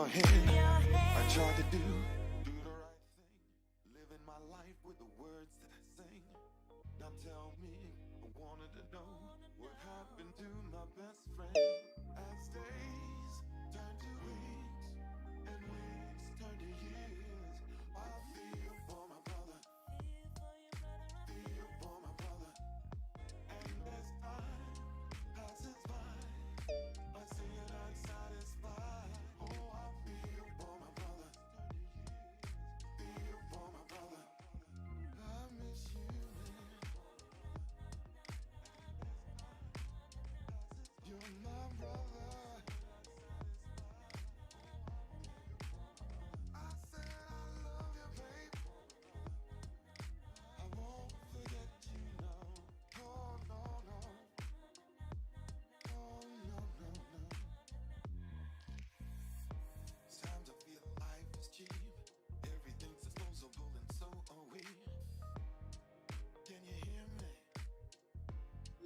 hand. I tried to do the right thing, living my life with the words that I sing. Now tell me, I wanted to know what happened to my best friend. As days turn to weeks and weeks turn to years, I feel for my brother, feel for my brother. And as time passes by, I see it unsatisfied. Oh, I feel for my brother, feel for my brother. I miss you, man. You're my brother. I said I love you, babe. I won't forget you, no. Oh, no, no. Oh, no, no, no. Sometimes I feel life is cheap. Everything's disposable and so are we. Can you hear me?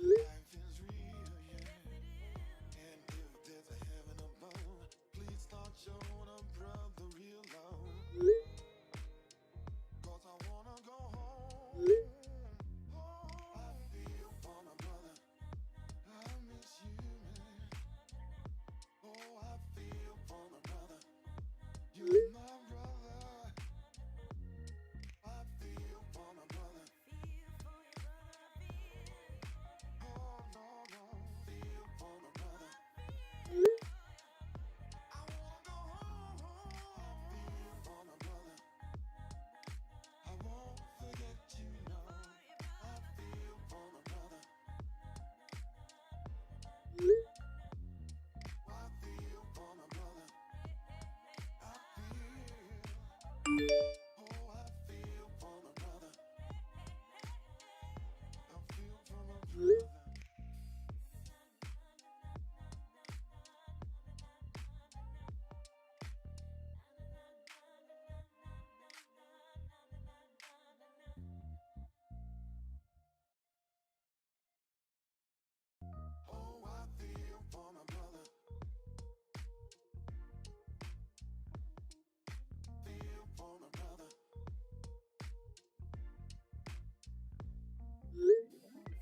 Life is real, yeah. And if there's a heaven above, please start showing a brother real love. 'Cause I wanna go home. Oh, I feel for my brother. I miss you, man. Oh, I feel for my brother. You're my brother. I feel for my brother. Oh, no, no. Feel for my brother. I wanna go home. Feel for my brother. I won't forget you, no. I feel for my brother. I feel for my brother. I feel. Oh, I feel for my brother. I feel for my brother. Oh, I feel for my brother. Feel for my brother.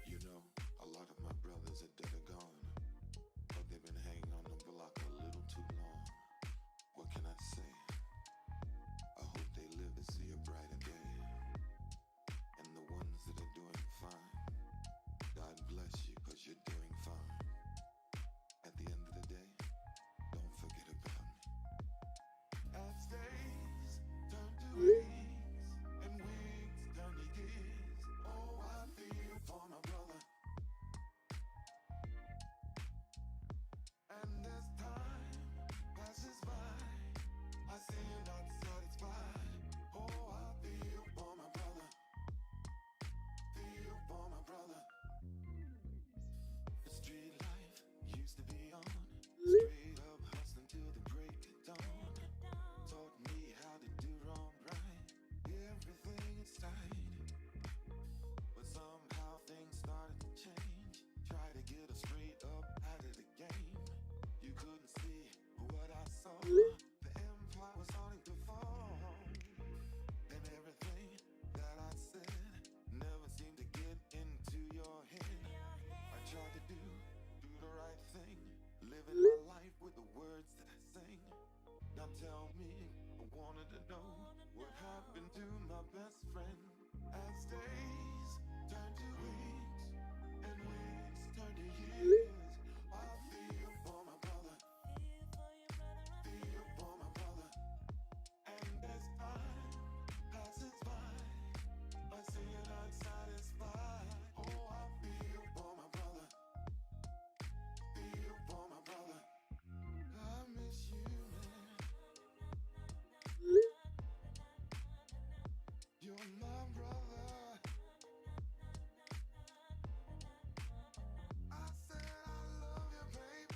You know, a lot of my brothers are dead or gone, but they've been hanging on the block a little too long. What can I say? I hope they live to see a brighter day. And the ones that are doing fine, God bless you, 'cause you're doing fine. At the end of the day, don't forget about me. As days turn to weeks and weeks turn to years, oh, I feel for my brother. And as time passes by, I see you're not satisfied. Oh, I feel for my brother. Feel for my brother. The street life used to be on, straight up hustling till the break of dawn. Taught me how to do wrong right. Everything is tight, but somehow things started to change. Try to get us straight up out of the game. You couldn't see what I saw. The empire was starting to fall, and everything that I said never seemed to get into your head. I tried to do the right thing, living my life with the words that I sing. Now tell me, I wanted to know what happened to my best friend. As days turn to weeks and weeks turn to years, I feel for my brother. Feel for my brother. And as time passes by, I see it unsatisfied. Oh, I feel for my brother. Feel for my brother. I miss you, man. You're my brother. I said I love you, babe.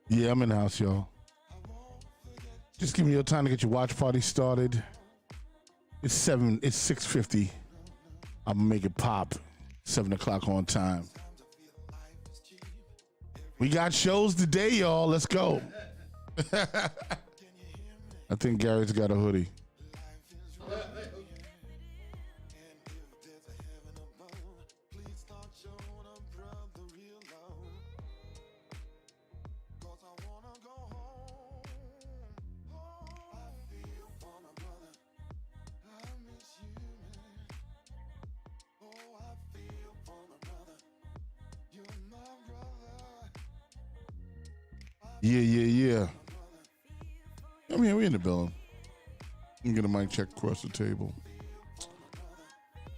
Yeah, I'm in the house, y'all. I won't forget Just give me your time to get your watch party started. It's 6:50. I'm gonna make it pop. 7 o'clock on time. We got shows today, y'all. Let's go. Can you hear me? I think Gary's got a hoodie. Yeah. I mean, we in the building. You can get a mic check across the table.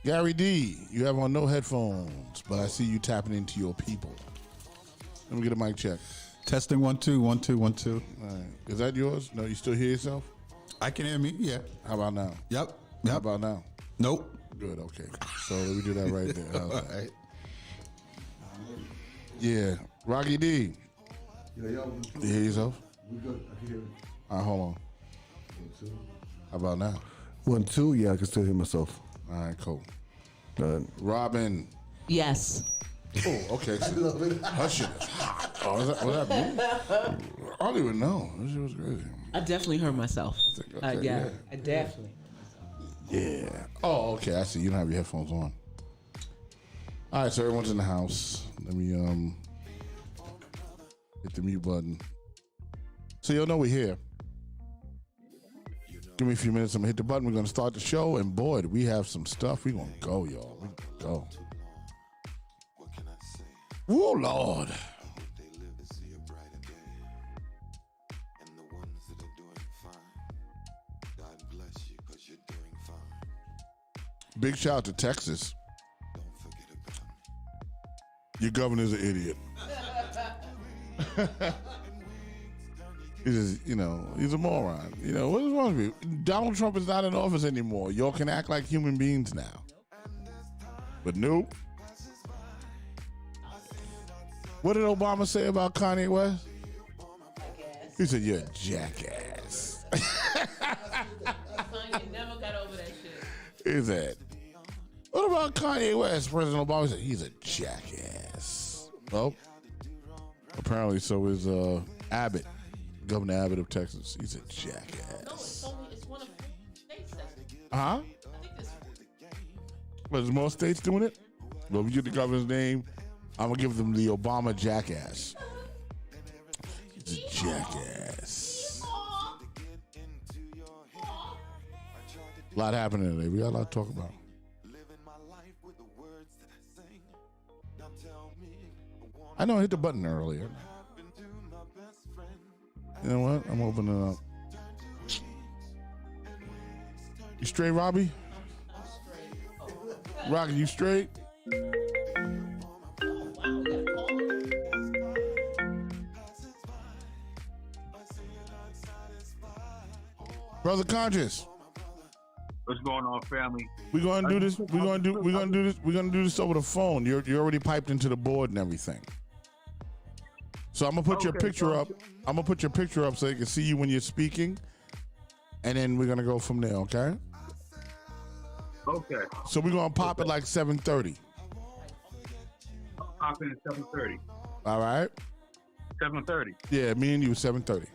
Gary D, you have on no headphones, but I see you tapping into your people. Let me get a mic check. Testing 1 2 1 2 1 2. All right. Is that yours? No, you still hear yourself? I can hear me. Yeah. How about now? Yep. How about now? Nope. Good. Okay. So let me do that right there. How's that? All right. Yeah. Rocky D. Yeah, y'all. You hear yourself? We good. I can hear it. All right, hold on. 1 2. How about now? 1 2. Yeah, I can still hear myself. All right, cool. Done. Robin. Yes. Oh, okay. So, her shit is hot. Oh, is that what happened? I don't even know. This shit was crazy. I definitely heard myself. Okay, yeah. I definitely. Yeah. Oh, okay. I see. You don't have your headphones on. All right, so everyone's in the house. Let me hit the mute button. So you'll know we're here. Give me a few minutes. I'm gonna hit the button. We're gonna start the show, and boy, do we have some stuff. We're gonna go, y'all. We're gonna go. Oh Lord. Big shout out to Texas. Your governor's an idiot. He's just, he's a moron. What is wrong with you? Donald Trump is not in office anymore. Y'all can act like human beings now. But nope. What did Obama say about Kanye West? He said, "You're a jackass." Kanye never got over that shit. He said, "What about Kanye West?" President Obama said, "He's a jackass." Well, apparently so is Abbott, Governor Abbott of Texas. He's a jackass. No, it's one of the states that. Huh? I think it's. But there's more states doing it? Well, if you get the governor's name, I'm going to give them the Obama jackass. He's a jackass. A lot happening today. We got a lot to talk about. I know I hit the button earlier. You know what? I'm opening it up. You straight, Robbie? I'm straight. Rocky, you straight? Brother Conscious. What's going on, family? We're gonna do this. We're gonna do this over the phone. You're already piped into the board and everything. So I'm gonna put your picture up. I'm gonna put your picture up so they can see you when you're speaking, and then we're gonna go from there. Okay? Okay. So we're gonna pop at like 7:30. Pop in at 7:30. All right? 7:30. Yeah, me and you 7:30.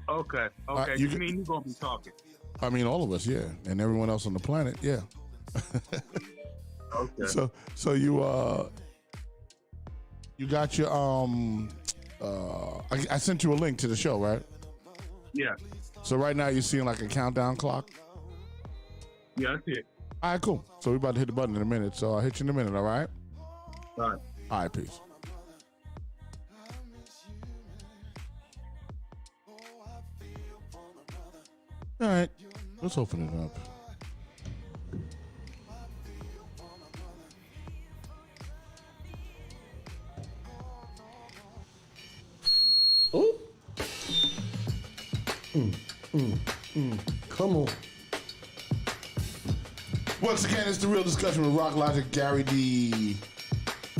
Okay. Okay. you You mean you're gonna be talking? I mean, all of us, yeah, and everyone else on the planet, yeah. Okay. So you got your I sent you a link to the show, right? Yeah. So right now you're seeing like a countdown clock. Yeah, that's it. All right, cool. So we're about to hit the button in a minute. So I'll hit you in a minute. All right. All right. All right. Peace. All right. Let's open it up. Ooh. Come on. Once again, it's the Real Discussion with Rock Logic, Gary D,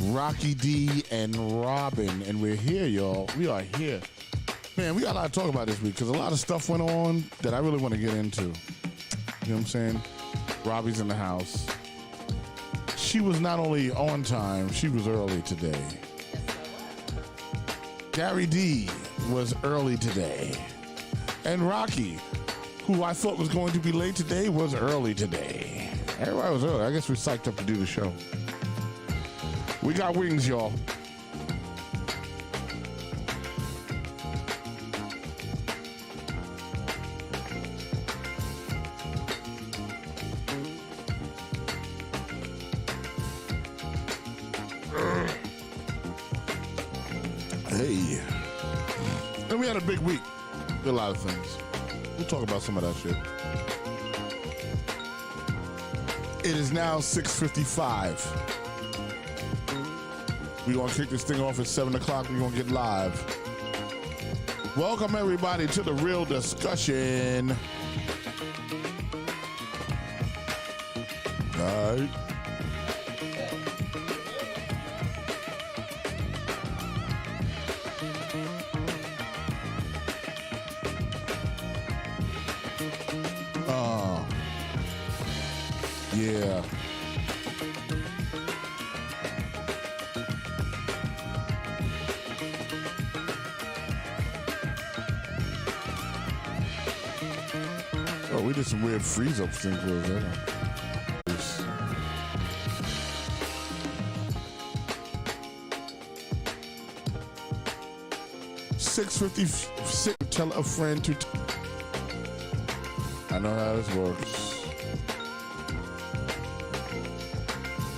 Rocky D, and Robin. And we're here, y'all. We are here. Man, we got a lot to talk about this week because a lot of stuff went on that I really want to get into. You know what I'm saying? Robbie's in the house. She was not only on time, she was early today. Gary D was early today. And Rocky, who I thought was going to be late today, was early today. Everybody was early. I guess we're psyched up to do the show. We got wings, y'all. Hey. And we had a big week. Did a lot of things. We'll talk about some of that shit. It is now 6:55. We're going to kick this thing off at 7 o'clock. We're going to get live. Welcome, everybody, to The Real Discussion. All right. Yeah. Oh, we did some weird freeze up things for us. 6:56. Tell a friend to. I know how this works.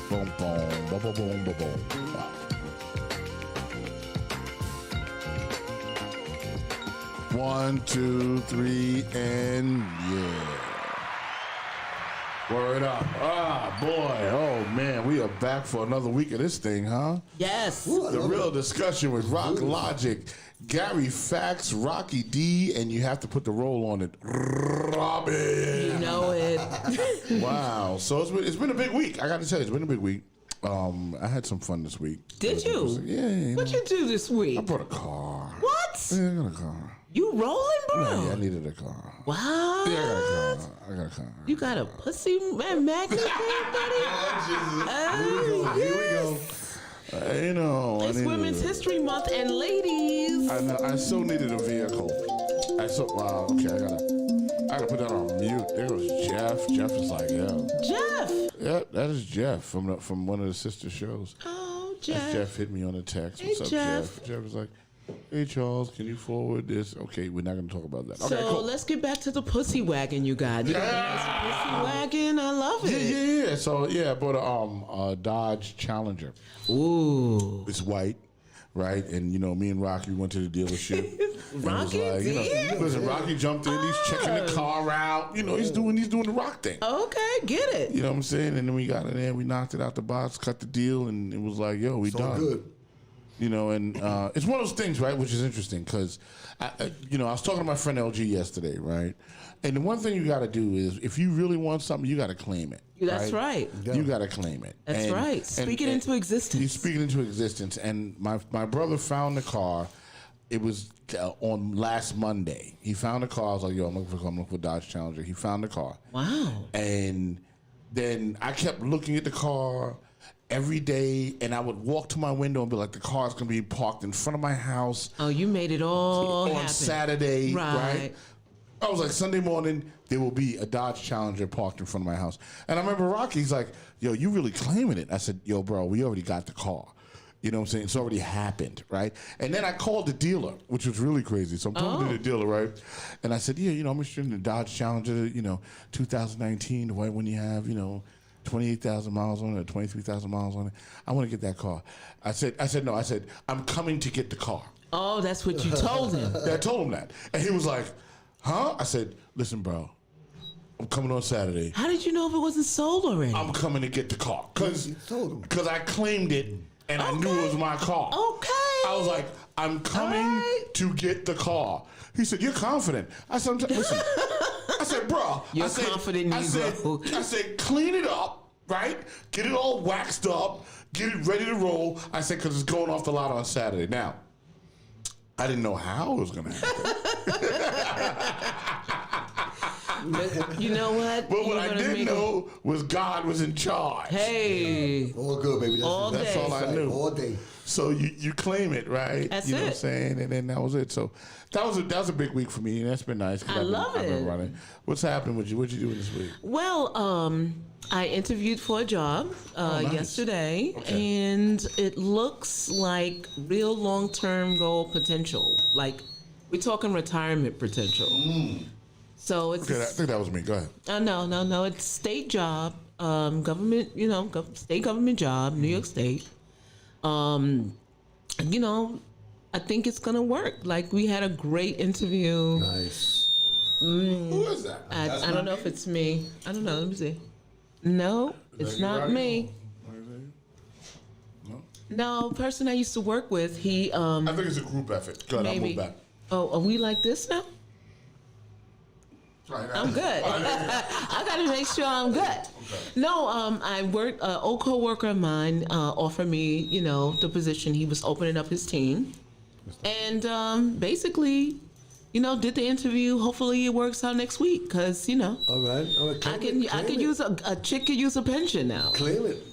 Boom, boom, boom, boom, boom, boom, boom. Wow. 1, 2, 3, and yeah. Word up. Ah, boy. Oh, man. We are back for another week of this thing, huh? Yes. The Real Discussion with Rock Logic, Gary Fax, Rocky D, and you have to put the roll on it, Robin. You know it. Wow. So it's been a big week. I got to tell you, it's been a big week. I had some fun this week. Did you? Yeah. What'd you do this I week? bought a car. What? Yeah, I got a car. You rolling, bro? Yeah, I needed a car. Wow. Yeah, I got a car. You got a pussy magnet there, buddy? Here we go. You know, It's Women's History Month, and ladies. I know. I so needed a vehicle. Wow. Okay, I gotta put that on mute. There goes Jeff. Jeff is like, yeah. Jeff. Yeah, that is Jeff from one of the sister shows. Oh, That's Jeff. Jeff hit me on the text. Hey, What's up, Jeff. Jeff was like, hey, Charles, can you forward this? Okay, we're not going to talk about that. Okay, So cool. let's get back to the pussy wagon you got. You got a nice pussy wagon. I love it. Yeah. So, yeah, I bought a Dodge Challenger. Ooh. It's white, right? And, you know, me and Rocky went to the dealership. And it was Rocky like, you know, did? listen, Rocky jumped in. He's checking the car out. You know, he's doing the rock thing. Okay, get it. You know what I'm saying? And then we got in there, we knocked it out the box, cut the deal, and it was like, yo, we So done. good. You know, and it's one of those things, right, which is interesting because, I was talking to my friend LG yesterday, right? And the one thing you got to do is if you really want something, you got to claim it. That's right. You got to claim it. That's right. Speak it into existence. You speak it into existence. And my brother found the car. It was on last Monday. He found the car. I was like, yo, I'm looking for Dodge Challenger. He found the car. Wow. And then I kept looking at the car every day, and I would walk to my window and be like, the car's going to be parked in front of my house Oh, you made it all on happen. Saturday, right? Right. I was like, Sunday morning, there will be a Dodge Challenger parked in front of my house. And I remember Rocky's like, yo, you really claiming it? I said, yo, bro, we already got the car. You know what I'm saying? It's already happened, right? And then I called the dealer, which was really crazy. So I'm talking to the dealer, right? And I said, yeah, I'm interested in the Dodge Challenger, 2019, the white one you have, 28,000 miles on it, or 23,000 miles on it. I want to get that car. I said, no. I said, I'm coming to get the car. Oh, that's what you told him. I told him that. And he was like, huh? I said, listen, bro, I'm coming on Saturday. How did you know if it wasn't sold already? I'm coming to get the car. You told him. Because I claimed it and I knew it was my car. Okay. I was like, I'm coming right. to get the car. He said, you're confident. I said, listen. I said, bro. You're confident in you, bro. I said, clean it up, right? Get it all waxed up. Get it ready to roll. I said, because it's going off the lot on Saturday. Now, I didn't know how it was going to happen. But you know what? But what You're I gonna did make know was God was in charge. Hey. All good, baby. All That's day. all I knew. All day. So you claim it, right? That's you know it. what I'm saying? And then that was it. So that was a big week for me, and that's been nice. 'Cause I I've been- love I've been it. running. What's happening with you? What you doing this week? Well, I interviewed for a job nice. yesterday, Okay. and it looks like real long-term goal potential. Like we're talking retirement potential. So it's Okay, I think that was me. Go ahead. no. It's state job, government. State government job, New York State. I think it's gonna work. Like we had a great interview. Nice. Who is that? I don't know if it's me. I don't know. Let me see. No, it's you, not Rocky? me. No, person I used to work with, he I think it's a group effort. Good, I'll move maybe. back. Oh, are we like this now? I'm good. I gotta make sure I'm good. No, I worked. Old coworker of mine offered me, the position. He was opening up his team, and basically, did the interview. Hopefully, it works out next week, because All right. I could use a chick could use a pension now. Claim it.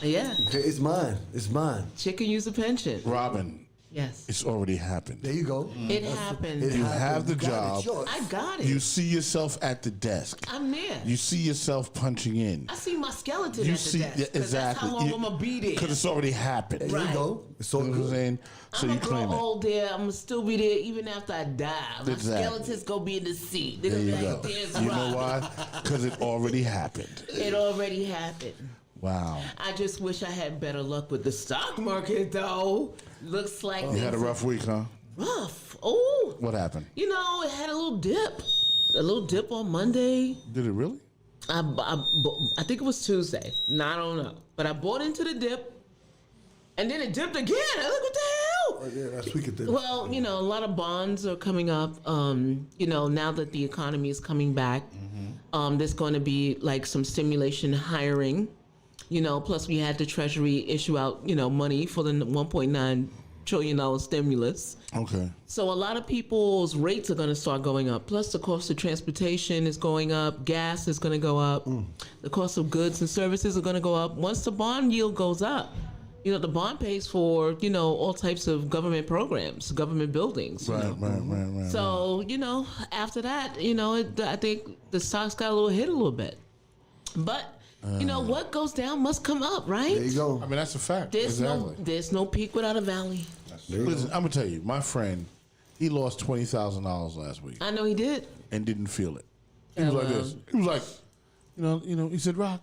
Yeah, Okay, it's mine. It's mine. chick could use a pension. Robin, Yes, it's already happened. There you go. it happened. It You happened. have the got it. job. It's yours. I got it. You see yourself at the desk. I'm there. You see yourself punching in. I see my skeleton You at the see, desk. yeah, 'cause exactly. That's how long I'm gonna be there. Because it's already happened. There You Right. you go. It's all know what I'm good. saying? So I'm you gonna claim grow it. old there. I'm gonna still be there even after I die. My Exactly. skeleton's gonna be in the seat. They're There gonna you be go. like, there's You know Rob. why? Because it already happened. It already happened. Wow. I just wish I had better luck with the stock market, though. Looks like You had a rough week, huh? rough. Oh, What happened? it had a little dip. A little dip on Monday. Did it really? I think it was Tuesday. No, I don't know. But I bought into the dip, and then it dipped again. I was like, what the hell? Oh, yeah, last week it did. Well, a lot of bonds are coming up. Now that the economy is coming back, there's going to be like some stimulation hiring. Plus we had the Treasury issue out, money for the $1.9 trillion stimulus. Okay. So a lot of people's rates are going to start going up. Plus the cost of transportation is going up. Gas is going to go up. The cost of goods and services are going to go up. Once the bond yield goes up, the bond pays for, all types of government programs, government buildings. Right. So, after that, I think the stocks got a little hit a little bit. But, what goes down must come up, right? There you go. I mean, that's a fact. There's exactly. there's no peak without a valley. Listen, I'm gonna tell you, my friend, he lost $20,000 last week I know he did. and didn't feel it. He was like this. He was like, he said, Rock,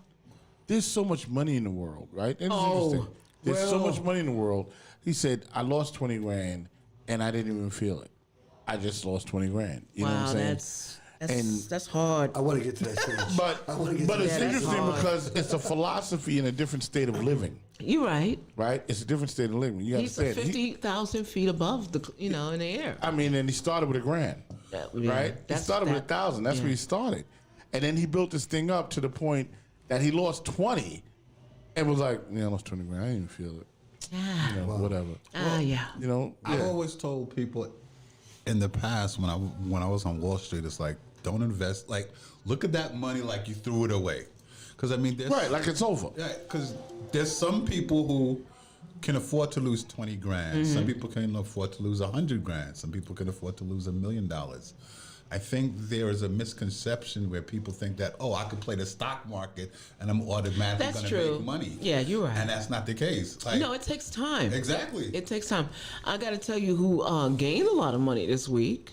there's so much money in the world, right? And it's interesting. There's so much money in the world. He said, I lost 20 grand and I didn't even feel it. I just lost 20 grand. You know what I'm Wow, saying? that's hard. I want to get to that stage. But I wanna get but to it's that. that's interesting hard. because it's a philosophy in a different state of living, You're right. right? It's a different state of living. You He's understand? 50,000 feet above the, in the air. And he started with $1,000, right? He started with 1,000. That's where he started, and then he built this thing up to the point that he lost 20, and was like, I lost 20 grand. I didn't even feel it. Whatever. Yeah. I've always told people in the past when I was on Wall Street, it's like, don't invest. Like, look at that money like you threw it away. Because, there's... Right, like it's over. Yeah, because there's some people who can afford to lose 20 grand. Some people can afford to lose 100 grand. Some people can afford to lose $1 million. I think there is a misconception where people think that, I could play the stock market and I'm automatically That's going to true. make money. Yeah, you're right. And that's not the case. Like, No, it takes time. Exactly. It takes time. I got to tell you who gained a lot of money this week.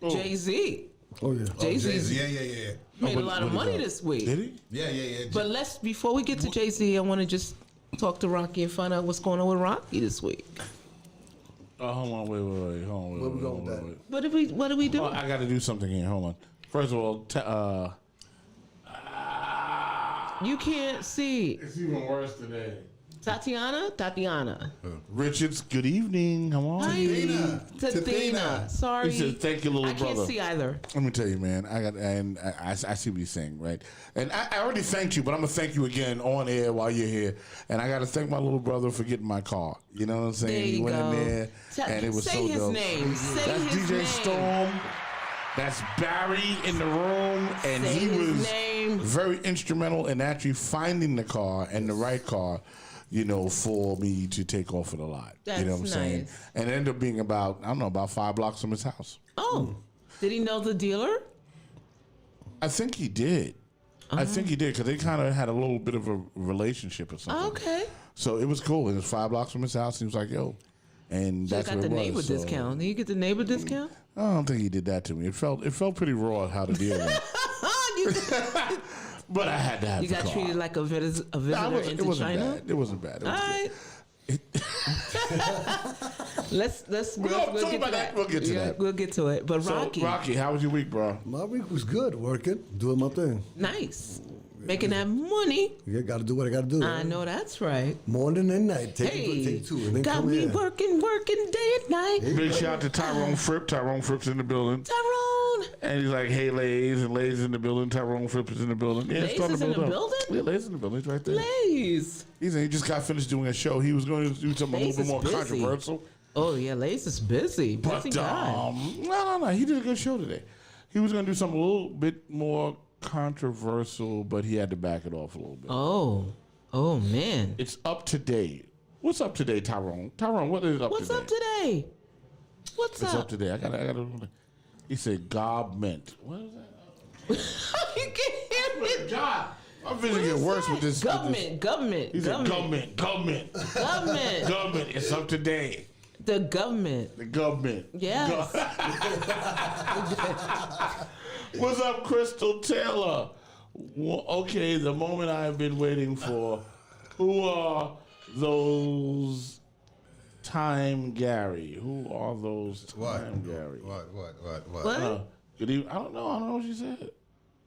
Jay-Z. Oh, yeah. Jay-Z Yeah. made a lot of money this week. Did he? Yeah. But before we get to Jay-Z, I want to just talk to Rocky and find out what's going on with Rocky this week. Oh, hold on, wait. Hold on, Where we going with that? What do we do? Oh, I got to do something here. Hold on. First of all, You can't see. it's even worse today. Tatiana. Richards, good evening. How are you? Tatina. Sorry. He said, "Thank you, little I brother." can't see either. Let me tell you, man. I see what he's saying, right? And I already thanked you, but I'm gonna thank you again on air while you're here. And I got to thank my little brother for getting my car. You know what I'm saying? There He you went go. in there, and it was say so his dope. name. Say That's his DJ name. Storm. That's Barry in the room, and Say he his was name. very instrumental in actually finding the car and the right car. for me to take off of the lot. You know what I'm That's saying? nice. And it ended up being about 5 blocks from his house. Oh, did he know the dealer? I think he did. I think he did because they kind of had a little bit of a relationship or something. Okay. So it was cool. It was 5 blocks from his house. He was like, "Yo," and So you that's got what the it neighbor was. So, discount. Did you get the neighbor discount? I don't think he did that to me. It felt pretty raw how the deal went. you But I had to have you the got car. treated like a visitor Nah, it into wasn't China? bad. It wasn't bad. It All was right. good. Let's We'll we'll talk get to about that. that. We'll get to Yeah, that. We'll get to it. But So, Rocky, Rocky, how was your week, bro? My week was good, working, doing my thing. nice, making that money. Yeah, got to do what I got to do. I know that's right. Morning and night. Hey, Take two, and then got come me here. working day and night. Big shout out to Tyrone Fripp. Tyrone Fripp's in the building. Tyrone, And he's like, "Hey, Lays," and Lays in the building. Tyrone Fripp is in the building. Yeah, it's Lays starting is to in build the up. building? Yeah, Lays in the building. He's right there. Lays. He just got finished doing a show. He was going to do something Lays a little bit is more busy. controversial. Oh yeah, Lays is busy. Busy But guy. no. He did a good show today. He was going to do something a little bit more controversial, but he had to back it off a little bit. Oh man. It's up to date. What's up today, Tyrone? Tyrone, what is up What's today? up today? What's It's up? up today. I got. He said gobment. What is that? You can hear me. God, I'm vision getting worse with this. Government. He said government. Government. Government. It's up to date. The government. The government. Yes. What's up, Crystal Taylor? Well, okay, the moment I've been waiting for. Who are those Time Gary? Who are those Time Gary? What? Good evening. I don't know what she said.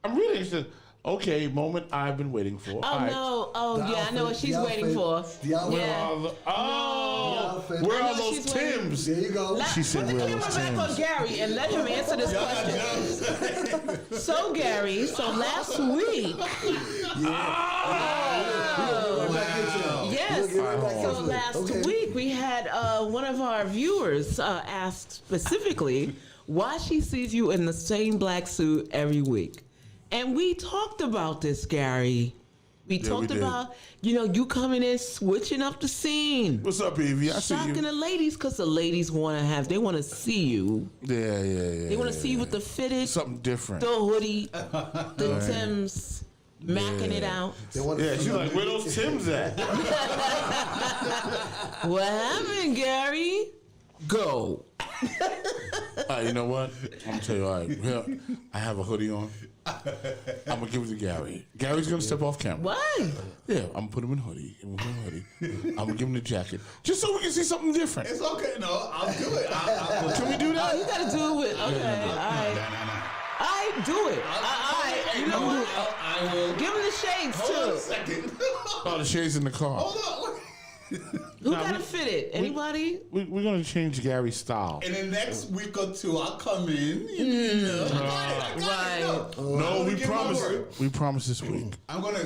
I'm really interested. Okay, moment I've been waiting for. Oh no! Oh The yeah, I know what outfit, she's the waiting for. outfit, the outfit. Yeah. outfit. Where I are know those she's waiting. Timbs? There you go. She said, Put the "Where camera those back on Timbs?" Gary and let him answer this question. So Gary, last week. Yes. So last week we had one of our viewers ask specifically why she sees you in the same black suit every week. And we talked about this, Gary. We talked did. about, you coming in, switching up the scene. What's up, Evie? I see Shocking you. the ladies because the ladies want to see you. Yeah. They want to see you with the fitted, something different. the hoodie, the Timbs, macking it out. Yeah, she's like, "Where those Timbs at?" What happened, Gary? Go. You know what? I'm gonna tell you. All right, here, I have a hoodie on. I'm gonna give it to Gary. Gary's gonna step off camera. Why? Yeah, I'm gonna put him in a hoodie. I'm gonna give him the jacket, just so we can see something different. It's okay. No, I'll do it. Can we do Oh, that? you gotta do it. Okay, all right. I do it. All right. You know what? I will. Give him the shades Hold on a too. second. Oh, the shades in the car. Hold on. Who got to fit it? Anybody? We're gonna change Gary's style. In the next week or two, I'll come in. You know. I got it. Right. No. No, I'm gonna we give my promise. word. We promise this week. I'm gonna.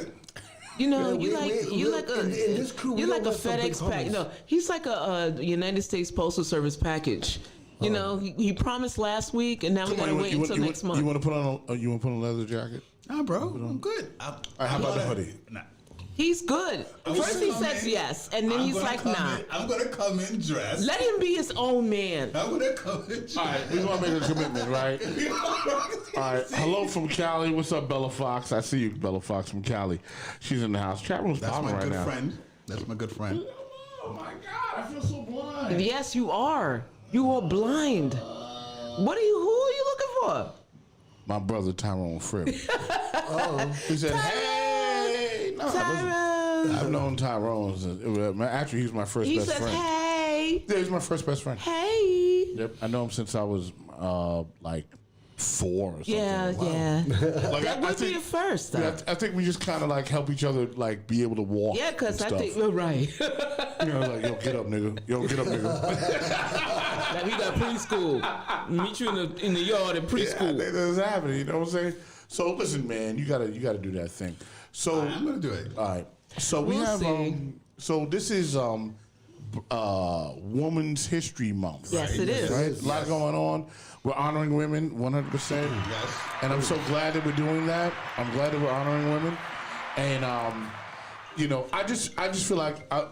You know, Yeah, you like a in this crew, we you like a don't want some big FedEx pack. hummus. He's like a United States Postal Service package. You know, he promised last week, and now we gotta wait until next month. You want to put on a leather jacket? Nah, bro. I'm good. All right, how about the hoodie? Nah. He's good. First he gonna says come in. yes, and then I'm he's gonna like, come nah. in- I'm gonna come in dressed. Let him be his own man. I'm gonna come in dressed. All right, we want to make a commitment, right? All right. Hello from Cali. What's up, Bella Fox? I see you, Bella Fox from Cali. She's in the house. Chat room's That's popping my right good now. friend. That's my good friend. Oh my God, I feel so blind. Yes, you are. You are blind. Who are you looking for? My brother Tyrone Fripp. He said, "Hey." No, Tyrone. I've known Tyrone. Actually, he's my first He best says, friend. hey, Yeah, he's my first best friend. hey. Yep, I know him since I was like 4 or something. Yeah, Wow. yeah. Like, That would be a first, though. Yeah, I think we just kind of like help each other like be able to walk. Yeah, because and I think stuff. we're right. You know, like, yo, get up, nigga. Yo, get up, nigga. Like we got preschool. Meet you in the yard in Yeah, I preschool. think that's happening. You know what I'm saying? So listen, man, you gotta do that thing. So I'm gonna do it. all right. So we We'll have see. so this is Women's History Month. Yes, right? it is. Right? A lot going on. We're honoring women 100%. Yes. And I'm so glad that we're doing that. I'm glad that we're honoring women. And you know, I just feel like I'm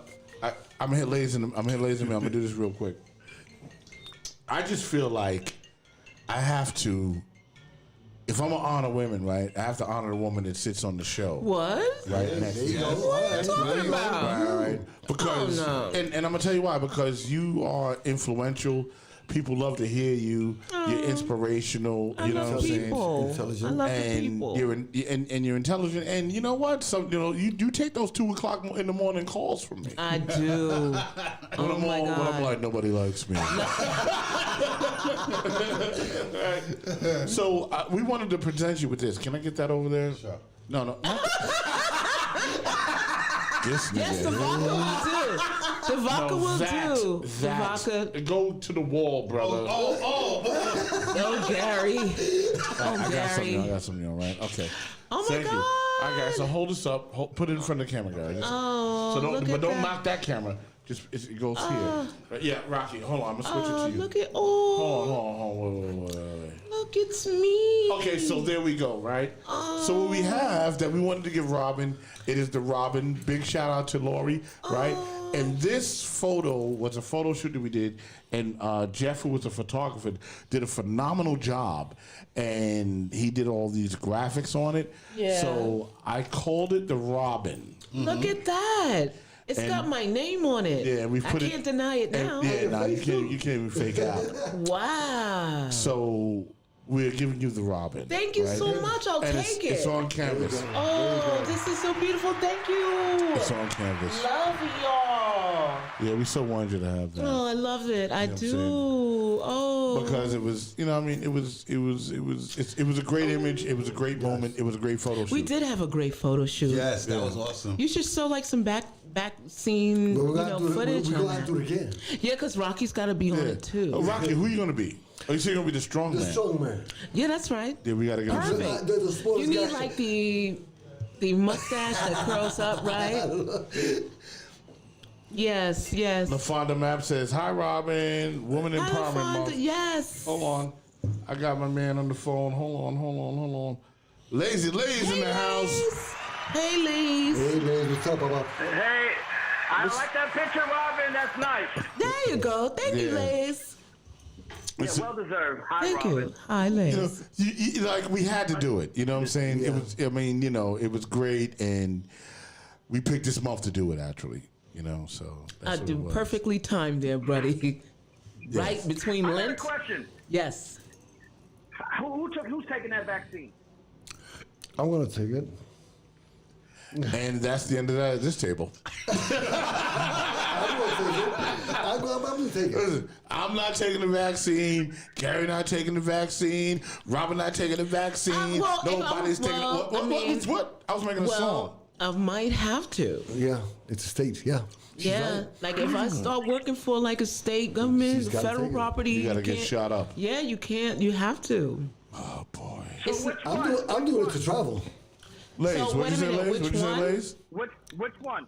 gonna hit ladies and I'm gonna do this real quick. I just feel like I have to, if I'm gonna honor women, right, I have to honor the woman that sits on the show. What? Right next to you. What are you talking about? Right. Because, and I'm gonna tell you why. Because you are influential. People love to hear you. You're inspirational. I You know love what I'm saying? people. Intelligent. I love the And people. you're intelligent, and you know what? So you take those 2 o'clock in the morning calls from me. I do. When Oh my when I'm God. like, nobody likes me. So we wanted to present you with this. Can I get that over there? Sure. No. This nigga. Yes, the vodka will do. The vodka will do. The vodka. Go to the wall, brother. Oh, Gary. Oh, I Gary. got something, all right? Okay. Oh, my Thank you. God. All right, guys, so hold this up. Put it in front of the camera, guys. Oh, look at don't that. knock that camera. Just it goes here. Yeah, Rocky, hold on. I'm going to switch it to you. Look at, Hold on. Wait. look, it's me. Okay, so there we go, right? So what we have that we wanted to give Robin, it is the Robin. Big shout out to Lori, right? And this photo was a photo shoot that we did, and Jeff, who was a photographer, did a phenomenal job, and he did all these graphics on it. Yeah. So I called it the Robin. Look at that. It's got my name on it. Yeah, we put I it. can't deny it now. No, you can't even fake out. Wow. So we're giving you the Robin. Thank you right? so much. I'll And take it's it. on canvas. Oh, this is so beautiful. Thank you. It's on canvas. Love y'all. Yeah, we so wanted you to have that. Oh, I love it. I what I'm do. saying? Oh. Because it was, you know, what I mean, it was a great image. It was a great moment. It was a great photo shoot. We did have a great photo shoot. Yes, that was awesome. You should show like some back scene, But we're gonna do it. footage. We're on gonna that. do it again. Yeah, because Rocky's got to be on it too. Oh, Rocky, who you gonna be? Oh, you say you're gonna be the strong The man? strong man. Yeah, that's right. Yeah, we gotta get him. Perfect. The sports You need guy. like the mustache that curls up, right? Yes. The Fonda map says, "Hi, Robin, woman Hi, empowerment LaFonda. month." Yes. Hold on, I got my man on the phone. Hold on. Lazy in the house. Hey, Lise. Hey, man, what's up, Papa? Hey, I like that picture, Robin. That's nice. There you go. Thank you, Yeah. Lise. Yeah, well deserved. Hi, Thank Robin. you. Hi, You know, Lise. you, like we had to do it. You know what I'm saying? Yeah. It was. I mean, you know, it was great, and we picked this month to do it. Actually, you know, so I that's what do it was. perfectly timed there, buddy. Right between I got a Lent. question. Yes. Who's taking that vaccine? I'm gonna take it. And that's the end of that at this table. I'm gonna take it. I'm gonna take it. Listen, I'm not taking the vaccine. Gary not taking the vaccine. Robin not taking the vaccine. Well, if Nobody's I'm- taking well, it. I mean- What? I was making a song. Well, I might have to. Yeah, it's a state. Yeah. She's Yeah, right. like if I start working for like a state government, She's gotta federal take it. property, You gotta get can't- shot up. Yeah, you can't. You have to. Oh boy. It's, Which I'm one? doing it to travel. Lays, So, what wait you a say, minute, Lays? which What you say, one? Lays? Which one?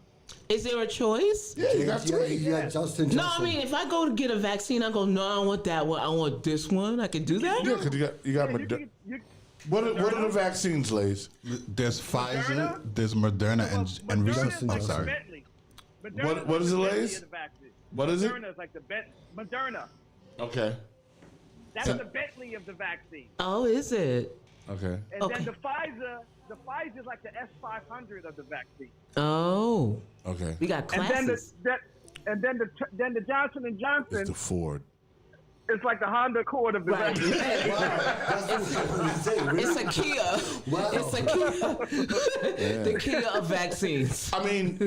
is there a choice? Yeah, you got three. You got Justin No, Johnson. I mean if I go to get a vaccine, I go, no, I don't want that one. I want this one. I can do that. Yeah, because you got You Moderna. you- What are the vaccines, Lays? There's Pfizer, Moderna? there's Moderna, and Moderna recent. is I'm like the sorry. Bentley. Moderna What- is what like is the it, Bentley Lays? of the vaccine. What is it? Moderna is like the Moderna. Okay. That's the Bentley of the vaccine. Oh, is it? Okay. And Okay. then the Pfizer is like the S500 of the vaccine. Oh, Okay. we got And then classes. then the Johnson and It's Johnson the Ford. is like the Honda Accord of the Right. vaccine. That's what I'm saying. Really? It's a Kia. Wow. It's a Kia. The Kia of vaccines. I mean,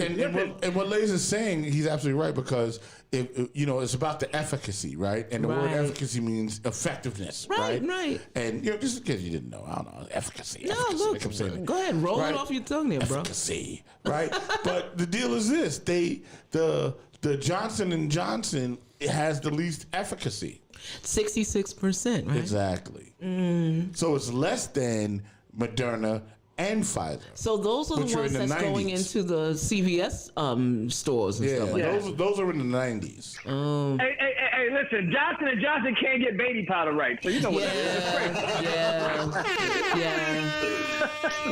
and what Lays is saying, he's absolutely right because it's about the efficacy, right? And the word Right. efficacy means effectiveness, Right, right? right. And just in case you didn't know, I don't know, efficacy. No, efficacy, look. like I'm saying it. Go ahead, roll Right? it off your tongue there, bro. Efficacy, right? But the deal is this: the Johnson and Johnson has the least efficacy. 66%, right? Exactly. So it's less than Moderna and Pfizer. So those are Which the are ones in the that's going 90s. into the CVS stores and Yeah, stuff like that. those are in the 90s. Hey, Hey, listen, Johnson and Johnson can't get baby powder right, so you know what that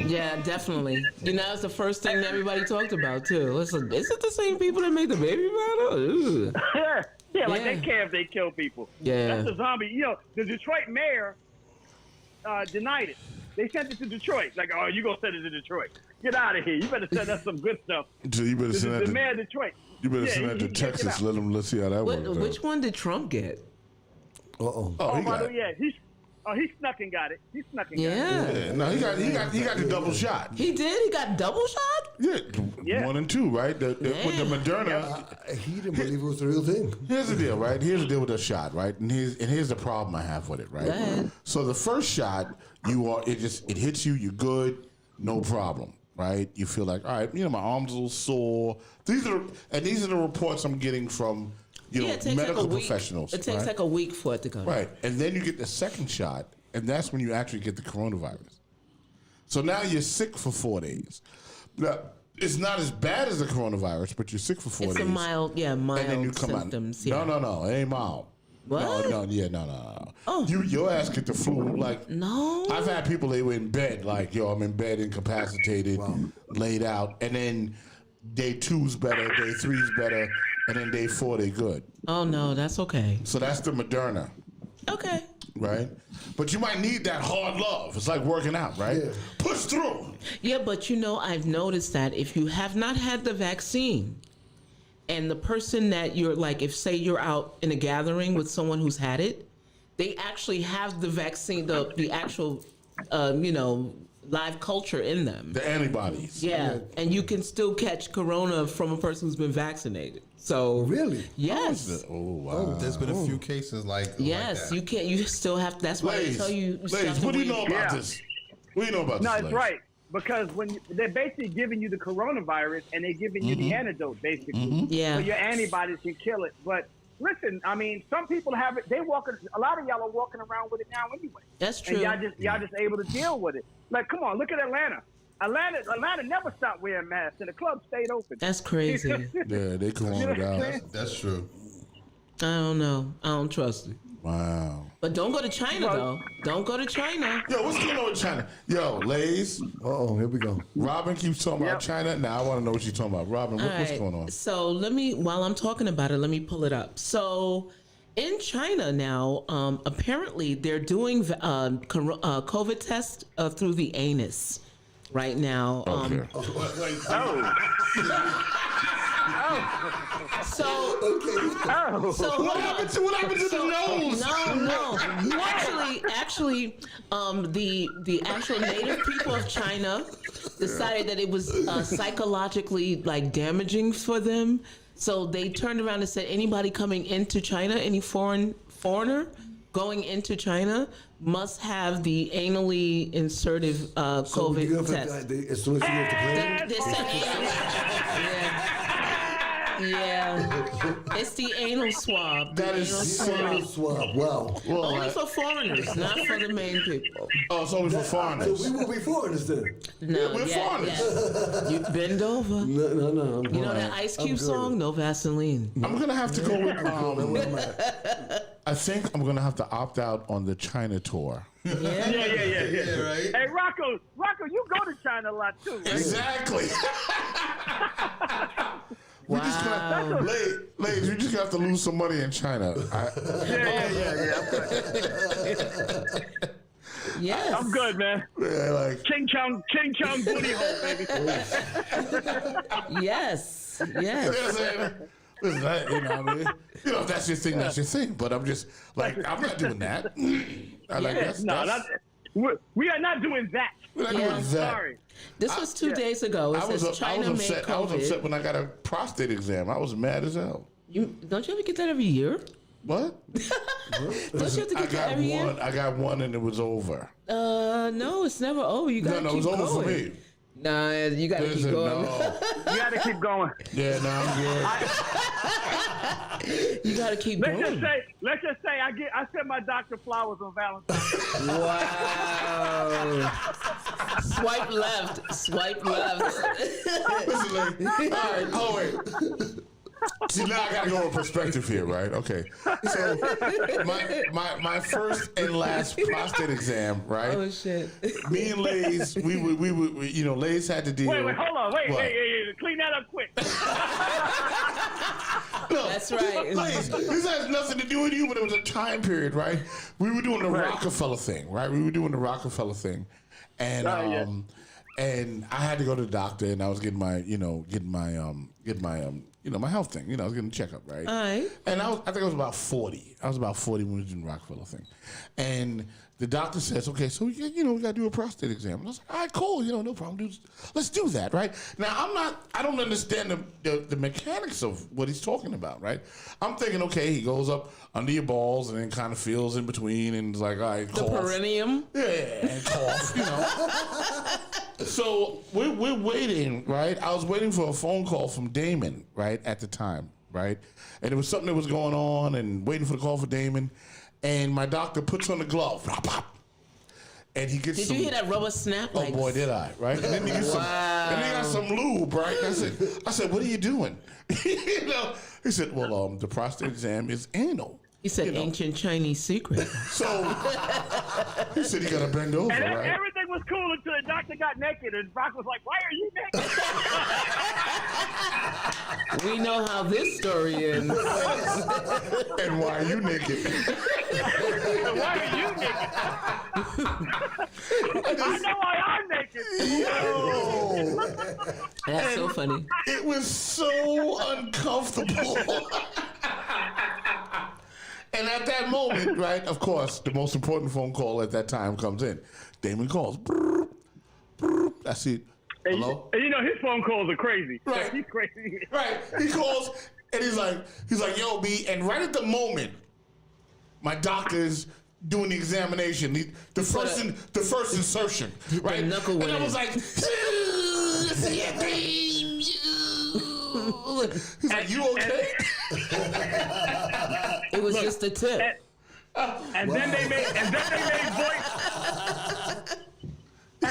is. Yeah, definitely. You know, that's the first thing that everybody talked about too. Listen, is it the same people that make the baby powder? Yeah, like they care if they kill people. Yeah. That's a zombie. You know, the Detroit mayor denied it. They sent it to Detroit. Like, oh, you gonna send it to Detroit? Get out of here. You better send us some good stuff. So you better send that The mayor of Detroit. You better send that to Texas. Let's see how that works. Which one did Trump get? Oh, Oh, he got it. yeah. He snuck and got it. He snuck and got it. Yeah. No, he got the double shot. He did? He got double shot? Yeah. 1 and 2, right? With the Moderna. He didn't believe it was the real thing. Here's the deal, right? Here's the deal with the shot, right? And here's the problem I have with it, right? Go ahead. So the first shot, it hits you, you're good, no problem, right? You feel like, all right, my arm's a little sore. These are the reports I'm getting from It takes medical like a week. professionals. It takes right? like a week for it to come. Right. And then you get the second shot, and that's when you actually get the coronavirus. So now you're sick for 4 days. Now, it's not as bad as the coronavirus, but you're sick for 4 days. It's a mild And then you come symptoms. out. No, it ain't mild. What? No. Oh. Your ass get the flu. Like, No. I've had people, they were in bed, like, I'm in bed, incapacitated, laid out, and then day 2's better, day 3's better, and then day 4 they good. Oh, no, that's okay. So that's the Moderna. Okay. Right? But you might need that hard love. It's like working out, right? Yeah. Push through. Yeah, but I've noticed that if you have not had the vaccine and the person that you're like, if say you're out in a gathering with someone who's had it, they actually have the vaccine, the actual, live culture in them. The antibodies. Yeah, and you can still catch corona from a person who's been vaccinated. So Really? yes, Oh, wow. There's been a few cases like yes, that. you can't. You still have. That's why they tell you. still have Lays, to what do you wait. know about Yeah. this? What do you know about No, this? it's Lays? right. Because they're basically giving you the coronavirus and they're giving you the antidote, basically. Yeah. So your antibodies can kill it. But listen, I mean, some people have it. A lot of y'all are walking around with it now anyway. That's true. And y'all just able to deal with it. Like, come on, look at Atlanta. Atlanta never stopped wearing masks, and the club stayed open. That's crazy. Yeah, they corona out. That's true. I don't know. I don't trust it. Wow. But don't go to China though. Don't go to China. Yo, what's going on with China? Yo, Lays, Here we go. Robin keeps talking about China. Now I want to know what she's talking about. Robin, All what's right, going on? So while I'm talking about it, let me pull it up. So in China now, apparently they're doing COVID tests through the anus right now. Okay. So Oh. So hold What on. happened to the nose? No. Actually, the actual native people of China decided that it was psychologically like damaging for them. So they turned around and said anybody coming into China, any foreigner going into China, must have the anally insertive So when you COVID go for test. as soon as you get the plane, They said yeah. It's the anal swab. That is The anal sick. swab. Wow. Well, Only for foreigners, not for the main people. oh, it's only for So foreigners. we will be foreigners then. No, we're foreigners. You bend over. No. You know that Ice Cube song, No Vaseline. I'm gonna have to go with. I think I'm gonna have to opt out on the China tour. Yeah. Yeah. Right? Hey, Rocco, you go to China a lot too, right? Exactly. We just Wow. gonna, ladies, you just have to lose some money in China. Yes. I'm good, man. Like, Ching Chong booty hole, baby. Yes. you know Yes. what I'm saying? Listen, you know what I mean? You know, if that's your thing, that's your thing. But I'm just like, I'm not doing that. I like that's, No, we are not doing that. we're not Yeah. doing that. Sorry. This was 2 days ago. It I was, says China made upset. I was upset COVID. when I got a prostate exam. I was mad as hell. Don't you ever get that every year? What? Don't you have to I get that got every year? one. I got one, and it was over. No, it's never over. You gotta No, keep it was over going. for me. Nah, you gotta Listen, keep going. no. You got to keep going. Yeah, no, I'm good. You gotta keep Let's going. just say I sent my doctor flowers on Valentine's. Wow. Swipe left. Listen, like, all right. Oh wait. See, now I gotta go with perspective here, right? Okay. So my first and last prostate exam, right? Oh shit. Me and Lays, we you know, Lays had to deal. Wait, hold on. Wait, What? hey, clean that up quick. No, That's right. Lays, this has nothing to do with you, but it was a time period, right? We were doing the Rockefeller thing, right? We were doing the Rockefeller thing, and yeah. and I had to go to the doctor, and I was getting my my health thing. You know, I was getting a checkup, right? All right. And I think I was about 40. I was about 40 when we were doing the Rockefeller thing. And the doctor says, okay, so we got to do a prostate exam. And I was like, all right, cool, no problem, dude. Let's do that, right? Now, I don't understand the mechanics of what he's talking about, right? I'm thinking, okay, he goes up under your balls and then kind of feels in between and is like, all right, The cough. perineum. Yeah, and cough, So we're waiting, right? I was waiting for a phone call from Damon, right, at the time, right? And it was something that was going on and waiting for the call for Damon. And my doctor puts on the glove. Pop, pop, and he gets Did some... you hear that rubber snap? Oh, boy, did I, right? And then he gets then he got some lube, right? And I said, what are you doing? He said, well, the prostate exam is anal. He said ancient Chinese secret. So he said he got to bend over, And right? everything was cool until the doctor got naked, and Brock was like, "Why are you naked?" We know how this story ends. And why are you naked? Why are you naked? I know why I'm naked. That's so funny. It was so uncomfortable. And at that moment, right, of course, the most important phone call at that time comes in. Damon calls. Brrr, brrr. That's it. Hello? And his phone calls are crazy. Right. He's crazy. Right. He calls and he's like, yo, B. And right at the moment, my doctor's doing the examination. The first insertion. Right? knuckle and I went was in. like, he's like, you okay? It was just a tip. And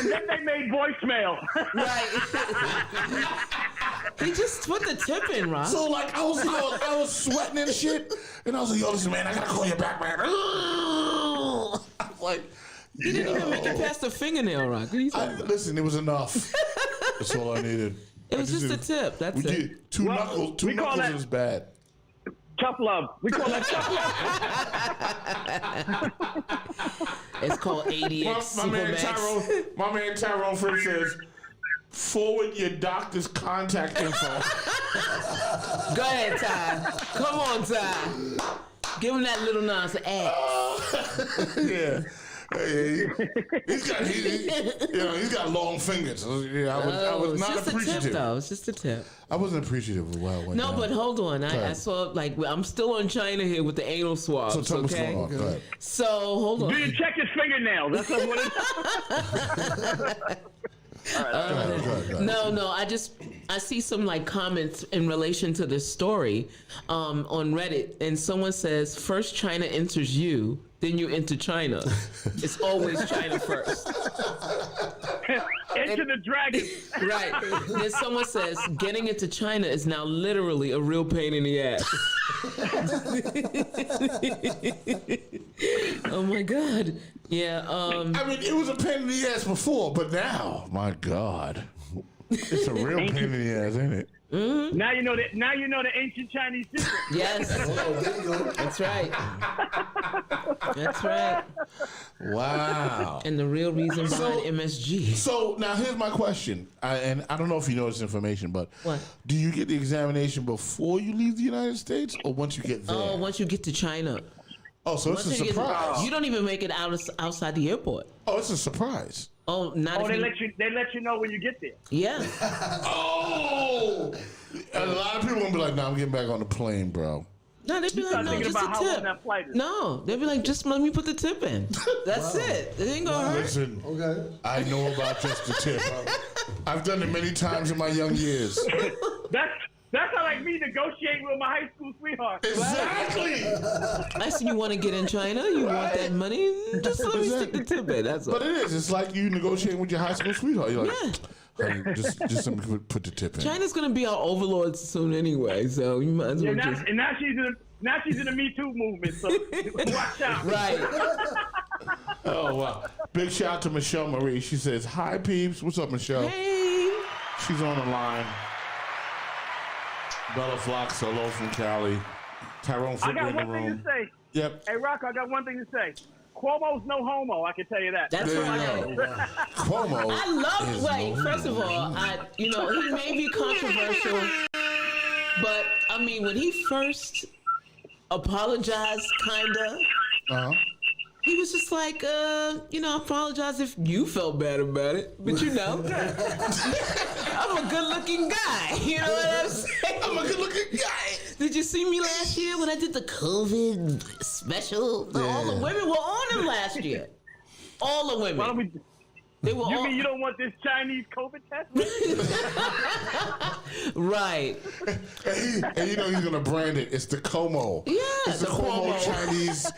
then they made voicemail. Right. He just put the tip in, Rob. So like I was sweating and shit, and I was like, yo, listen, man, I gotta call you back, man. I was like, He didn't even make it past the fingernail, Rock. What are you talking listen, it was enough. That's all I needed. It was just a tip. That's We it. did two Well, knuckles. Two we call knuckles that- is bad. Tough love. We call that tough love. It's called ADX Supermax. My man Tyrone Fritz says, forward your doctor's contact info. Go ahead, Ty. Come on, Ty. Give him that little nonsense. Yeah. He's got long fingers. Yeah, I was It's not just a tip, appreciative. though. It's just a tip. I wasn't appreciative of what went No, down. but hold on. I ahead. saw, I'm still on China here with the anal swabs, So tell me what's okay? going on. Go ahead. So, hold on. Do you check his fingernails? That's what it Go ahead. No, I see some comments in relation to this story on Reddit, and someone says, first China enters you, then you enter China. It's always China first. Enter the dragon. Right. Then someone says, getting into China is now literally a real pain in the ass. Oh my God. Yeah. I mean, it was a pain in the ass before, but now, my God, it's a real pain in the ass, ain't it? Now you know the ancient Chinese secret. Yes. Oh, there you go. That's right. That's right. Wow. And the real reason behind So- MSG. So now here's my question, and I don't know if you know this information, but What? do you get the examination before you leave the United States, or once you get there? Oh, once you get to China. Oh, so it's a Once you get- surprise. You don't even make it outside the airport. Oh, it's a surprise. Oh, not Oh, if they you, let you know when you get there. Yeah. Oh, and a lot of people gonna be like, "Nah, I'm getting back on the plane, bro." No, they'd be like, start no, thinking just about a how long tip. that flight is. No, they'd be like, just let me put the tip in. That's it. It ain't gonna hurt. Listen, Okay. I know about just the tip. I've done it many times in my young years. That's how like me negotiating with my high school sweetheart. Exactly. I see you want to get in China. You want that money? Just let me stick the tip in. That's all. But it is. It's like you negotiating with your high school sweetheart. You're like, honey, just let me put the tip in. China's gonna be our overlords soon anyway, so you might as well just. And now she's in the Me Too movement, so watch out. Right. Oh, wow. Big shout out to Michelle Marie. She says, hi, peeps. What's up, Michelle? Hey. She's on the line. Bella Flox, hello from Cali. Tyrone I Flipper got in the one thing room. to say. Yep. Hey, Rocco, I got one thing to say. Cuomo's no homo, I can tell you that. That's There right. you go. Cuomo. I love. is Wait, no first of all, he may be controversial, but I mean, when he first apologized, kinda. He was just like, I apologize if you felt bad about it. But I'm a good-looking guy. You know what I'm saying? I'm a good-looking guy. Did you see me last year when I did the COVID special? All the women were on him last year. All the women. Why don't we... They were You all... mean you don't want this Chinese COVID test? Right. And you know he's gonna brand it. It's the Como. Yeah, It's the Como Chinese.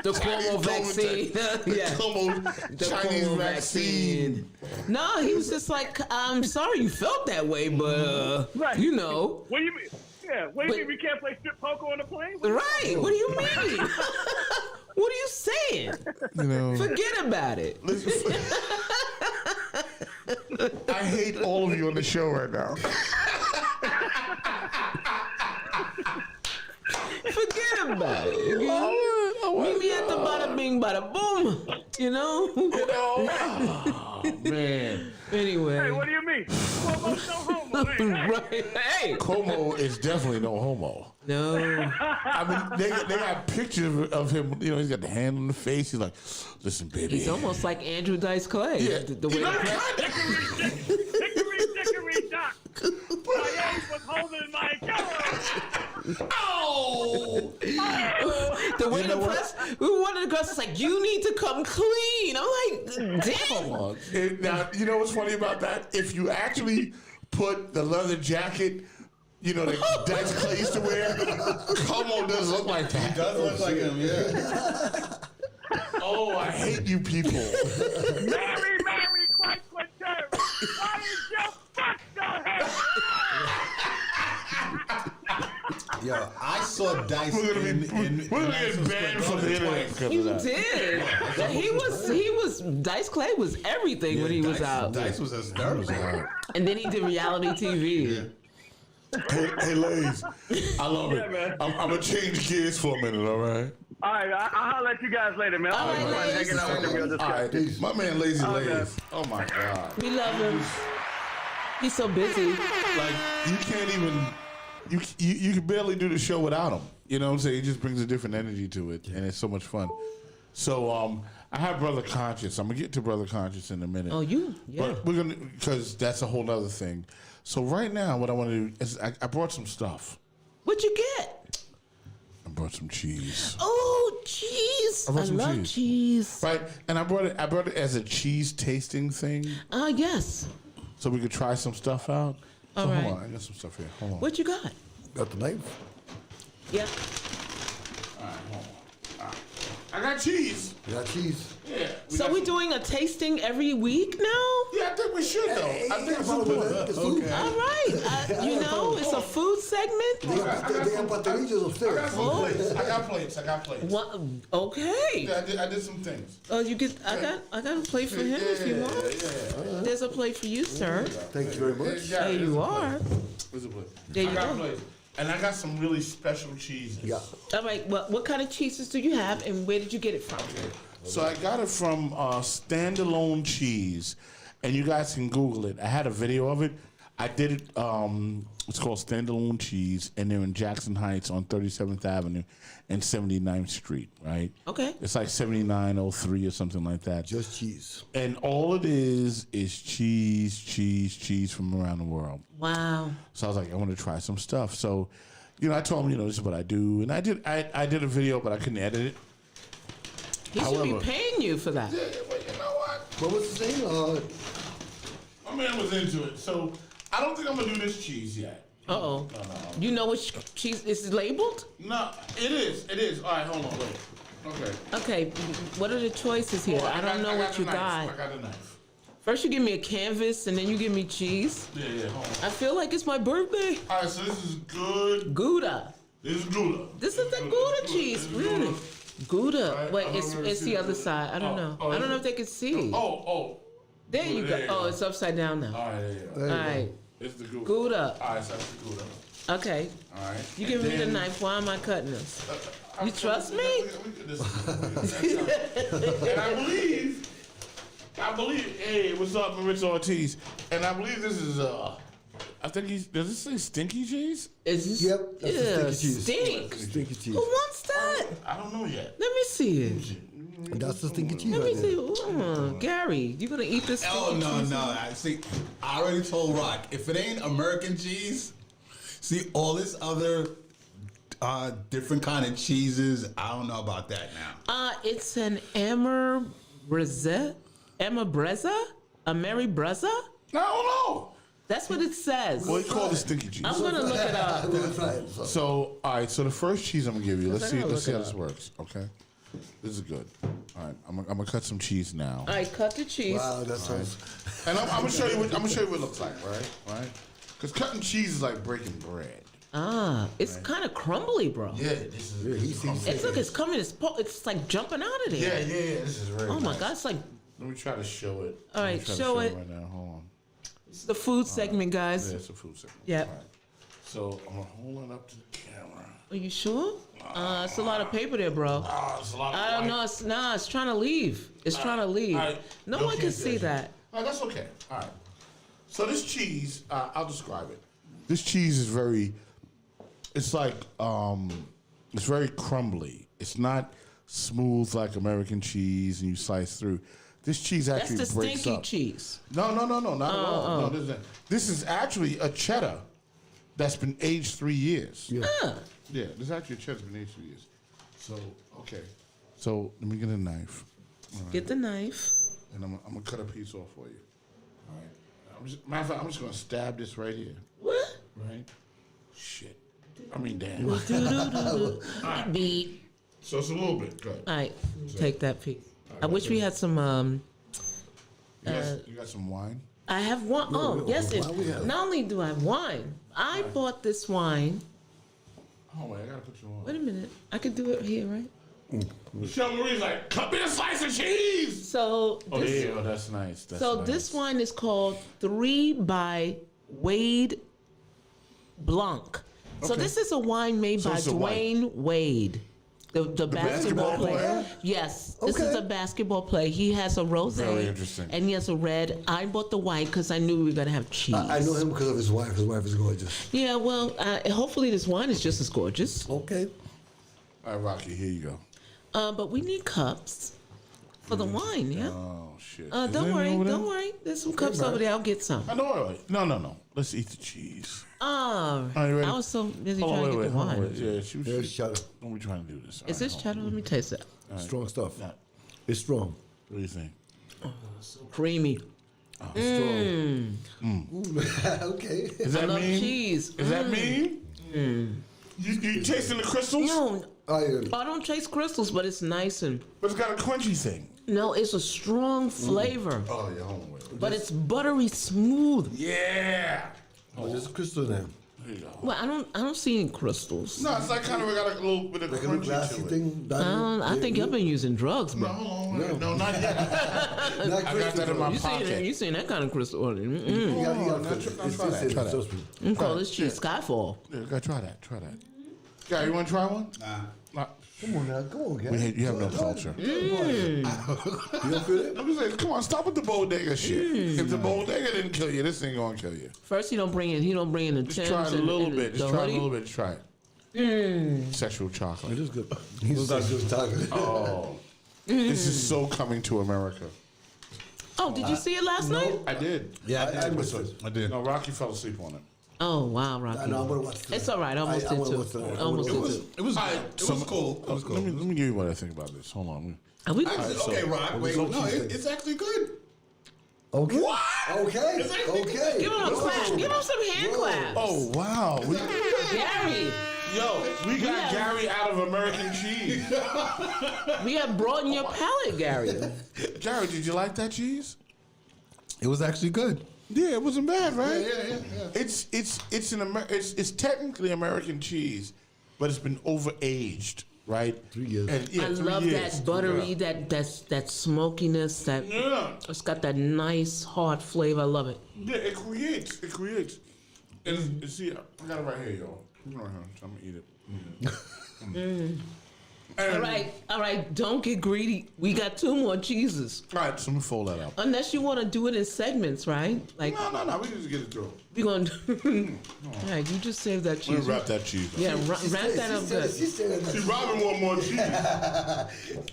The Cuomo vaccine. The Como Chinese Cuomo vaccine. No, he was just like, I'm sorry you felt that way, but, Right. you know. What do you mean? Yeah, what do you mean we can't play strip poker on the plane? Right. What do you mean? What are you saying? You know. Forget about it. Listen, I hate all of you on the show right now. Forget about it. Meet me at the bada bing bada boom. You know? Oh, man. Anyway. Hey, what do you mean? Cuomo's no homo. Hey, Right. Hey. Como is definitely no homo. No. I mean, they got pictures of him. You know, he's got the hand on the face. He's like, listen, baby. He's almost like Andrew Dice Clay. Yeah. The way You know, Dickory dock. My ass was holding my Oh! the way You the know what? press, one of the girls was like, you need to come clean. I'm like, damn. Now, you know what's funny about that? If you actually put the leather jacket, you know, that Dice Clay used to wear, Como does look like that. Does look like him, yeah. Oh, I hate you people. Mary, quite term. Why is your fuck so heavy? Yo, I saw Dice We're gonna in get banned from the internet because You of that. did. He was, Dice Clay was everything when he was out. Dice was hysterical. And then he did reality TV. Hey, ladies, I love Yeah, it. man. I'm gonna change gears for a minute, all right? All right, I'll holler at you guys later, man. All right, Fun ladies. hanging out with the real All discussion. right, my man, Lazy man. Lays. Oh my God! We love him. He's so busy. Like you can't even you can barely do the show without him. You know what I'm saying? He just brings a different energy to it, and it's so much fun. So I have Brother Conscious. I'm gonna get to Brother Conscious in a minute. Oh, yeah. But we're gonna because that's a whole other thing. So right now, what I want to do is I brought some stuff. What'd you get? I brought some cheese. Oh, cheese. I brought I some love cheese. Right, and I brought it as a cheese tasting thing, Yes. so we could try some stuff out. So All right. hold on, I got some stuff here. Hold on. What you got? Got the knife? Yeah. All right, hold on. All right. I got cheese. You got cheese? Yeah. So got we some- doing a tasting every week now? Yeah, I think we should though. I think it's important. It's food. All right. It's a food segment. They got patarillos upstairs. I got plates. What? Okay. Yeah, I did some things. You get. I got a plate for him if you want. Yeah. There's a plate for you, sir. Thank you very much. Yeah, There you are. There's a plate. There you I got go. plates. And I got some really special cheeses. Yeah. All right. What kind of cheeses do you have, and where did you get it from? So I got it from Standalone Cheese, and you guys can Google it. I had a video of it. I did it. It's called Standalone Cheese, and they're in Jackson Heights on 37th Avenue and 79th Street. Right. Okay. It's like 7903 or something like that. Just cheese. And all it is cheese from around the world. Wow. So I was like, I want to try some stuff. So, I told him, this is what I do, and I did a video, but I couldn't edit it. He should However- be paying you for that. Yeah, but you know what? What was the name? My man was into it. So I don't think I'm gonna do this cheese yet. Uh-oh. You know which cheese is labeled? No, it is. It is. All right, hold on, wait. Okay. Okay, what are the choices here? Well, I don't know what the you knife. got. I got a knife. First you give me a canvas, and then you give me cheese. Yeah, hold on. I feel like it's my birthday. All right, so this is good. Gouda. This is Gouda. This is the Gouda cheese, This is really. Gouda. Right, Wait, I don't it's know if it's you the see other this. side. I don't know. Oh, I don't is know it? if they can see. Oh. There you go. There you Oh, go. it's upside down now. All right, there you go. There All you go. right. It's the Gouda. Gouda. All right, so that's the Gouda. Okay. All right. You And giving me the then- knife. Why am I cutting this? You trust me? And I believe, hey, what's up, I'm Rich Ortiz? And I believe this is, I think does this say stinky cheese? Is this? Yep, that's the Yeah, stinky cheese. stink. Stinky cheese. Who wants that? I don't know yet. Let me see it. That's the stinky cheese Let me right see. there. Gary, you gonna eat this? Oh stinky no, cheese? no! I already told Rock if it ain't American cheese, see all this other different kind of cheeses. I don't know about that now. It's an Amabrezza, a Mary Brezza. I don't know. That's what it says. Well, it's called the stinky cheese. I'm gonna look it up. We'll try it. So. So, all right. So the first cheese I'm gonna give you. Let's I see. gotta Let's see how look it this works. Okay. This is good. All right. I'm gonna cut some cheese now, All right, cut the cheese. Wow, that sounds. and I'm gonna show you. What, I'm gonna show you what it looks like. Right. Because cutting cheese is like breaking bread. It's kind of crumbly, bro. Yeah. This is. Yeah, he seems It's like it's coming. It's like jumping out of there. Yeah. This is very. Oh my nice. God, it's like Let me try to show it. All Let me right, try to show it. right now. Hold on. it's the food segment, guys. Yeah, it's a food segment. Yeah. All right. So I'm gonna hold it up to the camera. Are you sure? It's a lot of paper there, bro. It's a lot of I don't white. know. It's trying to leave. It's trying to leave. all right. No You one can can't see judge that. it. All right, that's okay. All right. So this cheese, I'll describe it. This cheese is very. It's like it's very crumbly. It's not smooth like American cheese, and you slice through. This cheese That's actually the breaks stinky up. cheese. No, not at all. No, this is actually a cheddar that's been aged 3 years. Yeah. Yeah, this is actually a cheddar that's been aged 3 years. So, okay. So, let me get a knife. Get the knife. And I'm gonna cut a piece off for you. All right. Matter of fact, I'm just gonna stab this right here. What? Right? Shit. I mean, damn. Beep. So it's a little bit. Good. All right, take that piece. I wish we had some. You got some wine? I have wine. Oh, yes. wine we have. Not only do I have wine, I bought this wine. Oh wait, I gotta put you on. Wait a minute. I could do it here, right? Michelle Marie's like, cut me a slice of cheese. So Oh, this, yeah, that's nice. That's so nice. this wine is called 3 by Wade Blanc. So Okay. this is a wine made So by it's a white. Dwayne Wade. The basketball basketball player. player? Yes, this is Okay. a basketball player. He has a rosé. Very interesting. And he has a red. I bought the white because I knew we were gonna have cheese. I know him because of his wife. His wife is gorgeous. Yeah, well, hopefully this wine is just as gorgeous. Okay. All right, Rocky, here you go. But we need cups for the wine. Yeah. Oh shit. Is Don't there worry. any over there? Don't worry. There's some cups over there. I'll get some. No. Let's eat the cheese. Oh, Are you ready? I was so busy Hold on, trying to wait, get the hold on, wine. wait. Yeah, she was. There's cheddar. Don't be trying to do this. All Is right, this hold cheddar? Let me taste it. Strong stuff. on. It's strong. What do you think? Creamy. It's strong. Okay. Is that love mean? cheese. Is that mean? You tasting the crystals? No, Oh, yeah. I don't taste crystals, but it's nice and But it's got a crunchy thing. no, it's a strong flavor, Oh yeah, hold on, wait. but it's buttery smooth. Yeah. Oh, there's a crystal in there. There you go. Well, I don't see any crystals. No, it's like kind of got a little bit of Like a little crunchy glassy to it. thing. I think I've been using drugs, No, bro. hold on. No, not yet. Not I got that in my crystal. pocket. You seen that kind of crystal? You got- you got- now it's- try it's that, in try it, so that. sweet. You can call this cheese Skyfall. Yeah, gotta try that. Try that. Guy, you want to try one? Nah. Come on now. Come on, guys. You have no culture. You don't feel it? I'm just saying, come on, stop with the bodega shit. If the bodega didn't kill you, this ain't gonna kill you. First, he don't bring in the Just Timbs try it a and- little and bit. the Just try it a hoodie. little bit. Just try it. Sexual chocolate. It is good. He's just talking. Oh, this is so coming to America. Oh, did you see it last night? I did. Yeah, I missed it. I did. No, Rocky fell asleep on it. Oh wow, I Rocky. know, I'm gonna watch it. It's all right. I almost I did wanna too. watch it. I almost It did was- too. It was cool. It was cool. Let me give you what I think about this. Hold on. Are we Actually, okay, Rock. Wait, no, it's actually good. Okay. What? Okay. Give him a clap. Give him some hand claps. Oh wow. Gary, Yo, we got Gary out of American cheese. we have broadened your palate, Gary. Gary, did you like that cheese? It was actually good. Yeah, it wasn't bad, right? Yeah. It's technically American cheese, but it's been over-aged, right? 3 years. And, yeah, I 3 love years. that buttery, that smokiness, that Yeah. it's got that nice hard flavor. I love it. Yeah, it creates. And see, I got it right here, y'all. I'm gonna eat it. All right. Don't get greedy. We got 2 more cheeses. All right, so let me fold that up. Unless you want to do it in segments, right? Like No, we can just get it through. we're gonna do. All right, you just save that Let me cheese. wrap that cheese up. Yeah, wrap that up good. See, Robin want more cheese.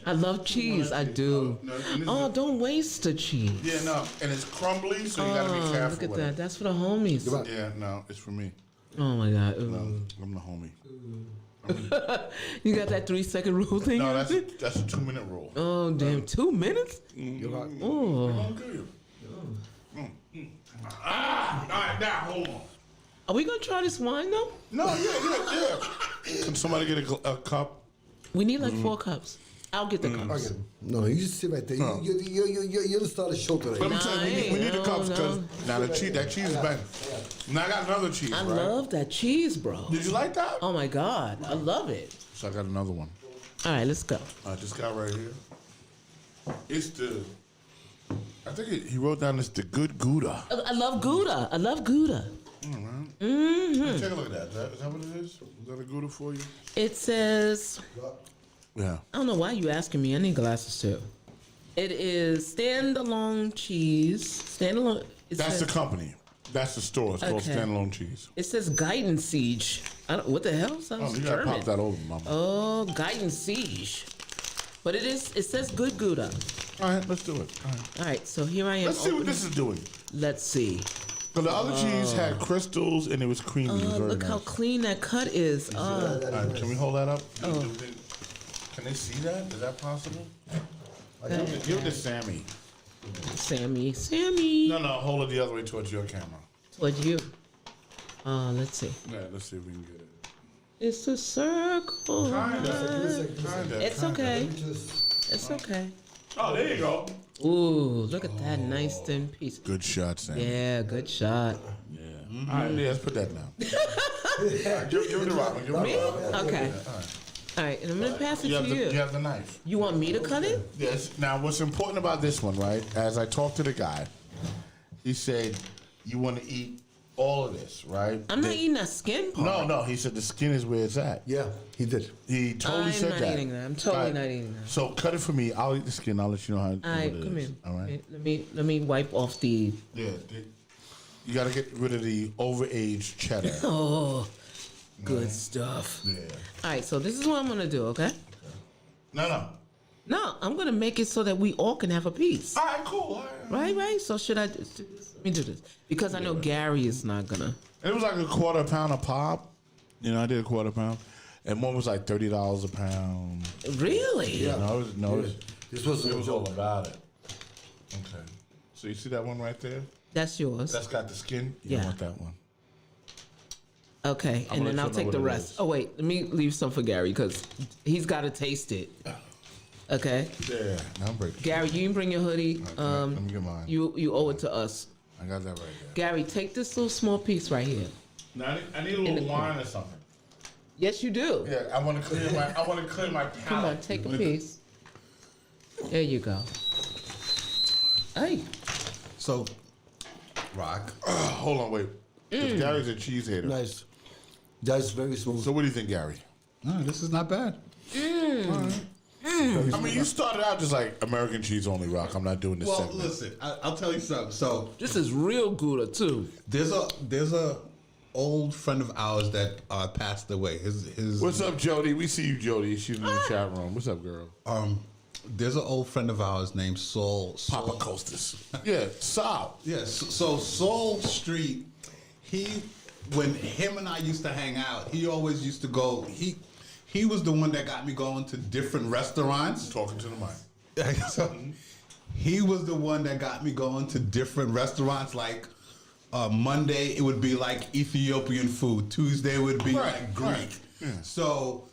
I love cheese. I do. No, and this Oh, is- don't waste the cheese. Yeah, no, and it's crumbly, so you gotta be careful Look at with that. it. That's for the homies. Right. Yeah, no, it's for me. Oh my God. Ooh. No, I'm the homie. You got that 3-second rule thing? No, that's a 2-minute rule. Oh damn! 2 minutes? Oh. I'll kill you. All right, now hold on. Are we gonna try this wine though? No, yeah. Can somebody get a cup? We need like 4 cups. I'll get the I cups. get him. No, you just sit right there. Oh. You're the star of the show today. Let me tell you, we need the No, cups because no. now that cheese is back. Now I got another cheese, I right? love that cheese, bro. Did you like that? Oh my God, I love it. So I got another one. All right, let's go. This guy right here. It's I think he wrote down this the good Gouda. I love Gouda. I love Gouda. Hey, take a look at that. Is that what it is? Is that a Gouda for you? It says, Yeah. I don't know why you asking me. I need glasses too. It is standalone cheese. Standalone. It That's says, the company. That's the store. It's called Okay. Standalone Cheese. It says Guidance Siege. What the hell? Sounds You gotta German. pop that over, mama. Oh, Guidance Siege. But it says good Gouda. All right, let's do it. All right. All right, so here I am. Let's see what opening- this is doing. Let's see. But the other cheese had crystals and it was creamy. It was very Look nice. how clean that cut is. All right, can we hold that up? Can they see that? Is that possible? Give it to Sammy. Sammy. No, hold it the other way towards your camera. Towards you. Let's see. Yeah, let's see if we can get it. It's a circle. Kinda. It's okay. It's okay. Oh, there you go. Ooh, look at that nice thin piece. Good shot, Sammy. Yeah, good shot. Yeah. All right, let's put that down. All right, give it to Robin. Give it Me? to Robin. Okay. All right, and I'm gonna pass it You to have, you. you have the knife. You want me to cut it? Yes. Now, what's important about this one, right? As I talked to the guy, he said, "You want to eat all of this, right?" I'm not eating that skin part. No. He said the skin is where it's at. Yeah, he did. He totally I'm said not that. eating that. I'm totally All right. not eating that. So cut it for me. I'll eat the skin. I'll let you know how. All right, what it come is. in. All right. Let me wipe off the. Yeah. You got to get rid of the overaged cheddar. Oh, good stuff. Yeah. All right, so this is what I'm gonna do. Okay. No. No, I'm gonna make it so that we all can have a piece. All right. Cool. All right. Right. So should I just do this? Let me do this because I know Gary is not gonna. It was like a quarter pound a pop. You know, I did a quarter pound, and one was like $30 a pound. Really? Yeah. This was It was all about it. Okay. So you see that one right there? That's yours. That's got the skin. You Yeah. don't want that one. Okay, I'm and gonna then I'll let you know take the what it rest. is. Oh wait, let me leave some for Gary because he's got to taste it. Okay, Yeah. Now I'm breaking. Gary, you can bring your hoodie. Let me get mine. You owe it to us. I got that right there. Gary, take this little small piece right here. Now I need a little wine or something. Yes, you do. Yeah, I want to clear my. I want to clear my palate. Come on, take a piece. There you go. Hey, So, Rock, Hold on, wait. 'Cause Gary's a cheese hater. nice. That's very smooth. So what do you think, Gary? this is not bad. I mean, you started out just like American cheese only, Rock. I'm not doing this Well, segment. listen, I'll tell you something. So, this is real Gouda too. there's a old friend of ours that passed away. His What's up, Jody? We see you, Jody. She's in the chat room. What's up, girl? There's an old friend of ours named Saul. Papa Costas. Yeah, Sal. Yes. So Saul Street, when him and I used to hang out, he always used to go. He was the one that got me going to different restaurants. Talking to the mic. So he was the one that got me going to different restaurants. Like Monday, it would be like Ethiopian food. Tuesday would be like Greek. Right. Yeah. So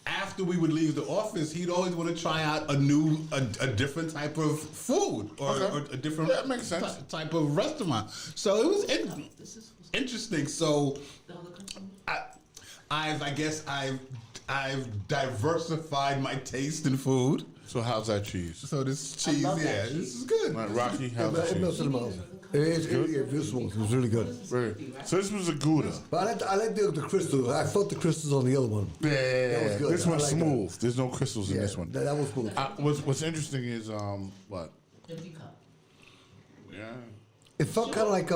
after we would leave the office, he'd always want to try out a different type of food or a different Yeah, that makes sense. type of restaurant. So it was interesting. So I guess I've diversified my taste in food. So how's that cheese? So this cheese, love that yeah, cheese. this is good. Like, Rocky, how's It the melts cheese? in the mouth. It's smooth. It was really good. Very- So this was a Gouda. But I like the crystals. I felt the crystals on the other one. Yeah, That was good. this I one's like that. smooth. There's no crystals in Yeah, this one. that was smooth. What's interesting is what? Empty cup. Yeah. It felt kind of like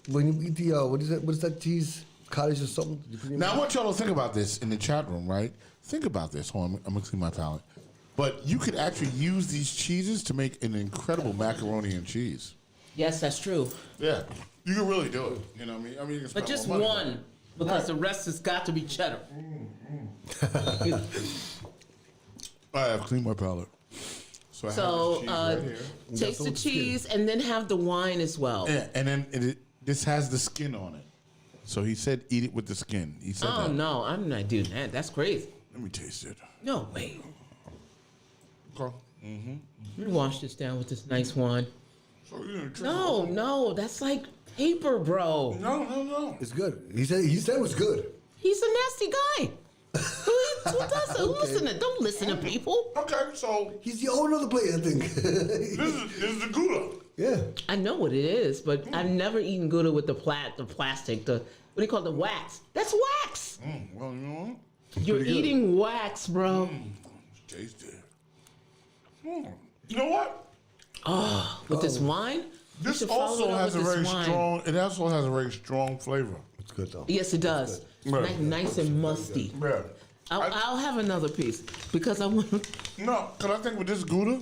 when you eat the what is it? What is that cheese? Cottage or something? You put in your Now I mouth? want y'all to think about this in the chat room, right? Think about this. Hold on, I'm gonna clean my palate. But you could actually use these cheeses to make an incredible macaroni and cheese. Yes, that's true. Yeah, you can really do it. You know what I mean? I mean, you can spend But just more money, one, because the rest has got to be cheddar. I have cleaned my palate. So I So have the cheese right here. taste the with the skin. cheese and then have the wine as well. Yeah, and then this has the skin on it. So he said eat it with the skin. He said Oh that. no, I'm not doing that. That's crazy. Let me taste it. No way. Okay. Let me wash this down with this nice wine. So you didn't trick No, me. no, that's like paper, bro. No. It's good. He said it was good. He's a nasty guy. Who does that? Who listen to? Don't listen to people. Okay, so He's the only other player, I think. this is the Gouda. Yeah. I know what it is, but I've never eaten Gouda with the plastic, what do you call it, the wax? That's wax. Well, you know You're pretty good. eating wax, bro. what? Taste it. You know what? With this wine? You This should follow also it up has a with this very wine. strong. It also has a very strong flavor. It's good though. Yes, it does. Yeah. Nice and musty. Yeah. I'll have another piece because I want. No, because I think with this Gouda,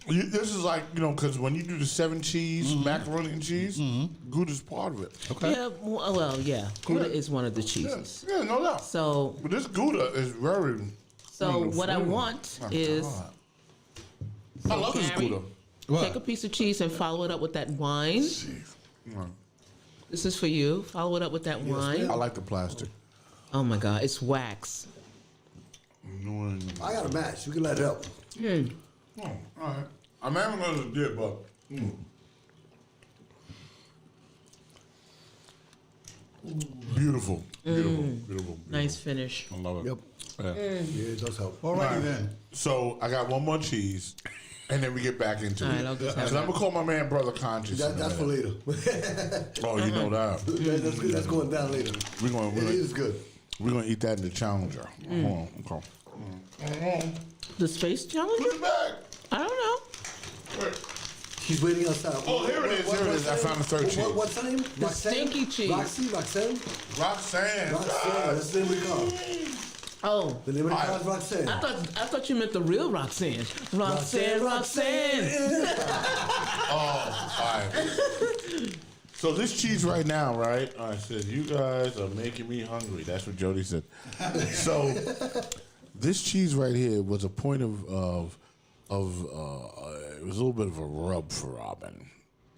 this is like, because when you do the 7 cheese, macaroni and cheese, Gouda's part of it. Okay. Yeah, well, yeah. Gouda is one of the cheeses. Yeah, no doubt. So, But this Gouda is very. what I want My is God. I love this Gary, Gouda. take a piece of cheese and follow it up with that wine. This is for you. Follow it up with that wine. I like the plastic. Oh my God, it's wax. I got a match. We can let it up. Oh, all right. I'm having another dip, but. Beautiful. Beautiful. Nice finish. I love it. Yep. Yeah. Yeah, it does help. Alrighty then. So I got one more cheese, and then we get back into All it. right, I'll just have So I'm gonna call my man Brother Conscious. That's for later. Oh, you know that. That's good. That's going down later. We're gonna It is good. eat that in the Challenger. Hold on. Okay. The Space Challenger? Put it back. I don't know. Wait. He's waiting outside. Oh, here it is, here it is. I found the third cheese. What's her name? The stinky cheese. Roxanne? Roxanne. Roxanne. That's the name of the car. Oh, The name of the car is Roxanne. I thought you meant the real Roxanne. Roxanne. Oh, all right. So this cheese right now, right? I said, you guys are making me hungry. That's what Jody said. So this cheese right here was a point of it was a little bit of a rub for Robin.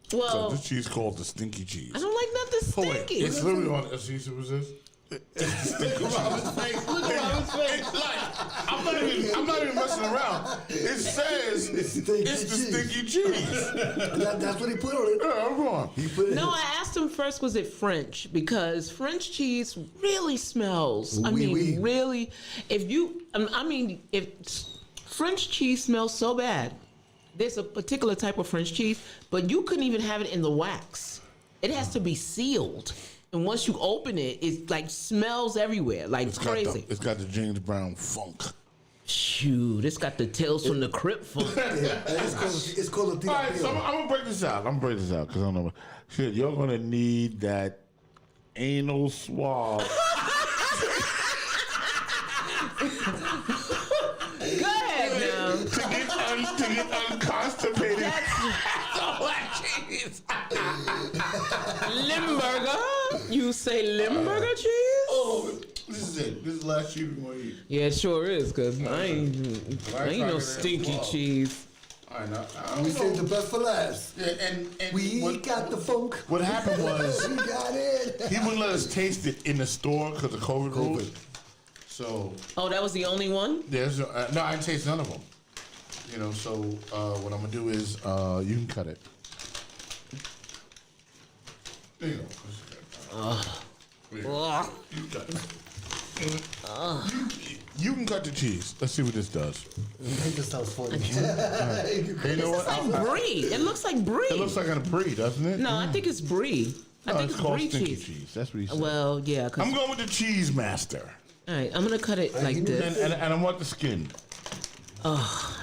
So Well, this cheese called the stinky cheese. I don't like nothing Oh, wait, stinky. it's literally on. See, what was this? Look at Robin's face. Look at Robin's face. It's like I'm not even messing around. It says it's the stinky cheese. That's what he put on it. Yeah, I'm wrong. He put it. No, I asked him first, was it French? Because French cheese really smells. I Oui, mean, oui. really, if French cheese smells so bad, there's a particular type of French cheese, but you couldn't even have it in the wax. It has to be sealed. And once you open it, it like smells everywhere, like crazy. It's got the James Brown funk. Shoot, it's got the Tales from the Crypt funk. Yeah, it's called a All right, so tira. I'm gonna break this out. Because I don't know. Shit, you're gonna need that anal swab. Go ahead now. to get unconstipated. That's all that cheese. Limburger? You say Limburger cheese? Oh, this is it. This is the last cheese we're gonna eat. Yeah, it sure is, because I ain't no stinky cheese. All right, now, We saved the best for last. Yeah, and We what, got the funk. what happened was We got it. he wouldn't let us taste it in the store because of COVID rules. So Oh, that was the only one? there's no, I didn't taste none of them. You know, so what I'm gonna do is you can cut it. There you go. There you go. You can cut it. You can cut the cheese. Let's see what this does. I think this sounds funny. Hey, you know what? It's like brie. It looks like brie. It looks like a brie, doesn't it? No, I think it's brie. I No, think it's it's called brie stinky cheese. That's what he said. Well, yeah. Cause, I'm going with the cheese master, all right, I'm gonna cut it like this. and I want the skin.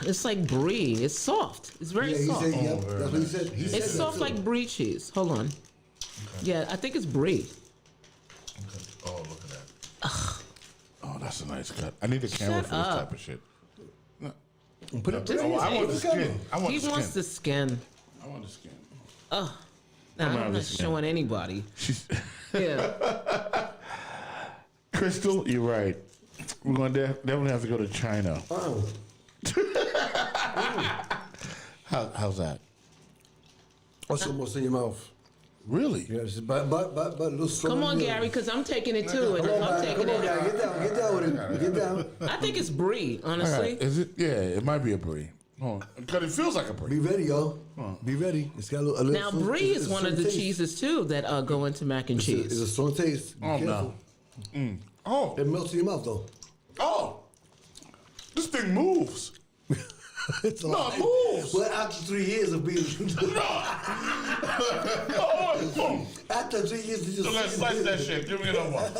It's like brie. It's soft. It's very Yeah, he soft. said, yep, Oh, very that's what he said. He said It's that soft too. like brie cheese. Hold on. Yeah, I think it's brie. Oh, look at that. Oh, that's a nice cut. I need a camera Shut for this up. type of shit. Put it Oh, I want the He skin. I want He the wants skin. the skin. I want the skin. Nah, Come on, I'm not the skin. showing anybody. She's Yeah. Crystal, you're right. We're going to definitely have to go to China. Oh. How's that? What's almost in your mouth? Really? Yes, but a little strong. Come on, Gary, because I'm taking it too. And Come on, I'm Gary. taking Come on, it. Gary. Get down with it. Get down. I think it's brie, All honestly. right. Is it? Yeah, it might be a brie. Because it feels like a brie. Be ready, yo. Be ready. It's got a little. Now, brie it's is a one of strong the taste. cheeses too that go into mac and It's a cheese. strong taste. Be Oh, careful. no. Oh, It melts in your mouth, though. oh. This thing moves. It's a No, lot. it moves. Well, after 3 years of being. Oh, After 3 years, you so let's just. slice that shit. Give me another one.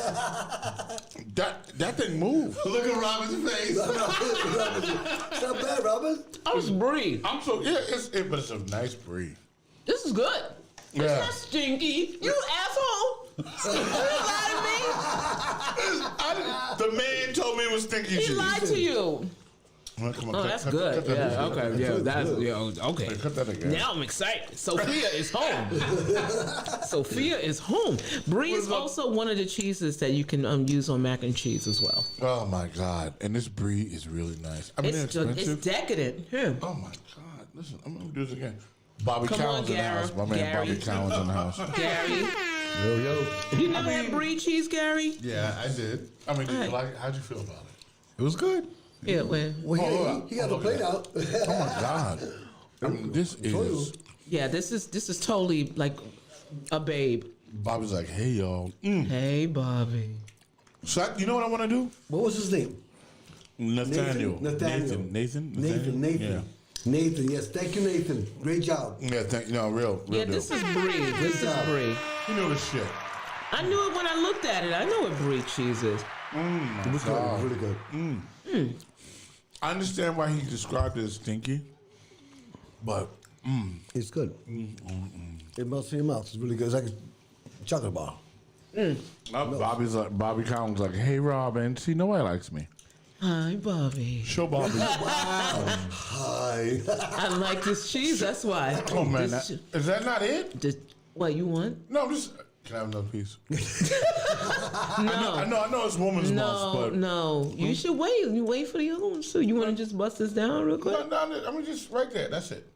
That thing moves. Look at Robin's face. It's not bad, Robin. Oh, it's brie. I'm so but it's a nice brie. This is good. It's Yeah. not stinky. You asshole. You lied to me. The man told me it was stinky cheese. He lied to you. Well, come on, Oh, cut- that's cut- good. cut that Yeah, shit. okay. Yeah, that's okay. Cut that again. Now I'm excited. Sophia is home. Sophia is home. Brie is also one of the cheeses that you can use on mac and cheese as well. Oh my god! And this brie is really nice. I mean, It's they're expensive. decadent. Here. Oh my god! Listen, I'm gonna do this again. Bobby Come on, Cowan's in the Gary. house. My man Gary. Bobby Cowan's in the house. Gary, Yo. you never had brie cheese, Gary? Yeah, I did. I mean, did you Right. like? How'd you feel about it? It was good. Yeah, well, Well, he got the plate out. Oh my god! I mean, this is. yeah. This is totally like a babe. Bobby's like, hey y'all. Hey, Bobby. So you know what I want to do? What was his name? Nathaniel. Nathaniel. Nathan. Nathan. Nathan, yes. Thank you, Nathan. Great job. Yeah. Real Yeah, deal. this is brie. This is brie. You know the shit. I knew it when I looked at it. I know what brie cheese is. It was good. It was really good. I understand why he described it as stinky, but It's good. It melts in your mouth. It's really good. It's like a chocolate bar. Bobby Cowan's like, hey Robin, see nobody likes me. Hi, Bobby. Show Bobby. Hi. I like this cheese. That's why. Oh man, This is that not it? what you want? No, I'm just. Can I have another piece? No. I know it's woman's mouth, No, but no. You should wait. You wait for the other one. So you want to just bust this down real quick? no, I mean just right there. That's it.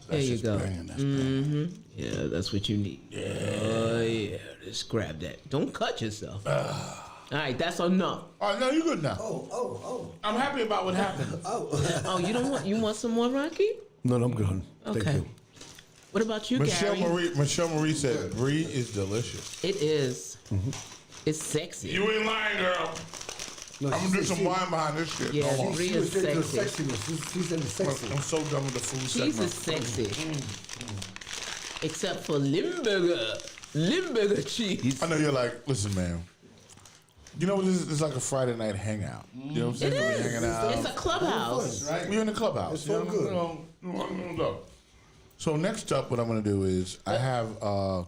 There you just go. banging, that's banging. Yeah, that's what you need. Oh, yeah. Just grab that. Don't cut yourself. All right, that's enough. Oh no, you're good now. Oh. I'm happy about what happened. Oh, you want some more, Rocky? No, I'm good. Okay. Thank you. What about you, Michelle Gary? Marie said brie is delicious. It is. It's sexy. You ain't lying, girl. No, I'm she gonna do said some she- wine behind this shit. Yeah, Hold on. brie She was is into the sexy. sexiness. She said it's sexy. I'm so done with the food Cheese segment. is sexy. Except for Limburger. Limburger cheese. I know you're like, listen, man. You know what? This is like a Friday night hangout. You know what I'm saying? It We is. hanging out. It's a clubhouse. Right? We're in the clubhouse. It's so good. So next up, what I'm gonna do is I have I'm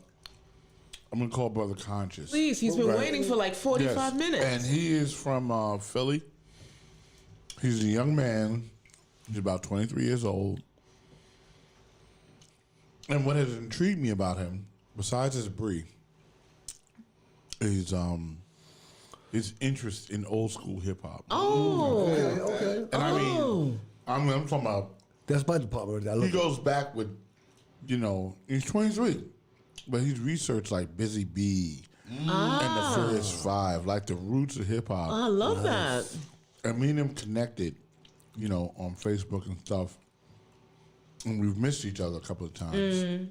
gonna call Brother Conscious. Please, he's been Right. waiting for like 45 Yes. minutes. And he is from Philly. He's a young man. He's about 23 years old. And what has intrigued me about him, besides his brie, is his interest in old school hip hop. Oh, Okay. And I mean, I'm talking about That's my department. I love He it. goes back with, you know, he's 23, but he's researched like Busy Bee and the Furious Five, like the roots of hip hop. I love that. And me and him connected, you know, on Facebook and stuff. And we've missed each other a couple of times.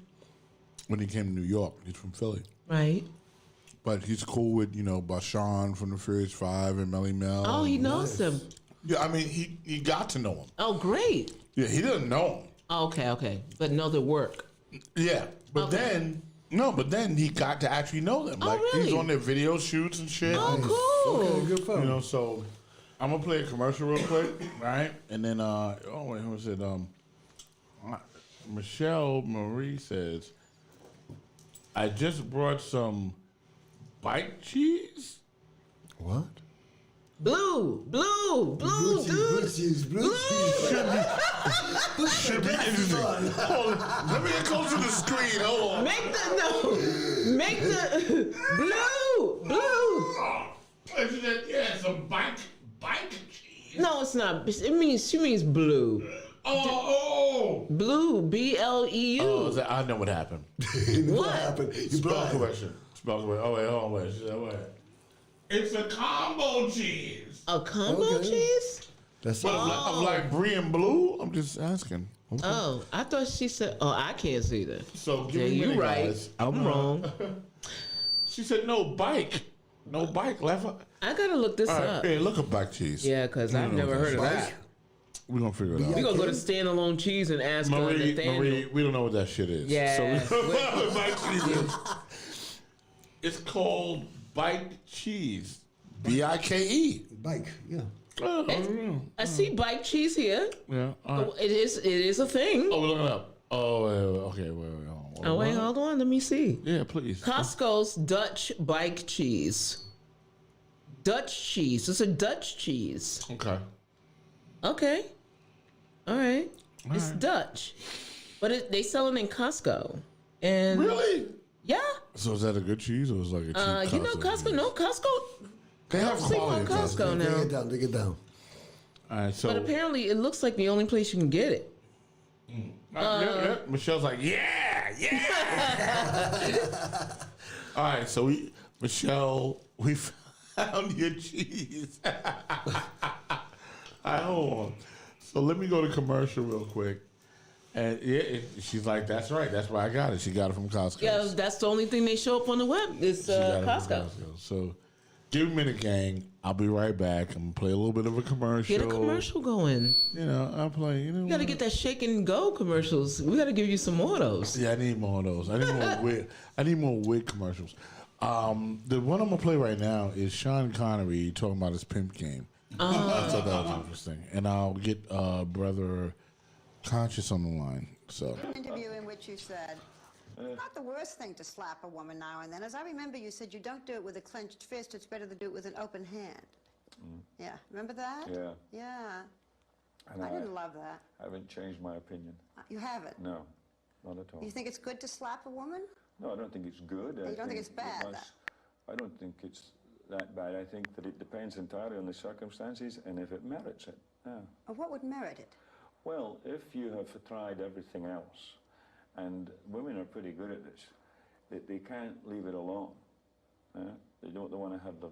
When he came to New York, he's from Philly. Right. But he's cool with, you know, Bashan from the Furious Five and Melly Mel. Oh, he knows them. Yeah, I mean, he got to know him. Oh, great. Yeah, he didn't know him. Okay. But know their work. Yeah, but then he got to actually know them. Like really? he's on their video shoots and shit. Oh, cool. Okay, good fun. You know, so I'm gonna play a commercial real quick, right? And then wait, who was it? Michelle Marie says, I just brought some bike cheese. What? Blue, dude. Blue cheese. Should be interesting. Hold on, let me get close to the screen. Hold on. Make the blue. Yeah, some bike cheese. No, it's not. She means blue. Oh. Blue, BLEU. Oh, I know what happened. What happened? You Spell blind. correction. Spell correction. Oh, wait, hold on, wait. She said, wait. It's a combo cheese. A combo Okay. cheese? That's But I'm like brie and blue? I'm just asking. Okay. Oh, I thought she said. Oh, I can't see that. So give Yeah, me a you minute, right. guys. I'm wrong. She said no bike. No bike. Left. All I gotta look this right, up. hey, look up bike cheese. Yeah, because I've know never what heard of that that. We're going to figure it out. We're gonna go to standalone cheese and ask Nathaniel. Marie, we don't know what that shit is. Yeah. So we don't know what bike cheese is. It's called bike cheese. BIKE. bike. Yeah. I see bike cheese here. Yeah. All right. It is a thing. Oh, we're looking it up. Oh, wait, okay, wait, hold on. Oh wait, hold on. Let me see. Yeah, please. Costco's Dutch bike cheese. Dutch cheese. It's a Dutch cheese. Okay. Okay. All right. It's Dutch, but they sell it in Costco. And Really? yeah. So is that a good cheese or is it like a cheap You know Costco. cheese? No, Costco. They have Sleep quality. on Costco Dig now. it down. Dig it down. All right, so But apparently, it looks like the only place you can get it. Michelle's like, yeah. All right, so Michelle, we found your cheese. All right, hold on. So let me go to commercial real quick. And she's like, that's right. That's where I got it. She got it from Costco. Yeah, that's the only thing they show up on the web is She got it from Costco. So give me a minute, gang. I'll be right back. I'm going to play a little bit of a commercial. Get a commercial going. You know, I'll play, you know. You got to get that shake and go commercials. We got to give you some more of those. Yeah, I need more of those. I need more wig. I need more wig commercials. The one I'm gonna play right now is Sean Connery talking about his pimp game. I thought that was interesting, and I'll get Brother Conscious on the line. So Interview in which you said, not the worst thing to slap a woman now and then. As I remember, you said you don't do it with a clenched fist. It's better to do it with an open hand. Yeah, remember that? Yeah. Yeah. And I didn't love that. I haven't changed my opinion. You haven't? No, not at all. You think it's good to slap a woman? No, I don't think it's good. You don't think it's bad, I don't think it's that bad. I think that it depends entirely on the circumstances and if it merits it. Yeah. Or what would merit it? Well, if you have tried everything else, and women are pretty good at this, they can't leave it alone. They don't want to have the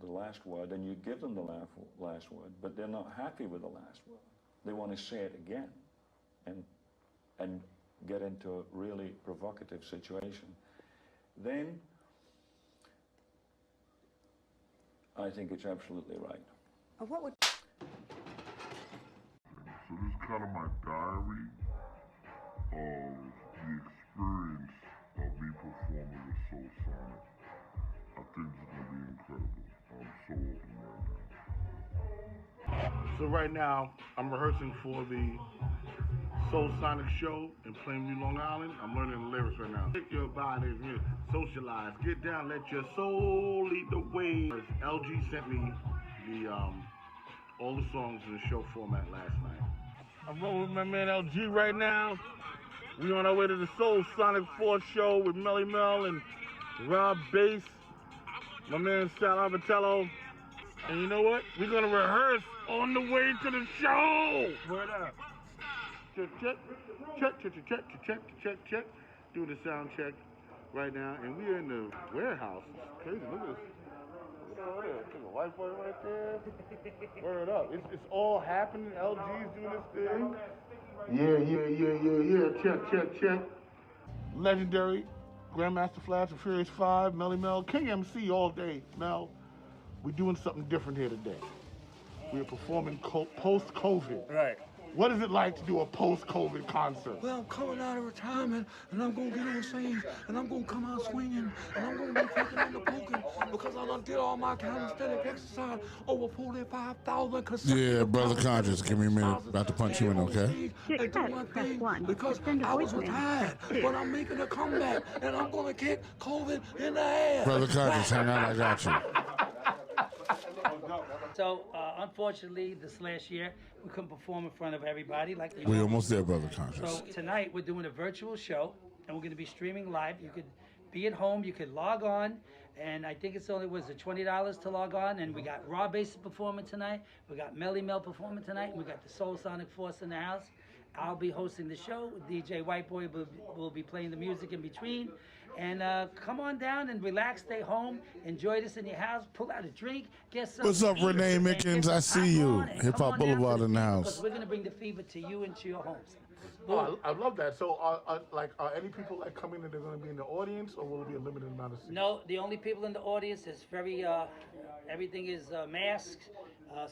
last word, and you give them the last word, but they're not happy with the last word. They want to say it again, and get into a really provocative situation. Then I think it's absolutely right. Or what would... So this is kind of my diary of the experience of me performing with Soul Sonic. I think it's going to be incredible. I'm so open right now. So right now, I'm rehearsing for the Soul Sonic show in Plainview, Long Island. I'm learning the lyrics right now. Take your body, socialize, get down, let your soul lead the way. LG sent me the all the songs in the show format last night. I'm rolling with my man LG right now. We on our way to the Soul Sonic 4 show with Melly Mel and Rob Bass, my man Sal Avatello. And you know what? We're gonna rehearse on the way to the show. Word up. check. Doing the sound check right now, and we are in the warehouse. It's crazy. Look at this. Look at that. There's a white boy right there. Word up. It's all happening. LG's doing this thing. Yeah. Check. Legendary Grandmaster Flash of Furious 5, Melly Mel, King MC all day. Mel, we're doing something different here today. We're performing post-COVID. Right. What is it like to do a post-COVID concert? Well, I'm coming out of retirement, and I'm going to get on stage, and I'm going to come out swinging, and I'm going to be kicking in the poking, because I done did all my calisthenic exercise over 45,000 consecutive Yeah, Brother pounds. Conscious, give me a minute. About to punch you in, okay? And do my thing, because I was retired, but I'm making a comeback, and I'm going to kick COVID in the ass. Brother Conscious, hang on, I got you. So, unfortunately, this last year, we couldn't perform in front of everybody like we We normally almost there, do. Brother Conscious. So tonight, we're doing a virtual show, and we're going to be streaming live. You could be at home, you could log on, and I think it's only, was it $20 to log on, and we got Raw Bass performing tonight, we got Melly Mel performing tonight, and we got the Soul Sonic Force in the house. I'll be hosting the show. DJ White Boy will be playing the music in between. And come on down and relax, stay home, enjoy this in your house, pull out a drink, get some. What's up, Renee Mickens? I see you. Hip Hop Boulevard in the house. Because we're going to bring the fever to you and to your homes. Oh, I love that. So, are any people like coming and they're going to be in the audience, or will it be a limited amount of seats? No, the only people in the audience is very, everything is masked,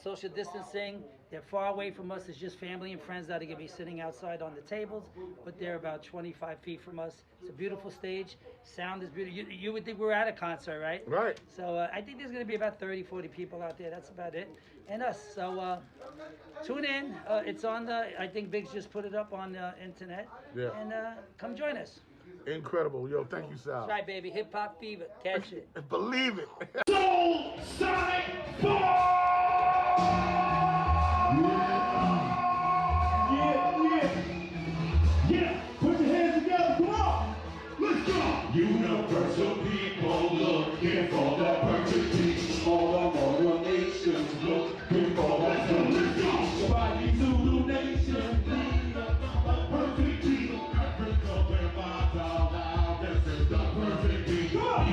social distancing. They're far away from us. It's just family and friends that are going to be sitting outside on the tables, but they're about 25 feet from us. It's a beautiful stage. Sound is beautiful. You would think we're at a concert, right? Right. So I think there's going to be about 30, 40 people out there. That's about it. And us. So tune in. It's on the, I think Biggs just put it up on the internet. Yeah. And come join us. Incredible. Yo, thank you, Sal. That's right, baby. Hip Hop Fever. Catch it. Believe it. Soul Sonic Yeah, put your hands together, come on, let's go. Universal people looking for that perfect peace. All the royal nations looking for that perfect peace. Somebody Zulu nation, need a perfect peace. Africa, where my town now, this is the perfect peace. Come on,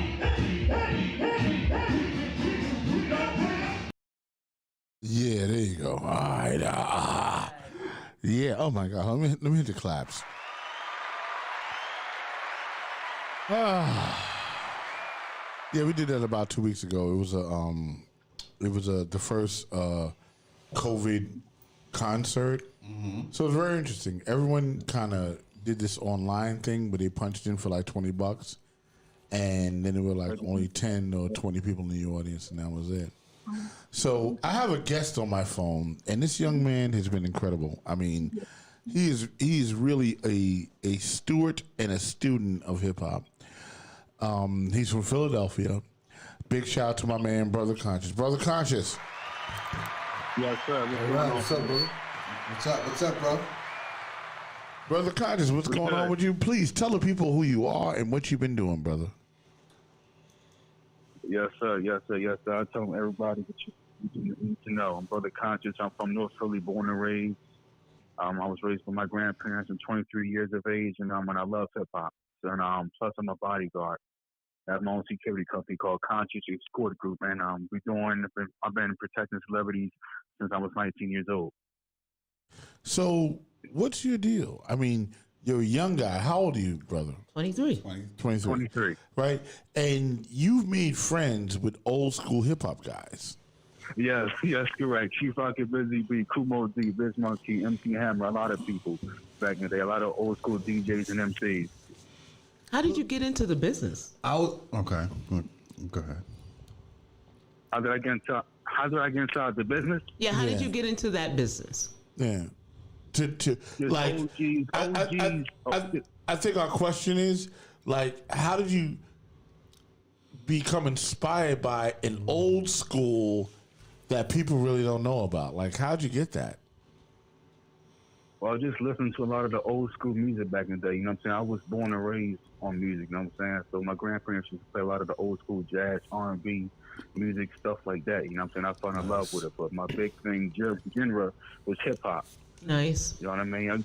Yeah, there you go. All right. Yeah. Oh my God. Let me hit the claps. Yeah, we did that about 2 weeks ago. It was the first COVID concert. So it was very interesting. Everyone kind of did this online thing, but they punched in for like $20, and then there were like only 10 or 20 people in the audience, and that was it. So I have a guest on my phone, and this young man has been incredible. I mean, he is really a steward and a student of hip hop. He's from Philadelphia. Big shout out to my man, Brother Conscious. Brother Conscious. Yes, sir. All right, what's up, brother? What's up, bro? Brother Conscious, what's going on with you? Please tell the people who you are and what you've been doing, brother. Yes, sir. I tell everybody that you need to know. I'm Brother Conscious. I'm from North Philly, born and raised. I was raised by my grandparents. I'm 23 years of age, and I love hip hop. And plus, I'm a bodyguard. I have my own security company called Conscious Escort Group, and I've been protecting celebrities since I was 19 years old. So, what's your deal? I mean, you're a young guy. How old are you, brother? 23. 23. Right? And you've made friends with old school hip hop guys. Yes, correct. Chief Rocket, Busy B, Kumo D, Biz Monkey, MC Hammer, a lot of people back in the day, a lot of old school DJs and MCs. How did you get into the business? Okay. Go ahead. How did I get inside the business? Yeah, how did you get into that business? Yeah. Like, OGs. I think our question is, like, how did you become inspired by an old school that people really don't know about? Like, how'd you get that? Well, I just listened to a lot of the old school music back in the day. You know what I'm saying? I was born and raised on music. You know what I'm saying? So my grandparents used to play a lot of the old school jazz, R&B music, stuff like that. You know what I'm saying? I fell in love with it. But my big thing genre was hip hop. Nice. You know what I mean?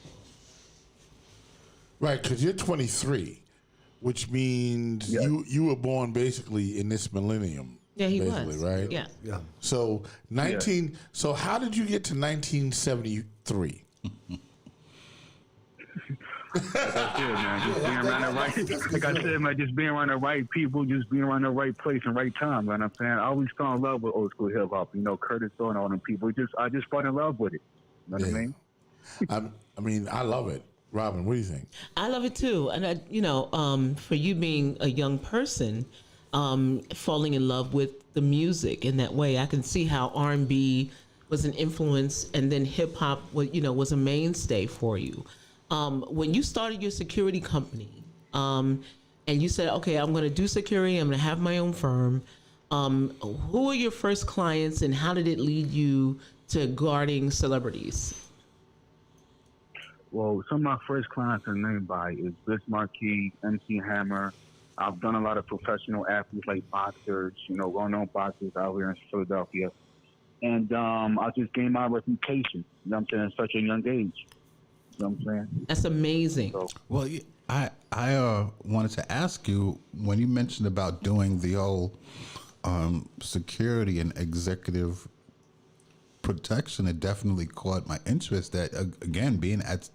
Right, because you're 23, which means you were born basically in this millennium. Yeah, he basically, was. right? Yeah. Yeah. So So how did you get to 1973? Like I said, man, just being around the right. Like I said, man, just being around the right people, just being around the right place and right time. You know what I'm saying? I always fell in love with old school hip hop. You know, Curtis Saw and all them people. I just fell in love with it. You know what I mean? I mean, I love it. Robin, what do you think? I love it too, and for you being a young person, falling in love with the music in that way, I can see how R&B was an influence, and then hip hop, was a mainstay for you. When you started your security company, and you said, "Okay, I'm going to do security. I'm going to have my own firm." Who were your first clients, and how did it lead you to guarding celebrities? Well, some of my first clients are named by is Bliss Marquis, MC Hammer. I've done a lot of professional athletes like boxers, well-known boxers out here in Philadelphia. And I just gained my reputation, at such a young age. You know what I'm saying? That's amazing. Well, I wanted to ask you, when you mentioned about doing the whole security and executive protection, it definitely caught my interest. That again, being at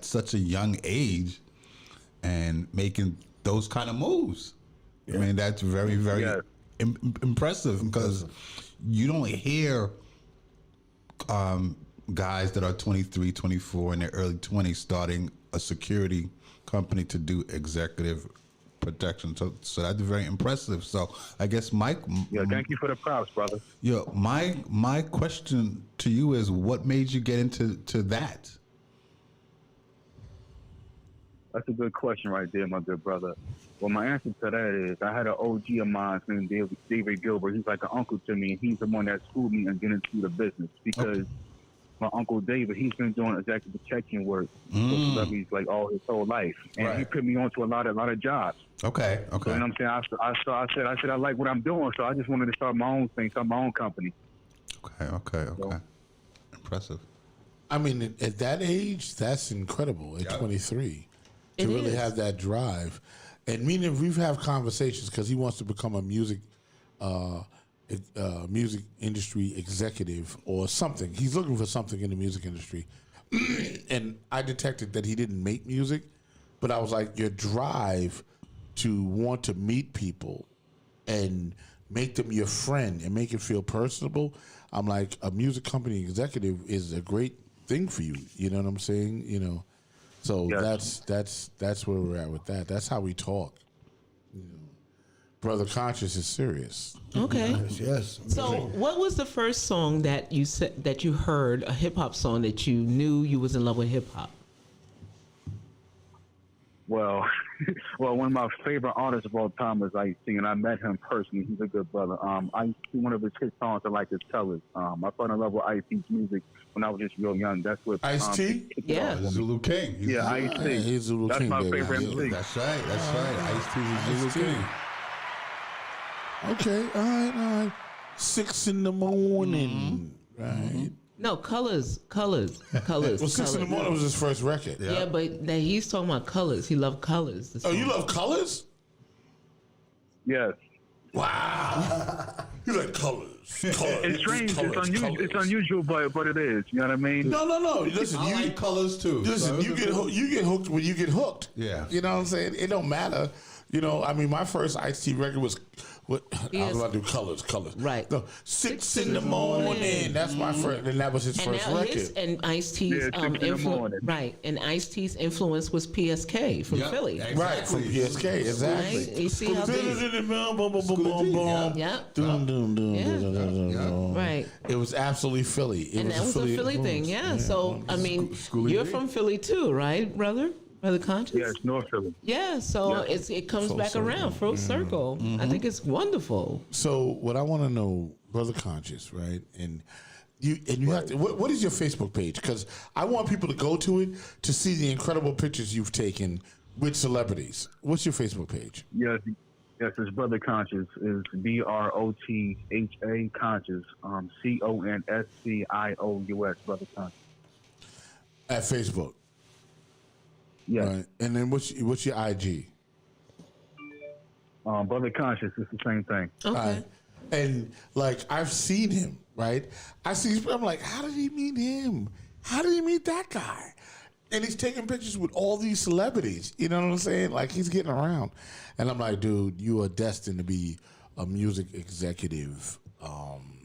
such a young age and making those kind of moves. I mean, that's very, very impressive, because you don't hear guys that are 23, 24 in their early 20s starting a security company to do executive protection. So that's very impressive. So I guess Mike. Yeah, thank you for the props, brother. Yeah, my question to you is, what made you get into that? That's a good question right there, my good brother. Well, my answer to that is, I had an OG of mine named David Gilbert. He's like an uncle to me, and he's the one that schooled me and get into the business, because my uncle David, he's been doing executive protection work for celebrities like all his whole life, and he put me onto a lot of jobs. Okay. So, you know what I'm saying? I said I like what I'm doing, so I just wanted to start my own thing, start my own company. Okay. Impressive. I mean, at that age, that's incredible. At 23, to really have that drive, and meaning we've had conversations, because he wants to become a music industry executive or something. He's looking for something in the music industry, and I detected that he didn't make music, but I was like, your drive to want to meet people and make them your friend and make it feel personable. I'm like, a music company executive is a great thing for you. You know what I'm saying? So that's where we're at with that. That's how we talk. Brother Conscious is serious. Okay. Yes. So, what was the first song that you said that you heard, a hip hop song that you knew you was in love with hip hop? Well, one of my favorite artists of all time is Ice-T, and I met him personally. He's a good brother. Ice-T, one of his hit songs I like is Tell It. I fell in love with Ice-T's music when I was just real young. That's what Ice-T? Yeah. Zulu King. Ice-T. He's Zulu That's King, my baby. favorite MC. That's right. Ice-T is Zulu King. Okay, all right. 6 in the morning, right? No, colors. Well, 6 in the morning was his first record. Yeah, but that he's talking about colors. He loved colors. Oh, you love colors? Yes. Wow. You like colors. It's strange. It's unusual, but it is. You know what I mean? No. Listen, I like colors too. Listen, you get hooked when you get hooked. Yeah. You know what I'm saying? It don't matter. I mean, my first Ice-T record was I was about to do colors. Right. No, 6 in the morning. That's my first, and that was his first record. And Ice-T's influence, right? And Ice-T's influence was PSK from Philly, exactly. Right, from PSK, exactly. Right? You see how right. It was absolutely Philly. And that was a Philly thing, yeah. So I mean, you're from Philly too, right, brother? Brother Conscious? Yes, North Philly. Yeah, so it comes Full back circle. around, full circle. I think it's wonderful. So what I want to know, Brother Conscious, right? And you have to. What is your Facebook page? Because I want people to go to it to see the incredible pictures you've taken with celebrities. What's your Facebook page? Yes, it's Brother Conscious. Is BROTHA Conscious. CONSCIOUS. Brother Conscious. At Facebook. Yes. Right. And then what's your IG? Brother Conscious, it's the same thing. Okay. Right. And like I've seen him, right? I'm like, how did he meet him? How did he meet that guy? And he's taking pictures with all these celebrities. You know what I'm saying? Like he's getting around. And I'm like, dude, you are destined to be a music executive.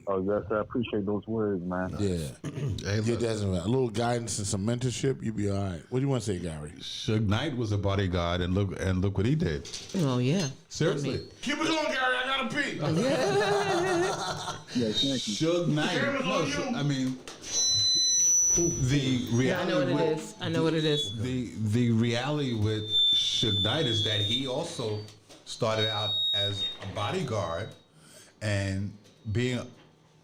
Oh, yes, I appreciate those words, man. Yeah. Hey, You're look, destined. A little guidance and some mentorship, you'll be all right. What do you want to say, Gary? Suge Knight was a bodyguard, and look what he did. Oh yeah. Seriously, Keep it going, Gary. I gotta pee. Yes, thank you. Suge Knight. No, I mean, the reality. Yeah, I know what it is. I know what it is. The reality with Suge Knight is that he also started out as a bodyguard, and being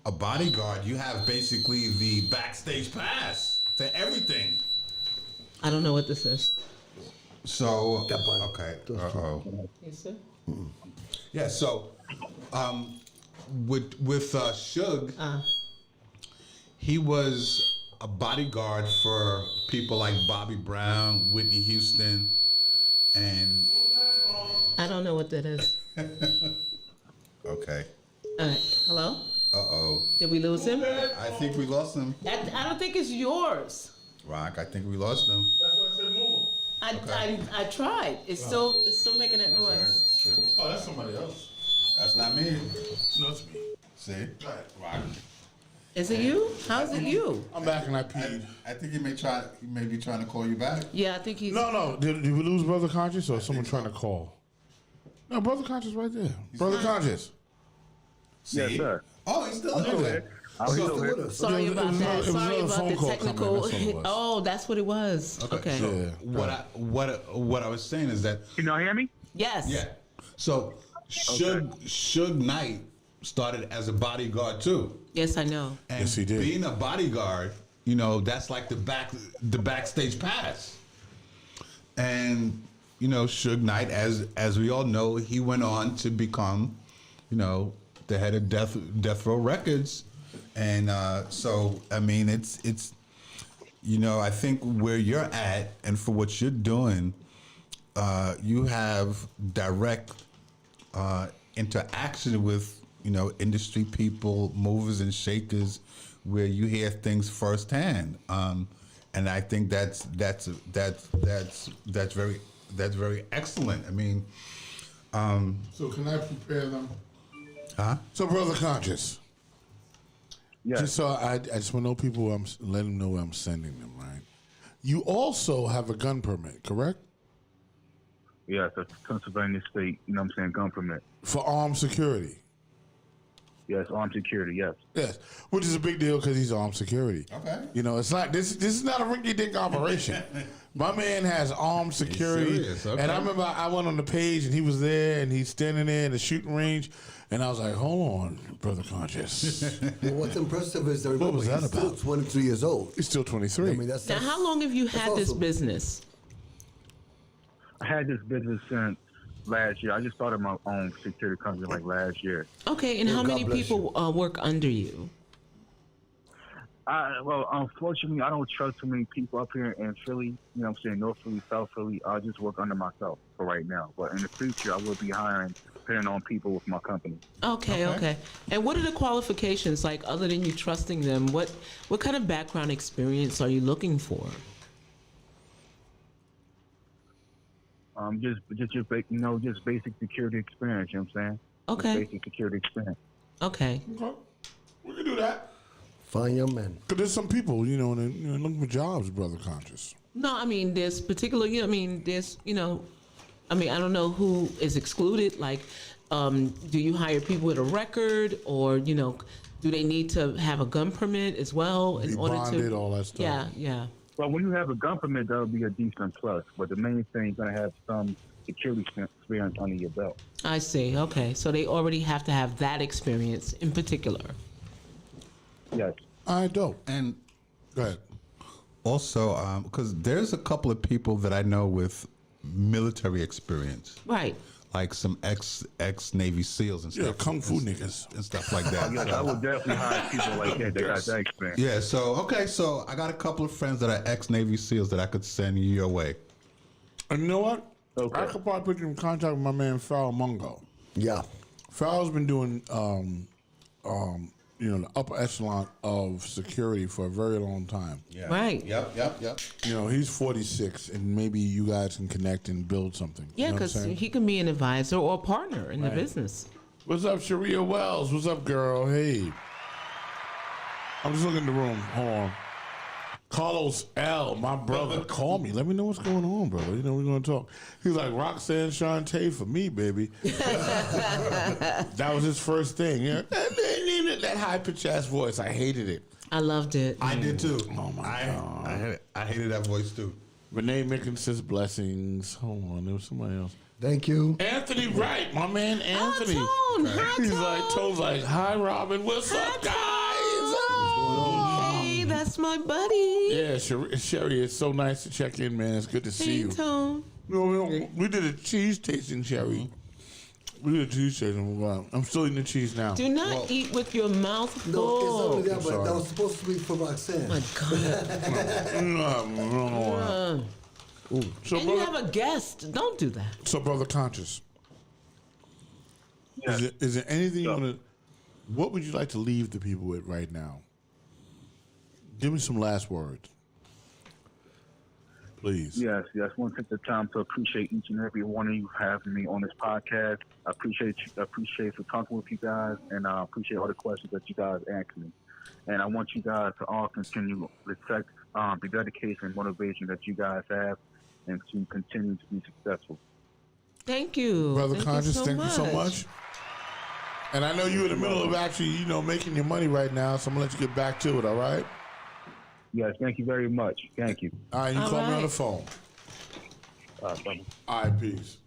a bodyguard, you have basically the backstage pass to everything. I don't know what this is. So okay, Yes, sir. yeah. So with Suge, he was a bodyguard for people like Bobby Brown, Whitney Houston, and I don't know what that is. okay. All right. Hello? Uh-oh. Did we lose him? I think we lost him. I don't think it's yours. Rock, I think we lost him. That's why I said move him. I tried. It's still making that noise. Oh, that's somebody else. That's not me. No, it's me. See? Rock. Is it you? How's it you? I'm back and I peed. I think he may be trying to call you back. Yeah, I think he's. No. Did we lose Brother Conscious or someone trying to call? No, Brother Conscious right there. Brother Conscious. Yes, See? sir. Oh, he's still Okay. there. I'm still here. Sorry It was about that. another- it was Sorry another about phone the call technical. coming. That's what it was. Oh, that's what it was. Okay. So what I was saying is that Can y'all hear me? Yes. yeah. So Suge Knight started as a bodyguard too. Yes, I know. And Yes, he did. being a bodyguard, that's like the backstage pass. And Suge Knight, as we all know, he went on to become, the head of Death Row Records, and so I mean, it's I think where you're at and for what you're doing, you have direct interaction with industry people, movers and shakers, where you hear things firsthand, and I think that's very excellent. I mean, So can I prepare them? huh? So, Brother Conscious. Yes. Just so I just want to know people, let them know where I'm sending them, right? You also have a gun permit, correct? Yes, that's Pennsylvania State, gun permit. For armed security. Yes, armed security, yes. Yes, which is a big deal because he's armed security. Okay. It's not this is not a rinky-dink operation. My man has armed security, serious, okay. and I remember I went on the page and he was there and he's standing there in the shooting range, and I was like, "Hold on, Brother Conscious." Well, what's impressive is that remember, was that he's still about? 23 years old. He's still 23. I mean, that's Now, how long have you that's had this awesome. business? I had this business since last year. I just started my own security company like last year. Okay, and Well, how God many bless people work under you? Well, unfortunately, I don't trust too many people up here in Philly. North Philly, South Philly. I just work under myself for right now. But in the future, I will be hiring, depending on people with my company. Okay. And what are the qualifications like other than you trusting them? What kind of background experience are you looking for? Just basic security experience. You know what I'm saying? Okay. Just basic security experience. Okay. Okay. We can do that. Fine young men. Because there's some people, looking for jobs, Brother Conscious. No, I mean, there's particular, I don't know who is excluded. Like, do you hire people with a record or, do they need to have a gun permit as well in Be order bonded, to? all that stuff. Yeah. Well, when you have a gun permit, that'll be a decent plus. But the main thing, you're going to have some security experience under your belt. I see. Okay. So they already have to have that experience in particular. Yes. All right, dope. And Go ahead. also, because there's a couple of people that I know with military experience, Right. like some ex Navy SEALs and stuff. Yeah, kung fu niggas. and stuff like that. Yes, I would definitely hire people like that got that experience. Yeah, so I got a couple of friends that are ex Navy SEAls that I could send your way. And you know what? Okay. I could probably put you in contact with my man Farrell Mungo. Yeah. Farrell's been doing, the upper echelon of security for a very long time. Yeah. Right. Yep. He's 46, and maybe you guys can connect and build something. Yeah, You know what I'm because saying? he can be an advisor or a partner in the business. What's up, Sharia Wells? What's up, girl? Hey. I'm just looking in the room. Hold on. Carlos L., my brother, call me. Let me know what's going on, brother. We're going to talk. He's like, Roxanne Shante for me, baby. That was his first thing. Yeah. That high-pitched ass voice, I hated it. I loved it. I did too. Oh, my God. I hated that voice too. Renee Mickens says blessings. Hold on, there was somebody else. Thank you. Anthony Wright, my man Anthony. Tone. Hi, He's Tone. like, Tone's like, hi, Robin. What's up, guys? Hey, that's my buddy. Yeah, Sherry, it's so nice to check in, man. It's good to see Hey, you. Tone. We did a cheese tasting, Sherry. We did a cheese tasting. Wow. I'm still eating the cheese now. Do not eat with your mouth full. No, it's not only that, but sorry. that was supposed to be for Roxanne. Oh, my God. So, And you have a guest. Don't do that. So, Brother Conscious, is there anything you want to, what would you like to leave the people with right now? Give me some last words. Please. Yes. I want to take the time to appreciate each and every one of you having me on this podcast. I appreciate for talking with you guys, and I appreciate all the questions that you guys asked me. And I want you guys to all continue respect the dedication and motivation that you guys have, and to continue to be successful. Thank you. Brother Thank Conscious, you thank you so much. And I know you're in the middle of actually, making your money right now, so I'm going to let you get back to it, all right? Yes, thank you very much. Thank you. All right, you All call me on right. the phone. Bye. All right, peace.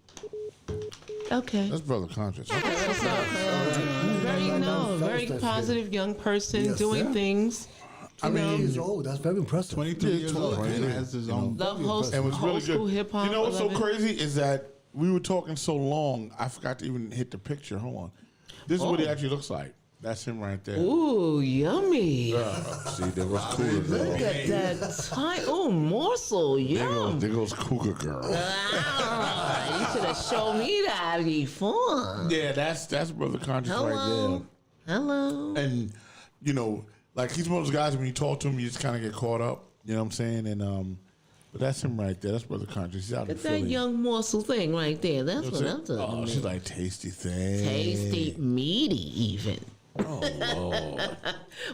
Okay. That's Brother Conscious. Okay. Very positive young person Yes, doing yeah. things. I mean, Years old. That's very impressive. 23 years old and has his own. Love host, And what's really old school good. hip hop. You know what's so love it. crazy is that we were talking so long, I forgot to even hit the picture. Hold on. This is what he actually looks like. That's him right there. Ooh, yummy. See, there goes Cougar Girl. Look at that tiny, morsel. Yum. There goes Cougar Girl. Ah, you should have shown me that before. Yeah, that's Brother Conscious right Hello. Hello. there. And, like he's one of those guys when you talk to him, you just kind of get caught up. You know what I'm saying? And but that's him right there. That's Brother Conscious. He's out in Look at Philly. that young morsel thing right there. That's what I'm talking Oh, about. she's like tasty thing. Tasty, meaty, even. Oh, Lord.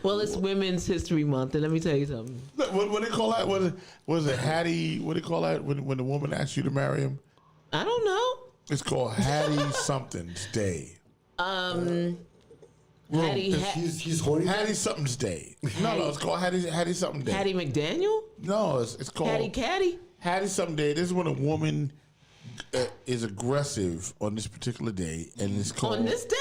Well, it's Women's History Month, and let me tell you something. Look, what do they call that? What is it, Hattie? What do they call that when the woman asks you to marry him? I don't know. It's called Hattie something's day. He's horny. Hattie something's day. No, it's called Hattie something day. Hattie McDaniel? No, it's called Hattie Caddy? Hattie something day. This is when a woman is aggressive on this particular day, and it's called On this day?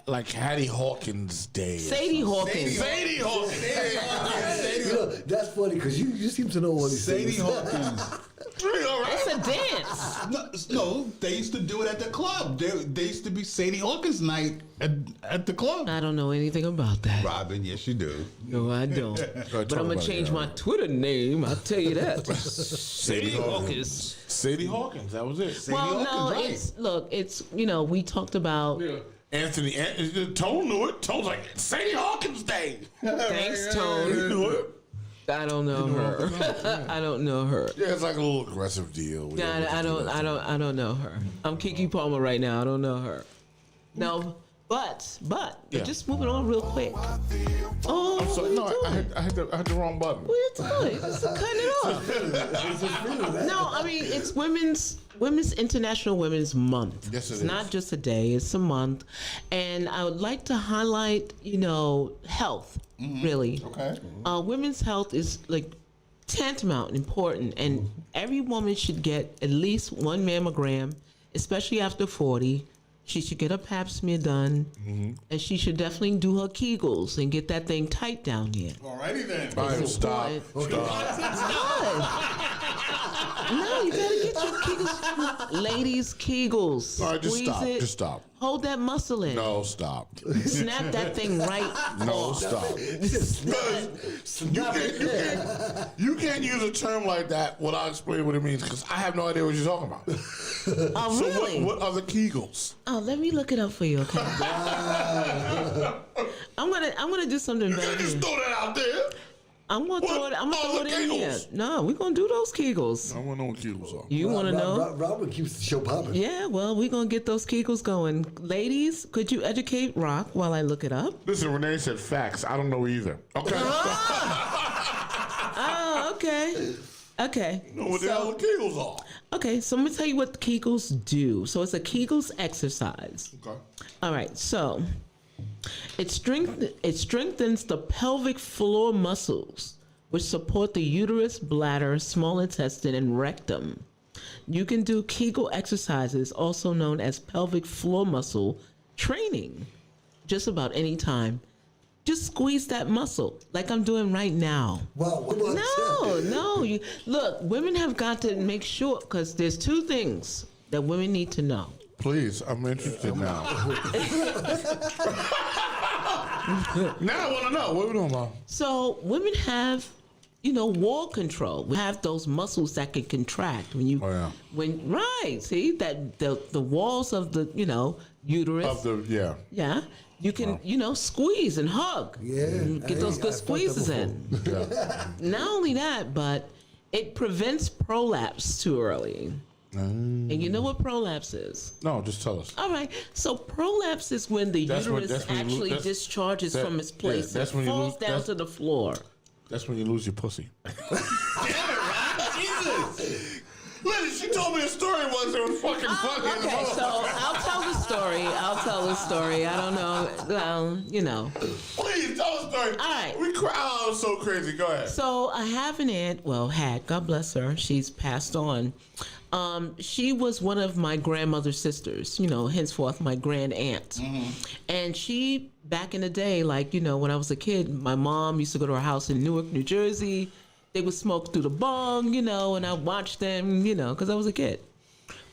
like Hattie Hawkins Day. or Sadie something. Hawkins. Sadie Hawkins. You know, that's funny because you seem to know all these Sadie things. Hawkins. It's a dance. No, they used to do it at the club. They used to be Sadie Hawkins night at the club. I don't know anything about that. Robin, yes you do. No, I don't. But I'm going to change my Twitter name. I'll tell you that. Sadie Hawkins. Sadie Hawkins. That was it. Sadie Well, Hawkins, no, right. it's we talked about. Yeah. Anthony, Tone knew it. Tone's like, Sadie Hawkins Day. Thanks, Tone. He knew it. I don't know her. I don't know her. Yeah, it's like a little aggressive deal. Yeah, I don't know her. I'm Kiki Palmer right now. I don't know her. No, but Yeah. just moving on real quick. Oh, I'm sorry. No, what are you doing? I hit the wrong button. What are you doing? Just cut it off. No, I mean it's Women's International Women's Month. Yes, it it's is. not just a day; it's a month, and I would like to highlight, health. Really, Okay. Women's health is like tantamount important, and every woman should get at least one mammogram, especially after 40. She should get a pap smear done, and she should definitely do her Kegels and get that thing tight down here. Alrighty then. All right, stop. It's good. No, you gotta get your Kegels. Ladies, Kegels. All right, just Squeeze stop. it. Just stop. Hold that muscle in. No, stop. Snap that thing right No, off. stop. You can't use a term like that without explaining what it means because I have no idea what you're talking about. Oh, So really? what are the Kegels? Oh, let me look it up for you, okay? I'm gonna do something You better. can't just throw that out there. I'm gonna throw it in here. Kegels? No, we're gonna do those Kegels. I want to know what Kegels are. You want to know? Robert keeps the show popping. Yeah, well, we're going to get those Kegels going. Ladies, could you educate Rock while I look it up? Listen, Renee said facts. I don't know either. Okay. Oh, okay. Okay. know what the hell the Kegels are. Okay, so I'm going to tell you what Kegels do. So it's a Kegels exercise. Okay. All right, so it strengthens the pelvic floor muscles, which support the uterus, bladder, small intestine, and rectum. You can do Kegel exercises, also known as pelvic floor muscle training, just about any time. Just squeeze that muscle like I'm doing right now. Wow. No. Look, women have got to make sure, because there's two things that women need to know. Please, I'm interested now. Now I want to know. What are we doing about? So women have, wall control. We have those muscles that can contract when you, see that the walls of the, uterus. Yeah. You can, squeeze and hug. Yeah. Get those good squeezes in. Not only that, but it prevents prolapse too early. And you know what prolapse is? No, just tell us. All right. So prolapse is when the uterus actually discharges from its place and falls down to the floor. That's when you lose your pussy. Jesus! Listen, she told me a story once that was fucking funny. Okay, so I'll tell the story. I don't know. Please tell the story. All right. We cry. Oh, so crazy. Go ahead. So I have an aunt. Well, God bless her. She's passed on. She was one of my grandmother's sisters, henceforth my grand aunt. Mm-hmm. And she, back in the day, when I was a kid, my mom used to go to her house in Newark, New Jersey. They would smoke through the bong, and I watched them, because I was a kid.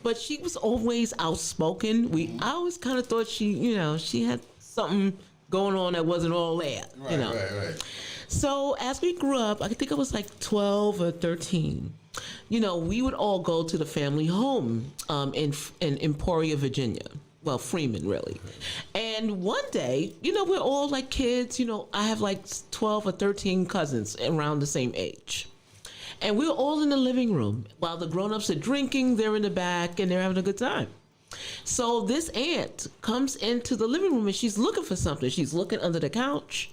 But she was always outspoken. I always kind of thought she had something going on that wasn't all there, Right. So as we grew up, I think I was like 12 or 13. We would all go to the family home in Emporia, Virginia. Well, Freeman, really. And one day, we're all like kids. I have like 12 or 13 cousins around the same age. And we're all in the living room. While the grown-ups are drinking, they're in the back, and they're having a good time. So this aunt comes into the living room, and she's looking for something. She's looking under the couch.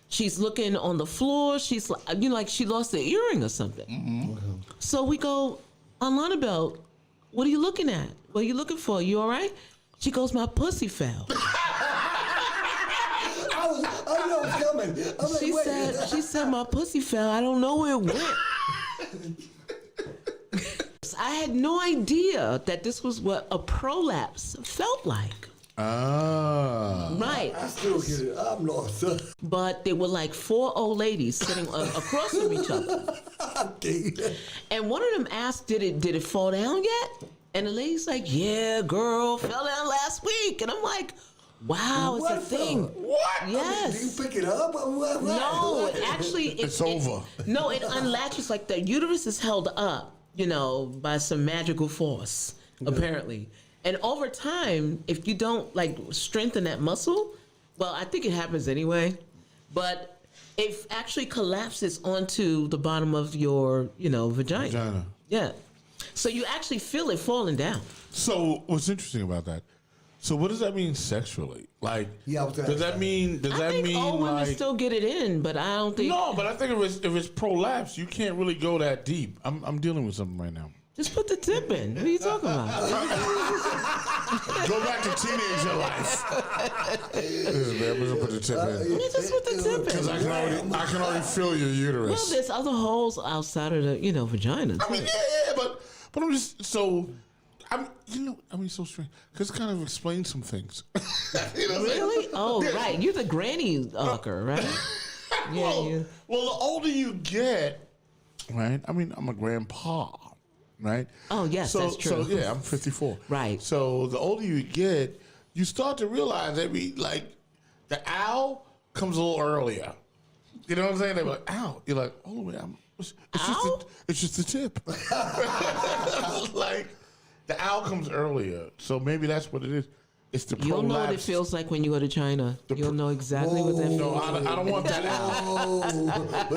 She's looking on the floor. She's like she lost an earring or something. Mm-hmm. So we go, Annabelle, what are you looking at? What are you looking for? You all right? She goes, my pussy fell. I know it's coming. I'm like, She said, my pussy fell. I don't know where it went. I had no idea that this was what a prolapse felt like. Ah. Right. I still get it. I'm lost. But there were like 4 old ladies sitting across from each other. Okay. And one of them asked, did it fall down yet? And the lady's like, yeah, girl, fell down last week. And I'm like, wow, it's a thing. What? Yes. Do you pick it up? What? No, actually, it's over. It unlatches, like the uterus is held up, by some magical force, apparently. And over time, if you don't strengthen that muscle, well, I think it happens anyway, but it actually collapses onto the bottom of your, vagina. Yeah. So you actually feel it falling down. So what's interesting about that? So what does that mean sexually? Does that mean all women still get it in, but I don't think. No, but I think if it's prolapse, you can't really go that deep. I'm dealing with something right now. Just put the tip in. What are you talking about? Go back to teenager life. Listen, man, I'm gonna put the tip in. Just put the tip in. Because I can already feel your uterus. Well, there's other holes outside of the vagina. I mean, yeah, but I'm just so. So strange. Because it kind of explains some things. Really? Oh, yeah. Right. You're the granny hooker, right? Well, the older you get, right? I mean, I'm a grandpa. right? Oh, yes, so, that's true. So yeah, I'm 54. Right. So the older you get, you start to realize the owl comes a little earlier. You know what I'm saying? They're like, ow. You're like, oh, wait, it's just the tip. Like, the owl comes earlier. So maybe that's what it is. It's the You'll know what it prolapse. feels like when you go to China. You'll know exactly what that feels No, like. I don't want that owl. I'm not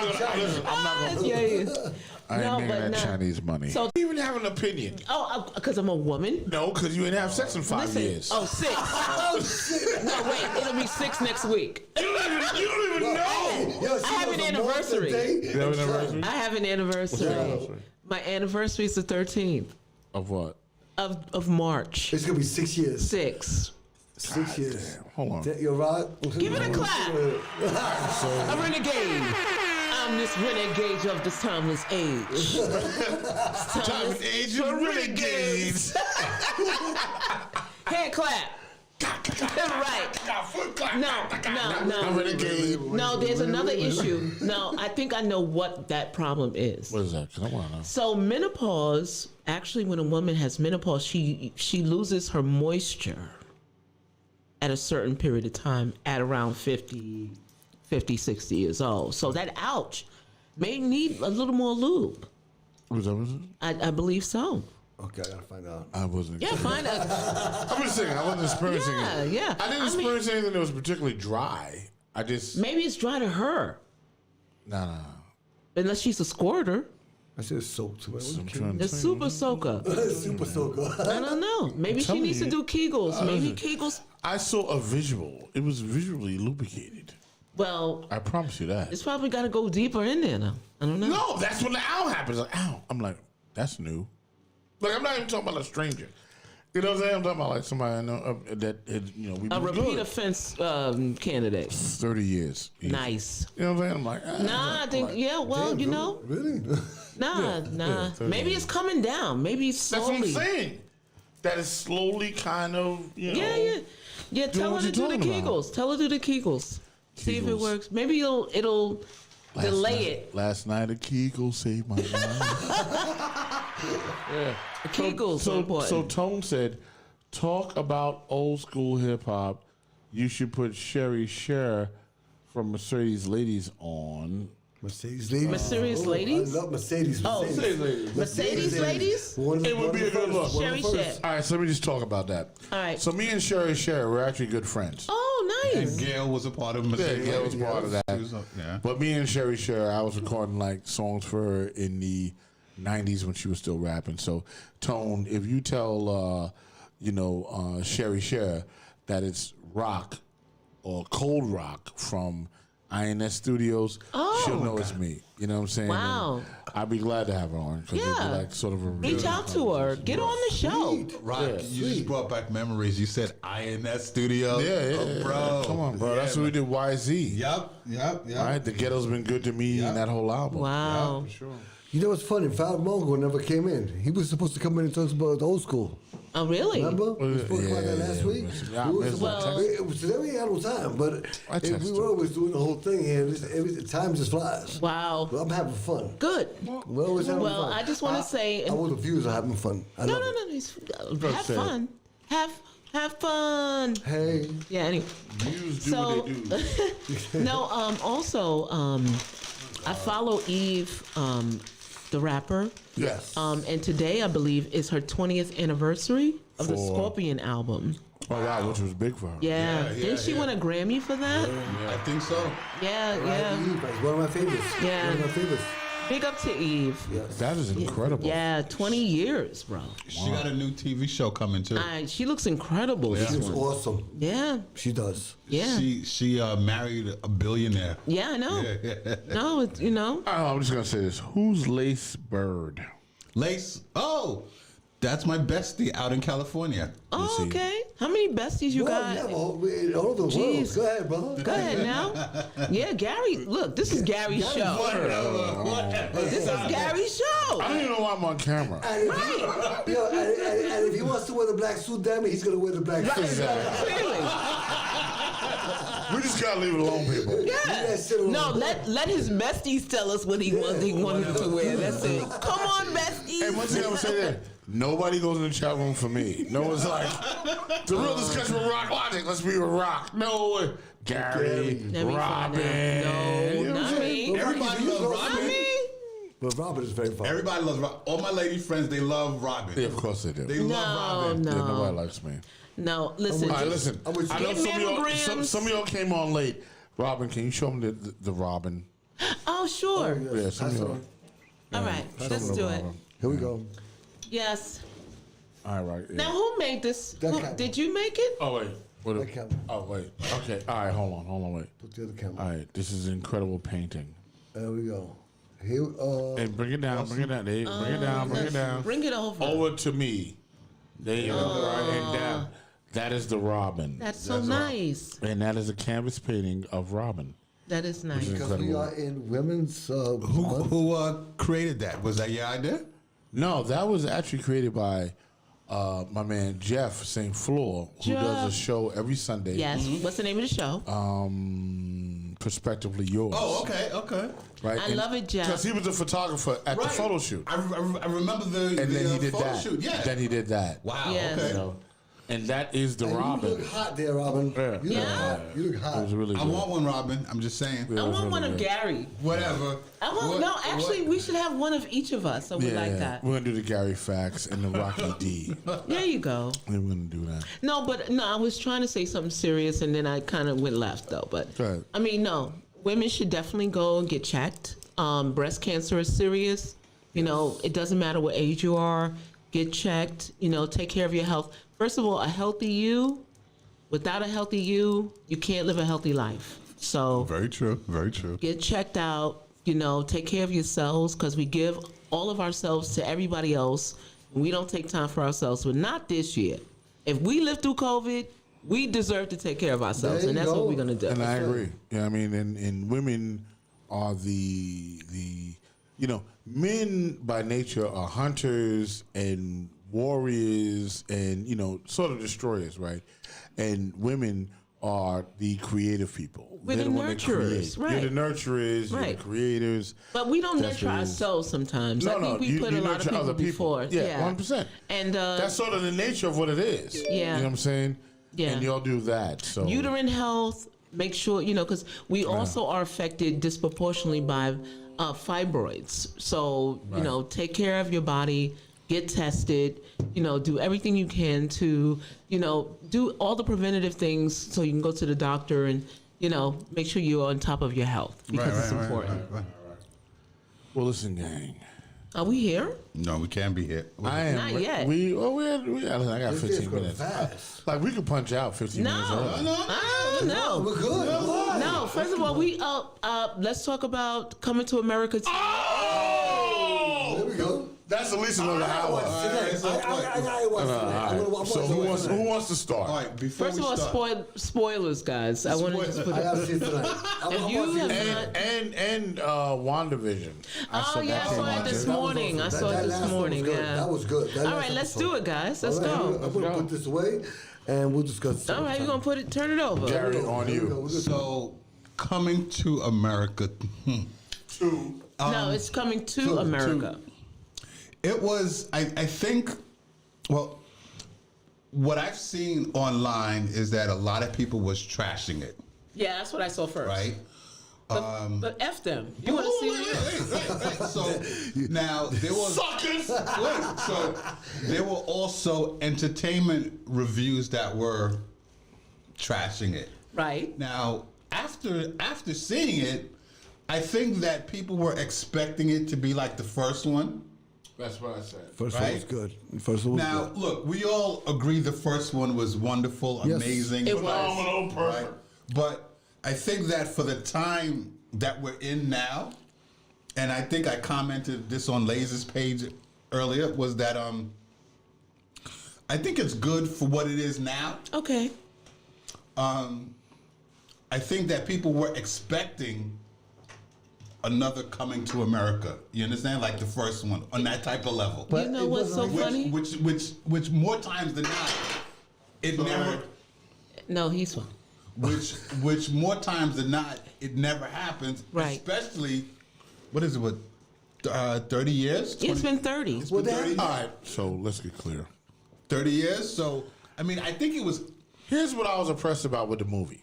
going to. Yeah. I ain't No, making but that no. Chinese money. So- You even have an opinion. Oh, because I'm a woman? No, because you didn't have sex in 5 Listen. years. Oh, 6. No, wait. It'll be 6 next week. You don't even know. I have an anniversary. You have an anniversary? I have an anniversary. My anniversary is the 13th Of what? of March. It's gonna be 6 years. 6. 6 years. Damn. Hold on. You're right. Give it a clap. A renegade. I'm this renegade of this timeless age. Timeless age of renegades. Hand clap. Right. Foot clap. No. Renegade. No, there's another issue. No, I think I know what that problem is. What is that? 'Cause I want to know. So menopause, actually when a woman has menopause, she loses her moisture at a certain period of time at around 50, 60 years old. So that ouch may need a little more lube. Was it? I believe so. Okay, I gotta find out. I wasn't. Yeah, find out. I'm just saying, I wasn't experiencing it. Yeah. I didn't experience anything that was particularly dry. I just. Maybe it's dry to her. No. Unless she's a squirter. I said soak too. The super soaker. Super soaker. I don't know. Maybe she needs to do Kegels. Maybe Kegels. I saw a visual. It was visually lubricated. Well, I promise you that. it's probably got to go deeper in there now. I don't know. No, that's when the owl happens. Like, ow. I'm like, that's new. Like, I'm not even talking about a stranger. You know what I'm saying? I'm talking about like somebody I know that we A was repeat good. offense candidate. 30 years. Easy. Nice. You know what I'm saying? I'm like, Nah, I think, yeah, well, Damn, you dude. know. Really? Nah. 30 Maybe years. it's coming down. Maybe That's what I'm slowly. saying. That is slowly kind of, Yeah. Tell what her to do you're the talking about. Kegels. Tell her to do the Kegels. See if it Kegels. works. Maybe it'll delay it. Last night a Kegel saved my life. Kegels are important. So Tone said, talk about old school hip hop. You should put Sherry Cher from Mercedes Ladies on. Mercedes ladies. Mercedes ladies? I love Mercedes. Oh, Mercedes ladies? It would be a good look. Sherry Cher. All right, so let me just talk about that. All right. So me and Sherry Cher, we're actually good friends. Oh, nice. And Gail was a part of Mercedes. Gail was part of that. She was yeah. But me and Sherry Cher, I was recording like songs for her in the 90s when she was still rapping. So Tone, if you tell Sherry Cher that it's rock or cold rock from INS Studios, she'll know it's me. You know what I'm saying? Wow. And I'd be glad to have her on because it'd be Yeah. like sort of a Reach out to her. Get on the show. Rock, you just brought back memories. You said INS Studio. Yeah, Oh, bro. Come on, bro. That's what we did. YZ. Yep. All right, the ghetto's been good to me in that whole album. Wow. For sure. You know what's funny? Fat Mongo never came in. He was supposed to come in and talk about the old school. Oh, really? Remember? We spoke about that last week. Yeah, We was well- supposed to- it was today we had no time, but I we texted were always doing the whole thing here. Time just flies. Wow. But I'm having fun. Good. We're always having Well, fun. I just want to say, All the viewers are having fun. I no. love it. Have fun. Have fun. Hey. Yeah. Anyway. Views do So, what they do. no. Also, I follow Eve, the rapper. Yes. And today, I believe, is her 20th anniversary of the For- Scorpion album. Oh, wow, which was big for her. Yeah. Didn't she win a Grammy for that? I think so. Yeah. It's one of my favorites. Yeah. One of my favorites. Big up to Eve. That is incredible. Yeah, 20 years, bro. She got a new TV show coming too. She looks incredible. She This was one. awesome. Yeah. She does. Yeah. She married a billionaire. Yeah, I know. No, it's, you know. I'm just going to say this. Who's Lace Bird? Lace. Oh, that's my bestie out in California. Oh, okay. How many besties you Well, got? yeah, all over the world. Jeez. Go ahead, brother. Go ahead now. Yeah, Gary. Look, this is Gary's show. This is Gary's show. I don't even know why I'm on camera. And if he wants to wear the black suit, damn it, he's gonna wear the black suit. Exactly. Clearly. We just got to leave it alone, people. Yeah. No, let his besties tell us what he wanted to wear. That's it. Come on, besties. And one thing I would say there, nobody goes in the chat room for me. No one's like, the real discussion with Rock Logic, let's be with Rock. No, Gary, Let me find Robin. out. No, You know what I'm not saying? me. Everybody loves Not Robin. me. But Robin is very funny. Everybody loves Robin. All my lady friends, they love Robin. Yeah, of course they do. They love Robin. Yeah, No. nobody likes me. No, listen. All right, listen. I'm with you. I know Get some of, y'all, mammograms. some of y'all came on late. Robin, can you show them the Robin? Oh, sure. Yeah, some of Pass it y'all. on. All right, Show let's them the do it. Robin. Here we go. Yes. All right. Yeah. Now, who made this? That camera. Did you make it? Oh wait. What That camera. oh wait. Okay. All right. Hold on. Wait. Put the other camera. All right. This is an incredible painting. There we go. Here, Hey, bring it down. Bring it down. Hey, bring it down. Bring it down. Bring it over. Over to me. There you go. Right hand down. That is the Robin. That's so nice. And that is a canvas painting of Robin. That is nice. because we are in women's. month. Who created that? Was that your idea? No, that was actually created by my man Jeff St. Fleur, who does a show every Sunday. Yes. What's the name of the show? Prospectively Yours. Oh, okay. Right. I love it, Jeff. Because he was a photographer at the Right. photo shoot. I remember the And then he did photo that. shoot. Yeah. Then he did that. Wow. Yes. Okay. You know, and that is the And Robin. you look hot there, Robin. Yeah. You look Yeah. hot. You look It hot. was really I good. want one, Robin. I'm just saying. Yeah, I it was want one really of good. Gary. Whatever. I want What- no. Actually, what- we should have one of each of us. So we like that. We're gonna do the Gary Facts and the Rocky D. There you go. And we're gonna do that. No, but no, I was trying to say something serious, and then I kind of went left though. But Go ahead. I mean, no, women should definitely go and get checked. Breast cancer is serious. You know, it doesn't matter what age you are. Get checked. You know, take care of your health. First of all, a healthy you. Without a healthy you can't live a healthy life. So Very true. Very true. get checked out. You know, take care of yourselves because we give all of ourselves to everybody else. We don't take time for ourselves, but not this year. If we live through COVID, we deserve to take care of ourselves, There and you that's go. what we're gonna do. And I agree. Yeah, I mean, and women are the you know, men by nature are hunters and warriors and, you know, sort of destroyers, right? And women are the creative people. We're They're the one that nurturers, create. right. You're the nurturers, you're Right. the creators. But we don't That's nurture what it is. ourselves sometimes. I think we you, put you a lot of nurture people other before. Yeah, 100%. And That's sort of the nature of what it is. Yeah. You know what I'm saying? Yeah. And y'all do that. So uterine health, make sure, you know, because we also are affected disproportionately by fibroids. So, you know, take care of your body, get tested, you know, do everything you can to, you know, do all the preventative things so you can go to the doctor and, you know, make sure you're on top of your health because it's important. Well, listen, gang. Are we here? No, we can't be here. I am. Not yet. We I got This 15 is going minutes. fast. Like we could punch out 15 minutes No. early. I don't know. We're good. Why? No, first of all, we let's talk about Coming to America. There we go. That's the least of the hour. I gotta watch today. So who wants to start? All right, before First we of all, start. spoilers, guys. I want to just put I it. gotta see it tonight. If you have not, And WandaVision. oh yeah, I saw it this That was morning. I awesome. saw That it last this one was morning. good. Yeah. That was good. That All last right, let's episode. do it, guys. Let's All right, go. I'm gonna put this away, and we'll discuss. All right, you're gonna put it. Turn it over. Gary, on you. So, Coming to America. No, it's Coming to America. It was, I think, well, what I've seen online is that a lot of people was trashing it, Yeah, that's what I saw first. right? But F them. You want to see it? Right. So now there was Suckers! wait, so there were also entertainment reviews that were trashing it. Right. Now, after seeing it, I think that people were expecting it to be like the first one. That's what I said. First one was Right? good. First one was Now, good. look, we all agree the first one was wonderful, Yes. amazing. It was. Phenomenal, perfect. Right? But I think that for the time that we're in now, and I think I commented this on Laser's page earlier, was that I think it's good for what it is now. Okay. I think that people were expecting another Coming to America. You understand? Like the first one on that type of level. But You know it what's so wasn't funny? Which more times than not, it never. No, he's fine. Which more times than not, it never happens. Right. Especially, what is it with 30 years. It's been 30. It's been 30 years. All right, so let's get clear. 30 years. So I mean, I think it was. Here's what I was impressed about with the movie.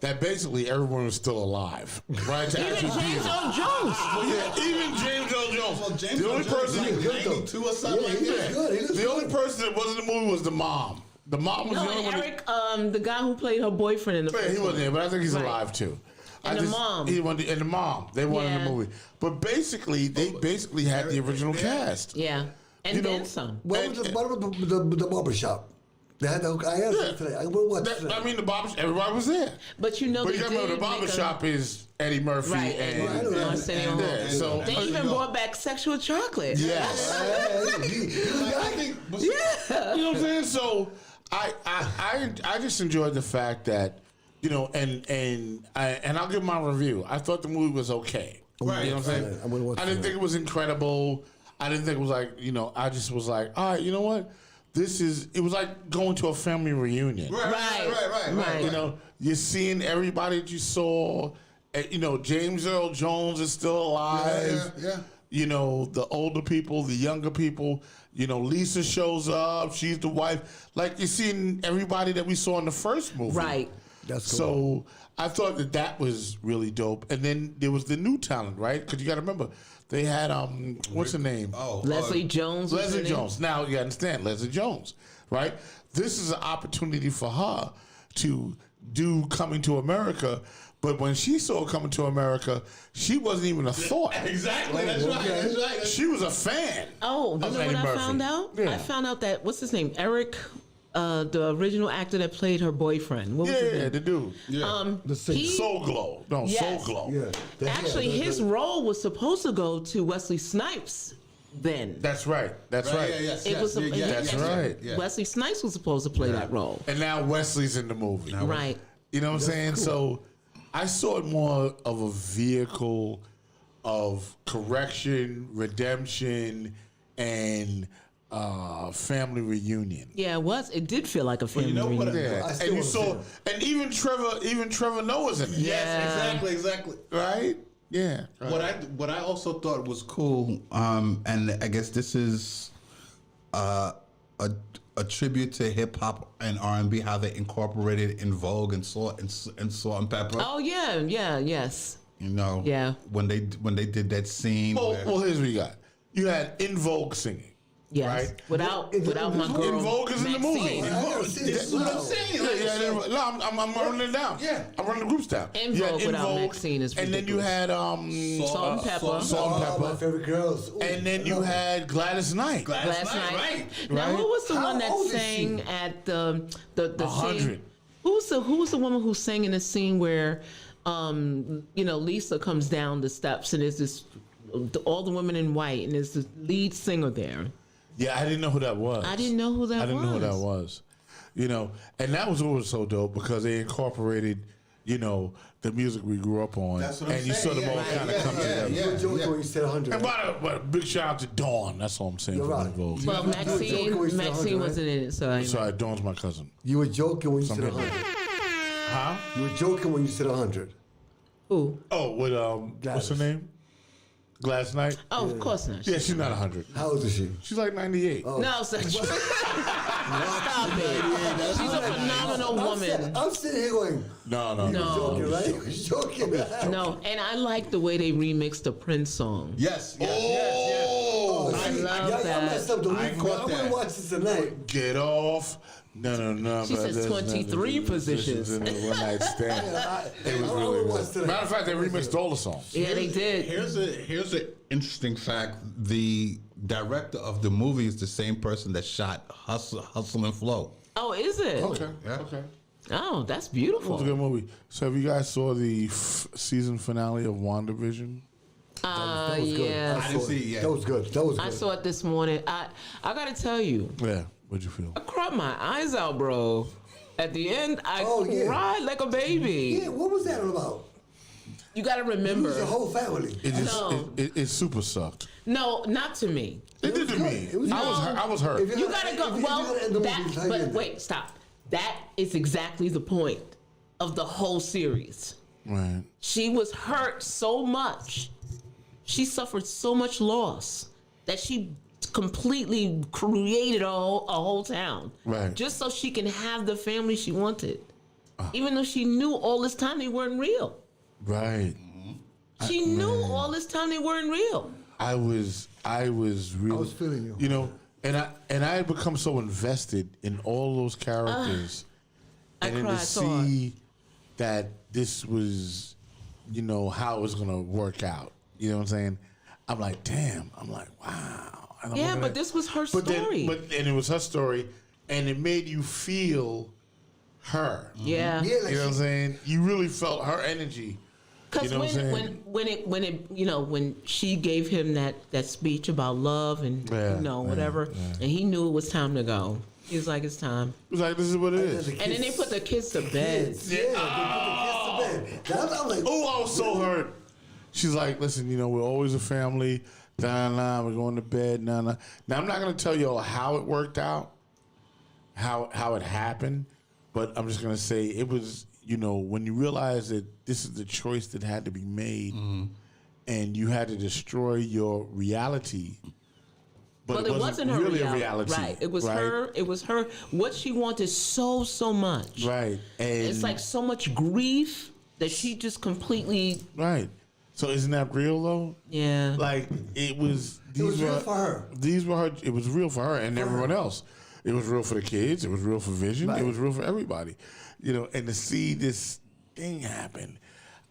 That basically everyone was still alive, right? To Even actually be James there. Earl Jones. Yeah, even James Earl Jones. Well, James The Earl only Jones person, was like 92 or something like that. The only person that wasn't in the movie was the mom. The mom was No, the only and one. Eric, the guy who played her boyfriend in the Yeah, first he wasn't one. there, but I think he's Right. alive too. And the mom. And the mom. They weren't in Yeah. the movie. But basically, they basically had the original cast. Yeah. And You know, then some. What was the barbershop? They had the, I asked them today. I went watch today. I mean, the barbershop, everybody was there. But you know But they you gotta remember, did the barbershop is Eddie Murphy Right, and Arsenio yeah, Hall. so They even brought back sexual chocolate. yes. Yeah. You know what I'm saying? So I just enjoyed the fact that, you know, and I'll give my review. I thought the movie was okay. Right. You know what I'm saying? I'm gonna watch I didn't it. think it was incredible. I didn't think it was like, you know, I just was like, all right, you know what? It was like going to a family reunion. Right. You know, you're seeing everybody that you saw. You know, James Earl Jones is still alive. Yeah. You know, the older people, the younger people. You know, Lisa shows up. She's the wife. Like, you're seeing everybody that we saw in the first movie. Right. That's cool. So I thought that was really dope. And then there was the new talent, right? Because you got to remember, they had, what's her name? Leslie Jones. was Leslie in it. Jones. Now you understand Leslie Jones, right? This is an opportunity for her to do Coming to America. But when she saw Coming to America, she wasn't even a thought. Exactly. That's right. That's right. She was a fan. Oh, you of know Eddie what I Murphy. found out? Yeah. I found out that, what's his name? Eric, the original actor that played her boyfriend. What was his Yeah, name? the dude. Soul Glow. No, Yes. Soul Glow. Yeah. Actually, his role was supposed to go to Wesley Snipes then. That's right. That's right. Yeah, yes, It was That's right. Yeah. Wesley Snipes was supposed to play that role. And now Wesley's in the movie. Right. You know what I'm saying? So I saw it more of a vehicle of correction, redemption, and family reunion. Yeah, it was. It did feel like a family you know what? reunion. Yeah, I and still you wanna saw, see and even Trevor Noah's in it. Yeah. Exactly. Right? Yeah. What I also thought was cool, and I guess this is a tribute to hip hop and R&B, how they incorporated In Vogue and Salt and Pepper. Oh yeah, yes. You know, Yeah. when they did that scene. Well, here's what you got. You had In Vogue singing. Yes. Right? Without my In girl. In Vogue is in the movie. Maxine. In I Vogue. gotta see This this is what I'm now. saying. No, I'm running it down. Yeah. I'm running the groups down. In You had Vogue without Maxine is and then you ridiculous. had Salt and Pepper. Salt and Oh, Pepper. my favorite girls. Ooh, And then you had Gladys Knight. Last night. right? Now, Right? who was the How one that old is sang she? at the 100. scene? Who was the woman who sang in the scene where, Lisa comes down the steps and there's this, all the women in white and there's the lead singer there. Yeah, I didn't know who that was. I didn't know who that was. I didn't know who that was. You know, and that was what was so dope because they incorporated, you know, the music we grew up on. That's what I'm and you saw saying. them all Yeah, kind of yeah, come yeah, together. You were joking when you said 100. And by the big shout out to Dawn. That's all I'm saying. You're for right. In Vogue. Well, You were joking when you said 100, Maxine wasn't in it, so I know. Sorry, Dawn's my cousin. You were joking when you said Something. 100. Huh? You were joking when you said 100. Who? Oh, with what's her name? Gladys Knight. Oh, of course not. Yeah, she's not 100. How old is she? She's like 98. No, stop it. She's a phenomenal woman. I'm sitting here going, No. joking, right? You're joking. No, and I like the way they remixed the Prince song. Yes. Oh, I see, love y'all that. messed up the week. I'm caught going to that. watch this tonight. Get off. No. She but says there's 23 positions. in the one night stand. It was really good. Matter of fact, they remixed all the songs. Yeah, they did. Here's an interesting fact. The director of the movie is the same person that shot Hustle and Flow. Oh, is it? Okay. Yeah. Okay. Oh, that's It was beautiful. a good movie. So, have you guys saw the season finale of WandaVision? That was good. Yeah. I didn't see it yet. That was good. That was good. I saw it this morning. I gotta tell you, Yeah. What'd you feel? I cried my eyes out, bro. At the end, I yeah. cried like a baby. Yeah, what was that all about? You gotta You remember. was your whole family. It just No. it super sucked. No, not to me. It did to good. me. It was I was hurt. If You gotta go. if you're Well, gonna end the movie, that. how you But end it? wait, stop. That is exactly the point of the whole series. Right. She was hurt so much she suffered so much loss that she completely created a whole town. Right. Just so she can have the family she wanted. Even though she knew all this time they weren't real. Right. She knew all this time they weren't real. I was really. I was feeling you. You know, and I had become so invested in all those characters, I and then to cried so hard. see that this was, you know, how it was gonna work out. You know what I'm saying? I'm like, damn. I'm like, wow. And I'm Yeah, looking but at- this was her but then- story. and it was her story, and it made you feel her. Yeah. Yeah, like You know what I'm she- saying? You really felt her energy. Because You know what I'm saying? when she gave him that speech about love and whatever, and he knew it was time to go. He was like, it's time. It was like, this is what it is. And then they put the kids to bed. Kids, yeah, they put the kids to bed. I'm like, Oh, I was so hurt. She's like, listen, you know, we're always a family. Nah, we're going to bed. Nah. Now, I'm not going to tell you all how it worked out, how it happened, but I'm just going to say it was, you know, when you realize that this is the choice that had to be made and you had to destroy your reality. But it wasn't her really reality. a reality. Right. It was right? her. It was her. What she wanted so much. Right. And It's like so much grief that she just completely. right. So isn't that real though? Yeah. Like it was. it was real for her. These were her. It was real for her and everyone else. It was real for the kids. It was real for Vision. Right. It was real for everybody. You know, and to see this thing happen,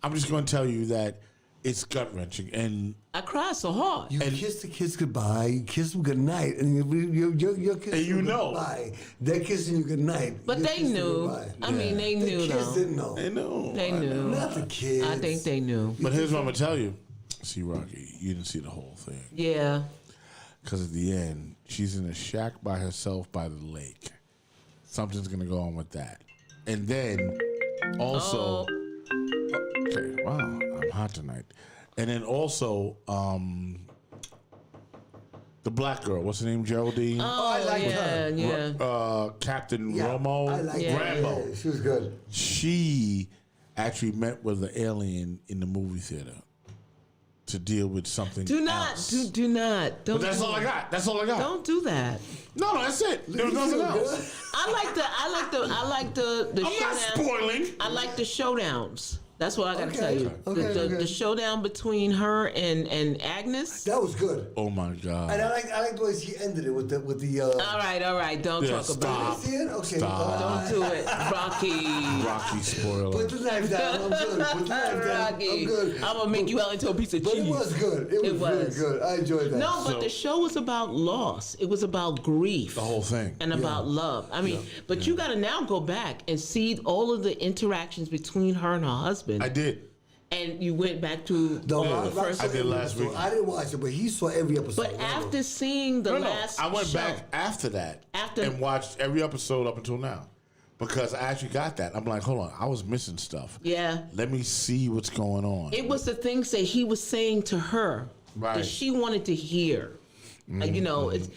I'm just going to tell you that it's gut wrenching. And I cried so hard. You kiss the kids goodbye, you kiss them goodnight, and you're kissing And you them know. goodbye. They're kissing you goodnight. But You're they kissing knew. goodbye. I mean, they The knew kids though. didn't know. they know. They I knew. know. Not the kids. I think they knew. But here's what I'm going to tell you. See, Rocky, you didn't see the whole thing. Yeah. Because at the end, she's in a shack by herself by the lake. Something's going to go on with that. And then also, okay, wow, I'm hot tonight. And then also, the black girl, what's her name, Geraldine? Oh, I like yeah, her. yeah. Captain Yeah, Romo, I like Yeah. her. Rambo. Yeah, she was good. She actually met with an alien in the movie theater to deal with something Do not. else. Do not. Don't. But that's do all I that. got. That's all I got. Don't do that. No, that's it. There was nothing else. I like the I'm not showdown. spoiling. I like the showdowns. That's what I gotta Okay, tell you. okay. The showdown between her and Agnes. That was good. Oh my God. And I like the way she ended it with the All right. Don't Yeah, talk about stop. it. See it? Okay. Stop. Don't do it, Rocky. Rocky spoiler. Put the knife down. I'm good. Put the knife down. Rocky. I'm good. I'm gonna make you out into a piece of But cheese. it was good. It was really good. I enjoyed that. No, but So- the show was about loss. It was about grief. The whole thing. And about love. I mean, but you got to now go back and see all of the interactions between her and her husband. I did. And you went back to the first. I did last week. I didn't watch it, but he saw every episode. But after seeing the last I went show, back after that After- and watched every episode up until now because I actually got that. I'm like, hold on, I was missing stuff. Yeah. Let me see what's going on. It was the things that he was saying to her Right. that she wanted to hear. You know, it's,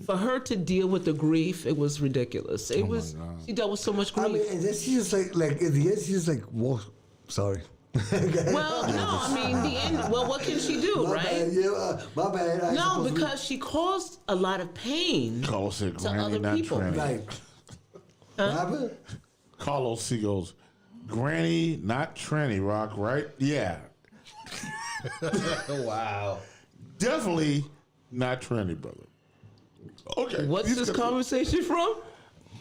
for her to deal with the grief, it was ridiculous. It was. She dealt with so much grief. I mean, and then she just like at the end, she just like, whoa, sorry. Well, no, I mean, the end. Well, what can she do, My right? bad, yeah, my bad. I No, supposed to be- because she caused a lot of pain. Carlos said, to Granny, other not people. tranny. Right. What happened? Carlos C goes, Granny, not tranny, Rock, right? Yeah. Wow. Definitely not tranny, brother. Okay. What's He's this gonna- conversation from?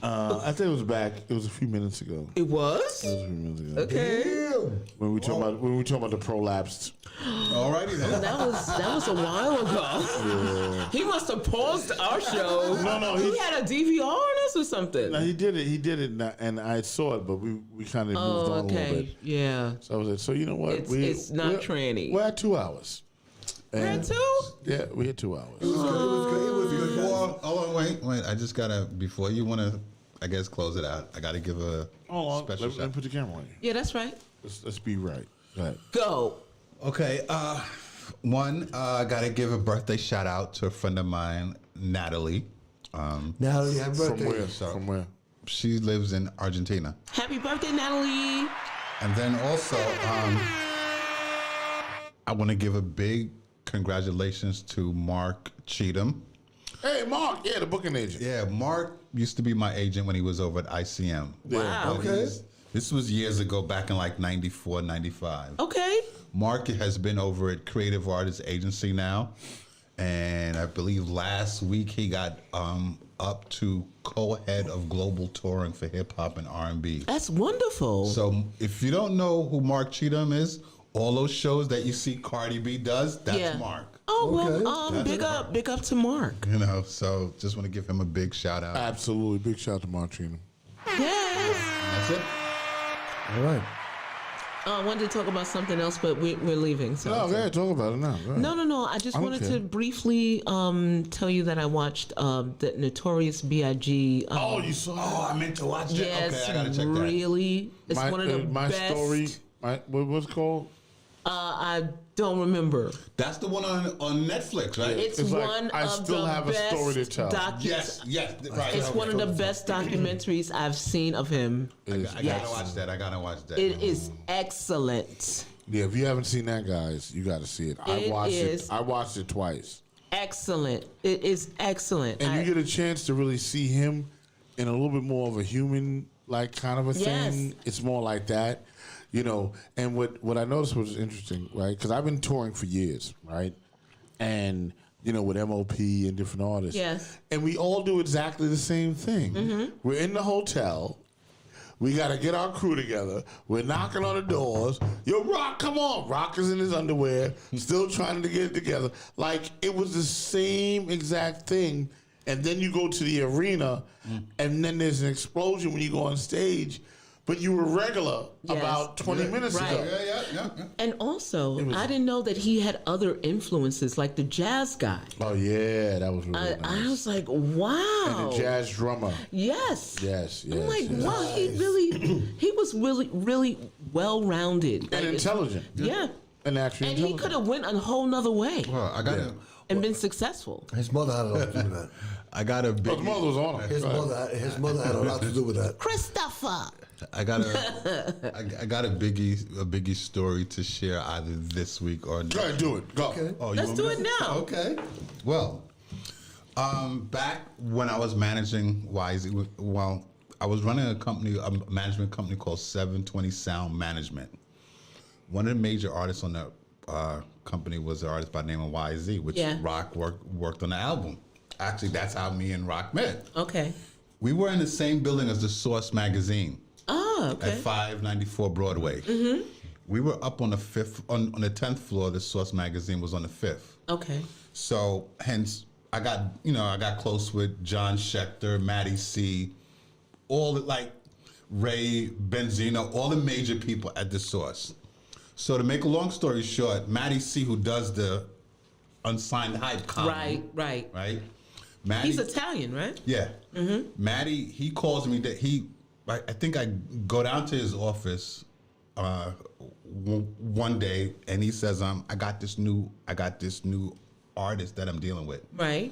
I think it was back. It was a few minutes ago. It was? It was a few minutes ago. Okay. Damn. When we talking about the prolapsed. Alrighty then. That was a while ago. He must have paused our show. No, he had a DVR on us or something. No, he did it, and I saw it, but we kind of moved on a little okay. bit. Yeah. So I was like, so you know what? It's not tranny. We're at 2 hours. We're at And- 2? Yeah, we had 2 hours. It was good. It was good. It was good. Before, oh wait! I just gotta before you wanna, I guess close it out. I gotta give a Hold on. special Let me shout. put the camera on you. Yeah, that's right. Let's be right. Go ahead. Go. Okay. One, I gotta give a birthday shout out to a friend of mine, Natalie. Natalie, happy From birthday. where? So- From where? She lives in Argentina. Happy birthday, Natalie. And then also, I want to give a big congratulations to Mark Cheatham. Hey, Mark. Yeah, the booking agent. Yeah, Mark used to be my agent when he was over at ICM. Wow. Okay. This was years ago, back in like 94, 95. Okay. Mark has been over at Creative Artists Agency now. And I believe last week he got up to co-head of global touring for hip hop and R&B. That's wonderful. So if you don't know who Mark Cheatham is, all those shows that you see Cardi B does, that's Mark. Oh, Okay. well, big up to Mark. You know, so just want to give him a big shout out. Absolutely. Big shout out to Mark Cheatham. Yes. That's it. All right. I wanted to talk about something else, but we're leaving. So No, go ahead. Talk about it now. Go ahead. No. I just I don't wanted care. to briefly tell you that I watched the Notorious B.I.G. Oh, you saw that? Oh, I meant to watch that. Yes, Okay, I gotta check that. really. It's one of the my best. story. What's it called? I don't remember. That's the one on Netflix, right? It's It's like, one I of still the have a best story to tell. Yes, right. It's one of the best documentaries I've seen of him. I gotta watch that. I gotta watch that. It is excellent. Yeah, if you haven't seen that, guys, you got to see it. It is. I watched it twice. Excellent. It is excellent. And you get a chance to really see him in a little bit more of a human, like, kind of a Yes. thing. It's more like that, you know. And what I noticed was interesting, right? Because I've been touring for years, right? And, you know, with MOP and different artists. Yes. And we all do exactly the same thing. Mm-hmm. We're in the hotel. We got to get our crew together. We're knocking on the doors. Yo, Rock, come on. Rock is in his underwear, still trying to get it together. Like, it was the same exact thing. And then you go to the arena, and then there's an explosion when you go on stage. But you were regular Yes. about 20 minutes Right. ago. Yeah. And also, It was- I didn't know that he had other influences, like the jazz guy. Oh, yeah, that was really nice. I was like, wow. And the jazz drummer. Yes. Yes. I'm like, yes. wow, he was really well-rounded. And intelligent. Yeah. And actually And he intelligent. could have went a whole nother way Well, I gotta. and been successful. His mother had a lot to do with that. I got a Oh, the big. mother was on him. His mother had a lot to do with that. Christopher. I got a Biggie story to share either this week or next. Go ahead, do it. Go. Okay. Oh, you Let's want do me it to- now. Okay. Well, back when I was managing YZ, well, I was running a management company called 720 Sound Management. One of the major artists on the company was an artist by the name of YZ, which Yeah. Rock worked on the album. Actually, that's how me and Rock met. Okay. We were in the same building as the Source magazine. Oh, okay. At 594 Broadway. Mm-hmm. We were up on the on the 10th floor. The Source magazine was on the 5th. Okay. So hence I got close with John Schechter, Matty C, all the, like Ray Benzino, all the major people at the Source. So to make a long story short, Matty C, who does the Unsigned Hype column, right. Matty, He's Italian, right? yeah. Mm-hmm. Matty, he calls me that I think I go down to his office one day and he says, I got this new artist that I'm dealing with. Right.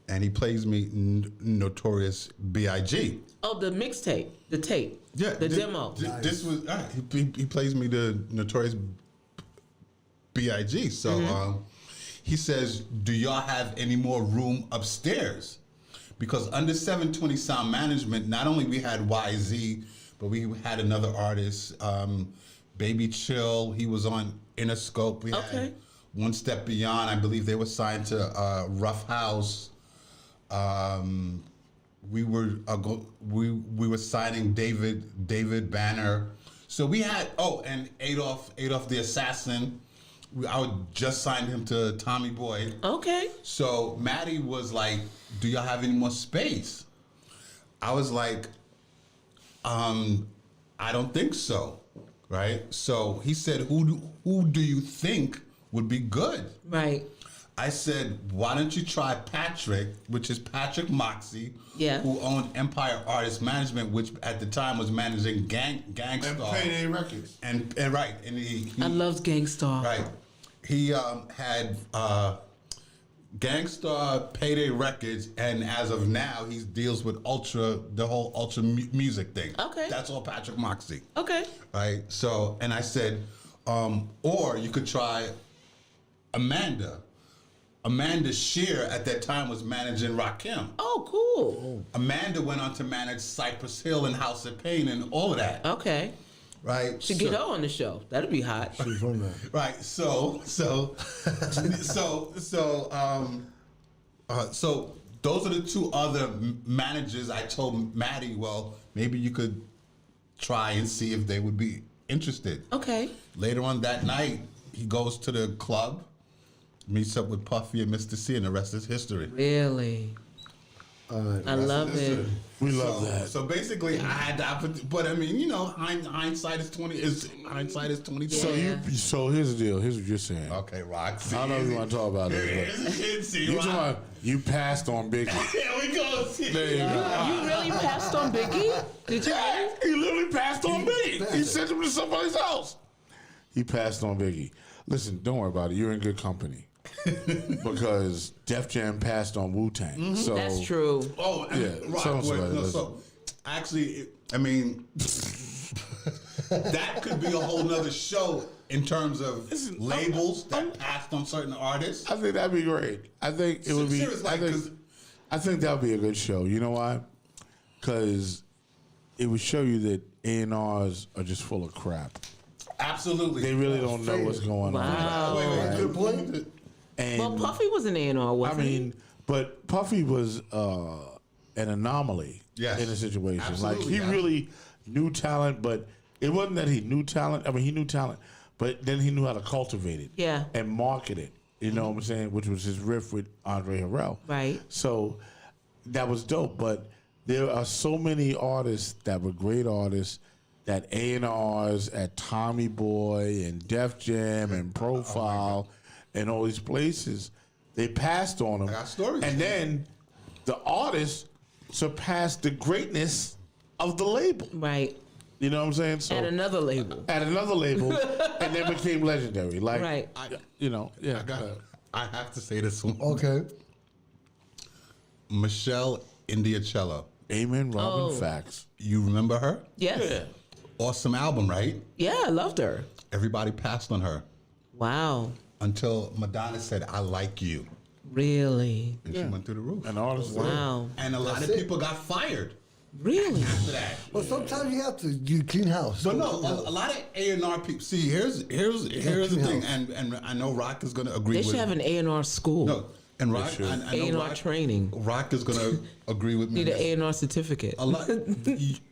And he plays me Notorious B.I.G. Oh, the mixtape, the tape, Yeah. the demo. This was, he plays me the Notorious B.I.G. So he says, do y'all have any more room upstairs? Because under 720 Sound Management, not only we had YZ, but we had another artist, Baby Chill. He was on Interscope. We had One Step Beyond. I believe they were signed to Rough House. We were signing David Banner. So we had and Adolf the Assassin. I would just sign him to Tommy Boy. Okay. So Matty was like, do y'all have any more space? I was like, I don't think so. Right? So he said, who do you think would be good? Right. I said, why don't you try Patrick, which is Patrick Moxie, who owned Empire Artist Management, which at the time was managing Gangstar. And Payday Records. And right. And he I loved Gangstar. Right. He had Gangstar, Payday Records, and as of now, he deals with the whole Ultra music thing. Okay. That's all Patrick Moxie. Okay. Right. So, and I said, or you could try Amanda Shear at that time was managing Rakim. Oh, cool. Amanda went on to manage Cypress Hill and House of Pain and all of that. Okay. Right. Should get her on the show. That'd be hot. Right. So those are the two other managers. I told Maddie, well, maybe you could try and see if they would be interested. Okay. Later on that night, he goes to the club, meets up with Puffy and Mr. C, and the rest is history. Really? I love it. We love that. So basically, I had the opportunity, but I mean, you know, hindsight is 20. Hindsight is 20. So here's the deal. Here's what you're saying. Okay, Rock. I don't know if you want to talk about this, but you passed on Biggie. Here we go. There you go. You really passed on Biggie? Did you? Yeah, he literally passed on Biggie. He sent him to somebody's house. He passed on Biggie. Listen, don't worry about it. You're in good company. Because Def Jam passed on Wu-Tang. Mm-hmm. So that's true. Oh, yeah. Rock. So actually, I mean, that could be a whole nother show in terms of labels that passed on certain artists. I think that'd be great. I think it would be. I think that would be a good show. You know why? Because it would show you that A&Rs are just full of crap. Absolutely. They really don't know what's going on. Wait, good point. And, well, Puffy was an A&R, wasn't he? But Puffy was an anomaly in a situation. Absolutely, like, he really knew talent, but it wasn't that he knew talent. I mean, he knew talent, but then he knew how to cultivate it and market it. You know what I'm saying? Which was his riff with Andre Harrell. Right. So that was dope. But there are so many artists that were great artists that A&Rs at Tommy Boy and Def Jam and Profile and all these places, they passed on them. I got stories. And then the artist surpassed the greatness of the label. Right. You know what I'm saying? So At another label. And then became legendary. Like, right. You know, yeah. I have to say this one. Okay. Michelle Indiacello. Amen, Robin Facts. You remember her? Yes. Yeah. Awesome album, right? Yeah, I loved her. Everybody passed on her. Wow. Until Madonna said, I like you. Really? And she went through the roof. And artists. Wow. And a lot of people got fired. Really? After that. Well, sometimes you have to clean house. But no, a lot of A&R people. See, here's the thing, and I know Rock is going to agree They with. should have an A&R school. No, and Rock, I know A&R training. Rock is going to agree with me. Need an A&R certificate. A lot.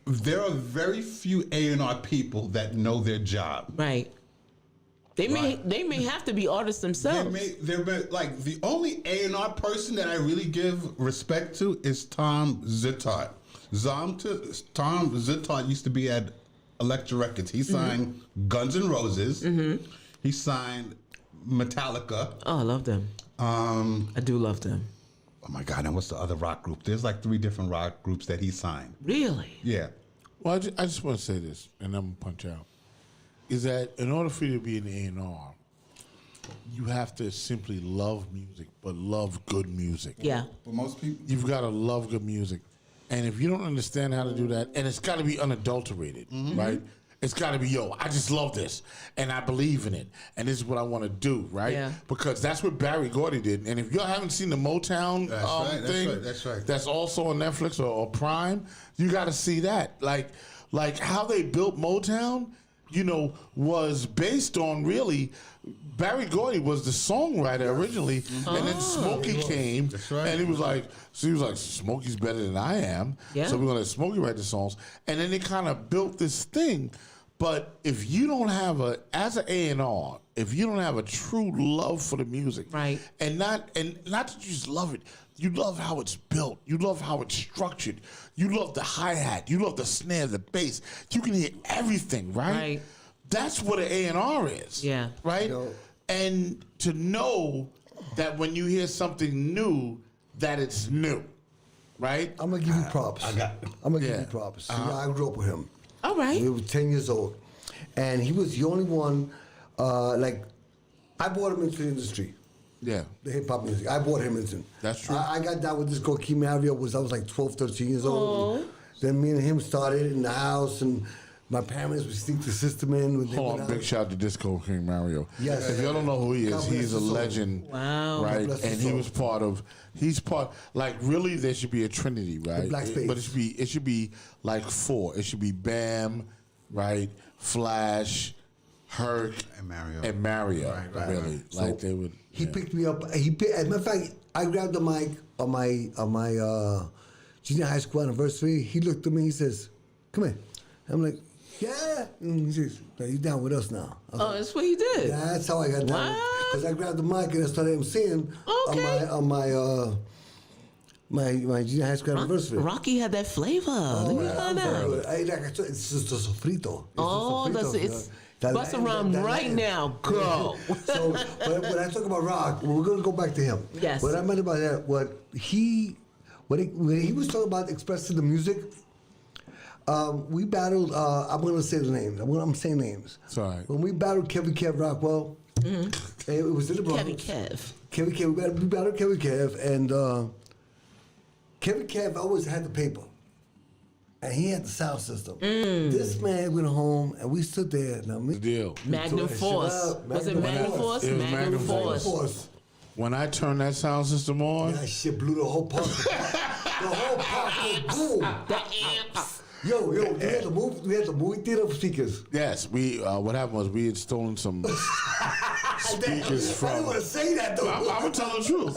There are very few A&R people that know their job. Right. They may have to be artists themselves. They're like the only A&R person that I really give respect to is Tom Zittart. Tom Zittart used to be at Elektra Records. He signed Guns N' Roses. Mm-hmm. He signed Metallica. Oh, I love them. I do love them. Oh my God! And what's the other rock group? There's like 3 different rock groups that he signed. Really? Yeah. Well, I just want to say this, and I'm gonna punch out. Is that in order for you to be an A&R, you have to simply love music, but love good music. Yeah. But most people, You've got to love good music. And if you don't understand how to do that, and it's got to be unadulterated, right? It's got to be, I just love this, and I believe in it, and this is what I want to do, right? Yeah. Because that's what Barry Gordy did. And if you haven't seen the Motown thing, that's right. that's also on Netflix or Prime, you got to see that. Like how they built Motown, was based on really. Barry Gordy was the songwriter originally, and then Smokey came, and he was like, Smokey's better than I am, so we're gonna let Smokey write the songs, and then they kind of built this thing. But if you don't have as an A&R, if you don't have a true love for the music, right, and not that you just love it, you love how it's built, you love how it's structured, you love the hi-hat, you love the snare, the bass, you can hear everything, right? That's what an A&R is. Yeah. Right? And to know that when you hear something new, that it's new. Right? I'm going to give you props. I'm going to give you props. See, I grew up with him. All right. He was 10 years old. And he was the only one, I brought him into the industry. Yeah. The hip-hop music. I brought him into it. That's true. I got down with this girl, Key Mario, I was like 12, 13 years old. And then me and him started in the house, and My parents would sneak the system in. When they Hold went on, out. big shout out to Disco King Mario. Yes. If y'all don't know who he God is, bless he's a his soul. legend. Wow. Right? God bless his And he soul. was like really there should be a trinity, right? Black space. But it should be like 4. It should be Bam, right? Flash, Herc, And Mario. Right, really. So like they would. He yeah. picked me up. As a matter of fact, I grabbed the mic on my junior high school anniversary. He looked at me. He says, "Come here." I'm like, "Yeah." And he says, "No, you down with us now?" I was like, that's what he did. That's how I got down. What? Because I grabbed the mic and I started emceeing on my junior high school anniversary. Rocky had that flavor. Let me find out. It's just a sofrito. Oh, it's bust around right now. Go. So, but when I talk about Rock, we're going to go back to him. Yes. What I meant about that, when he was talking about expressing the music, we battled. I'm going to say the names. I'm saying names. It's all right. When we battled Kevin Kev Rockwell, it was in the Bronx. Kevin Kev. We battled Kevin Kev, and Kevin Kev always had the paper. And he had the sound system. This man went home, and we stood there. Now, The deal. Magnum Force. Was it Magnum Force? It was Magnum Force. When I turned that sound system on, that shit blew the whole park. The whole park went boom. The amps. Yo, we had the movie theater speakers. yes, we. What happened was we had stolen some speakers from. I didn't want to say that though. I'm gonna tell the truth.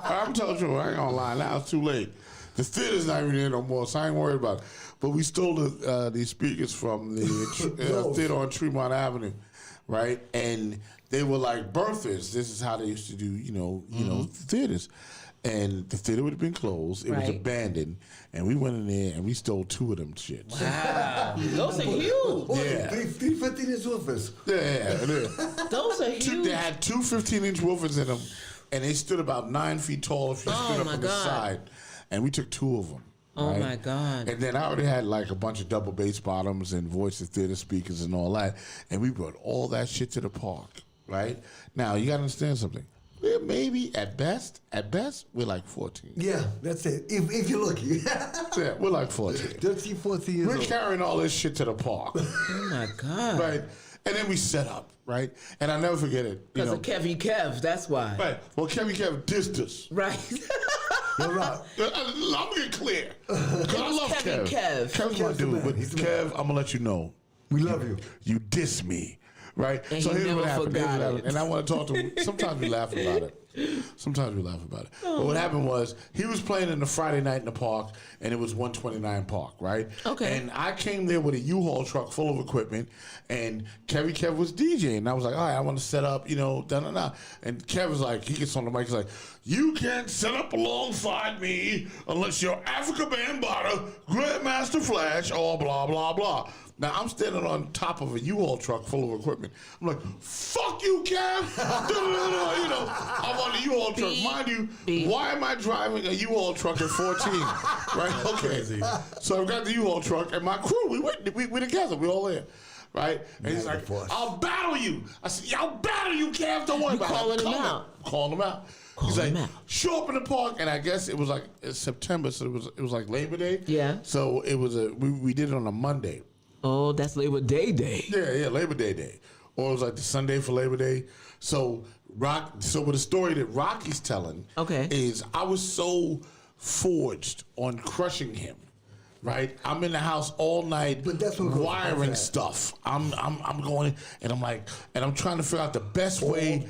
I'm telling the truth. I ain't gonna lie. Now it's too late. The theater's not even there no more, so I ain't worried about it. But we stole these speakers from the theater on Tremont Avenue, right? And they were like birthers. This is how they used to do, theaters. And the theater would have been closed. It was Right. abandoned. And we went in there and we stole 2 of them shits. Wow. Those are huge. Yeah. 3 15-inch woofers. Yeah. Those are huge. They had 2 15-inch woofers in them, and they stood about 9 feet tall if you stood up my on the God. side. And we took 2 of them. Oh, right? my God. And then I already had like a bunch of double bass bottoms and voice of theater speakers and all that. And we brought all that shit to the park, right? Now, you got to understand something. We're maybe at best, we're like 14. Yeah, that's it. If you're lucky. Yeah, we're like 14. 13, 14 years We're old. carrying all this shit to the park, Oh, my God. right? And then we set up, right? And I'll never forget it. Because of Kevy Kev, that's why. Right. Well, Kevin dissed us. Right. I'm gonna get clear. 'Cause I love Kevin Kev. Kevin's my Kev's the dude, man. but He's the Kev, man. I'm gonna let you know. We love you. You diss me, right? And so he here's never what happened. forgot Here's what it. happened. And I want to talk to him. Sometimes we laugh about it. But what happened was he was playing in the Friday night in the park, and it was 129 Park, right? Okay. And I came there with a U-Haul truck full of equipment, and Kev was DJing. And I was like, all right, I want to set up, da-da-da. And Kev was like, he gets on the mic, he's like, you can't set up alongside me unless you're Africa Bambaataa, Grandmaster Flash, or blah, blah, blah. Now, I'm standing on top of a U-Haul truck full of equipment. I'm like, fuck you, Kev. I'm on the U-Haul truck. Mind you, why am I driving a U-Haul truck at 14? Right? Okay. So I've got the U-Haul truck and my crew. We together. We all there. Right? And he's like, I'll battle you. I said, yeah, I'll battle you, Kev. Don't worry about it. Calling him out. He's like, show up in the park, and I guess it was like September, so it was like Labor Day. Yeah. So it was we did it on a Monday. Oh, that's Labor Day Day. Yeah, Labor Day. Or it was like the Sunday for Labor Day. So with the story that Rocky's telling, is I was so forged on crushing him. Right, I'm in the house all night, But that's what wiring stuff. I'm going and I'm like, and I'm trying to figure out the best way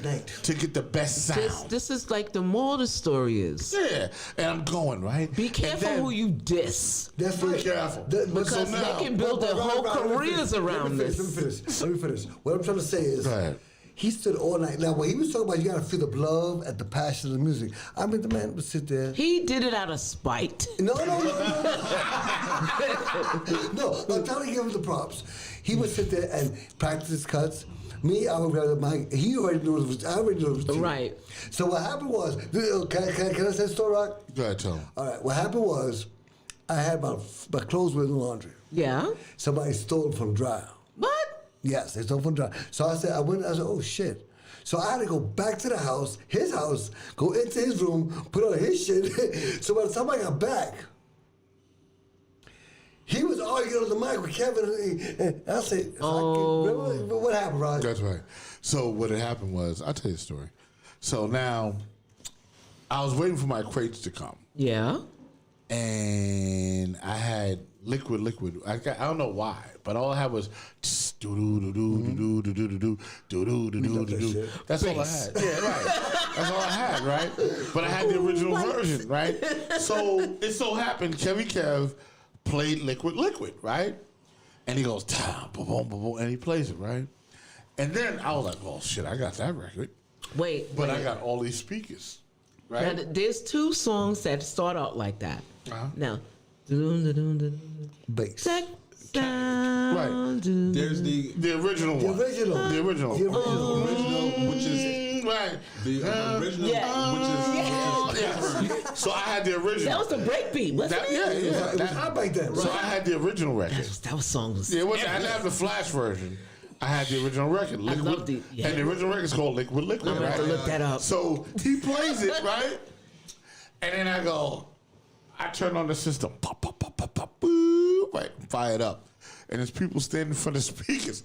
to get the best sound. This is like the moral of the story is. Yeah, and I'm going right. Be careful who you diss. That's Be careful. Because So now- they can build their whole careers around this. Let me finish. What I'm trying to say is, he stood all night. Now, when he was talking about you got to feel the love and the passion of the music, I mean, the man would sit there. He did it out of spite. No. No, I'm trying to give him the props. He would sit there and practice his cuts. Me, I would grab the mic. He already knew it was. I already knew it was. Right. So what happened was, can I say the story, Rock? Go ahead, tell him. All right. What happened was, I had my clothes were in the laundry. Yeah. Somebody stole them from dryer. What? Yes, they stole from dryer. So I said, I said, oh shit. So I had to go back to the house, his house, go into his room, put on his shit. So by the time I got back, he was I get on the mic with Kevin, and I said, what happened, Rod? That's right. So what had happened was, I'll tell you the story. So now, I was waiting for my crates to come. Yeah. And I had liquid. I don't know why, but all I had was do do do do do do do do do do do do. That's all I had. Yeah, right. That's all I had, right? But I had the original version, right? So it so happened Chevy Kev played liquid, right? And he goes boom, boom, boom, boom, and he plays it, right? And then I was like, oh shit, I got that record. But I got all these speakers, right? Now, there's 2 songs that start out like that. Now, bass. Right. There's the original one. The original, which is right. The original, which is So I had the original. That was the breakbeat, wasn't it? Yeah. It was hot back then. So I had the original record. That was songs. Yeah, I didn't have the flash version. I had the original record, Liquid. I loved it. Yeah. And the original record's called Liquid, I'm gonna right? have to look that up. So he plays it, right? And then I turn on the system, pop, pop, pop, pop, pop, boo, right, fire it up. And there's people standing in front of the speakers.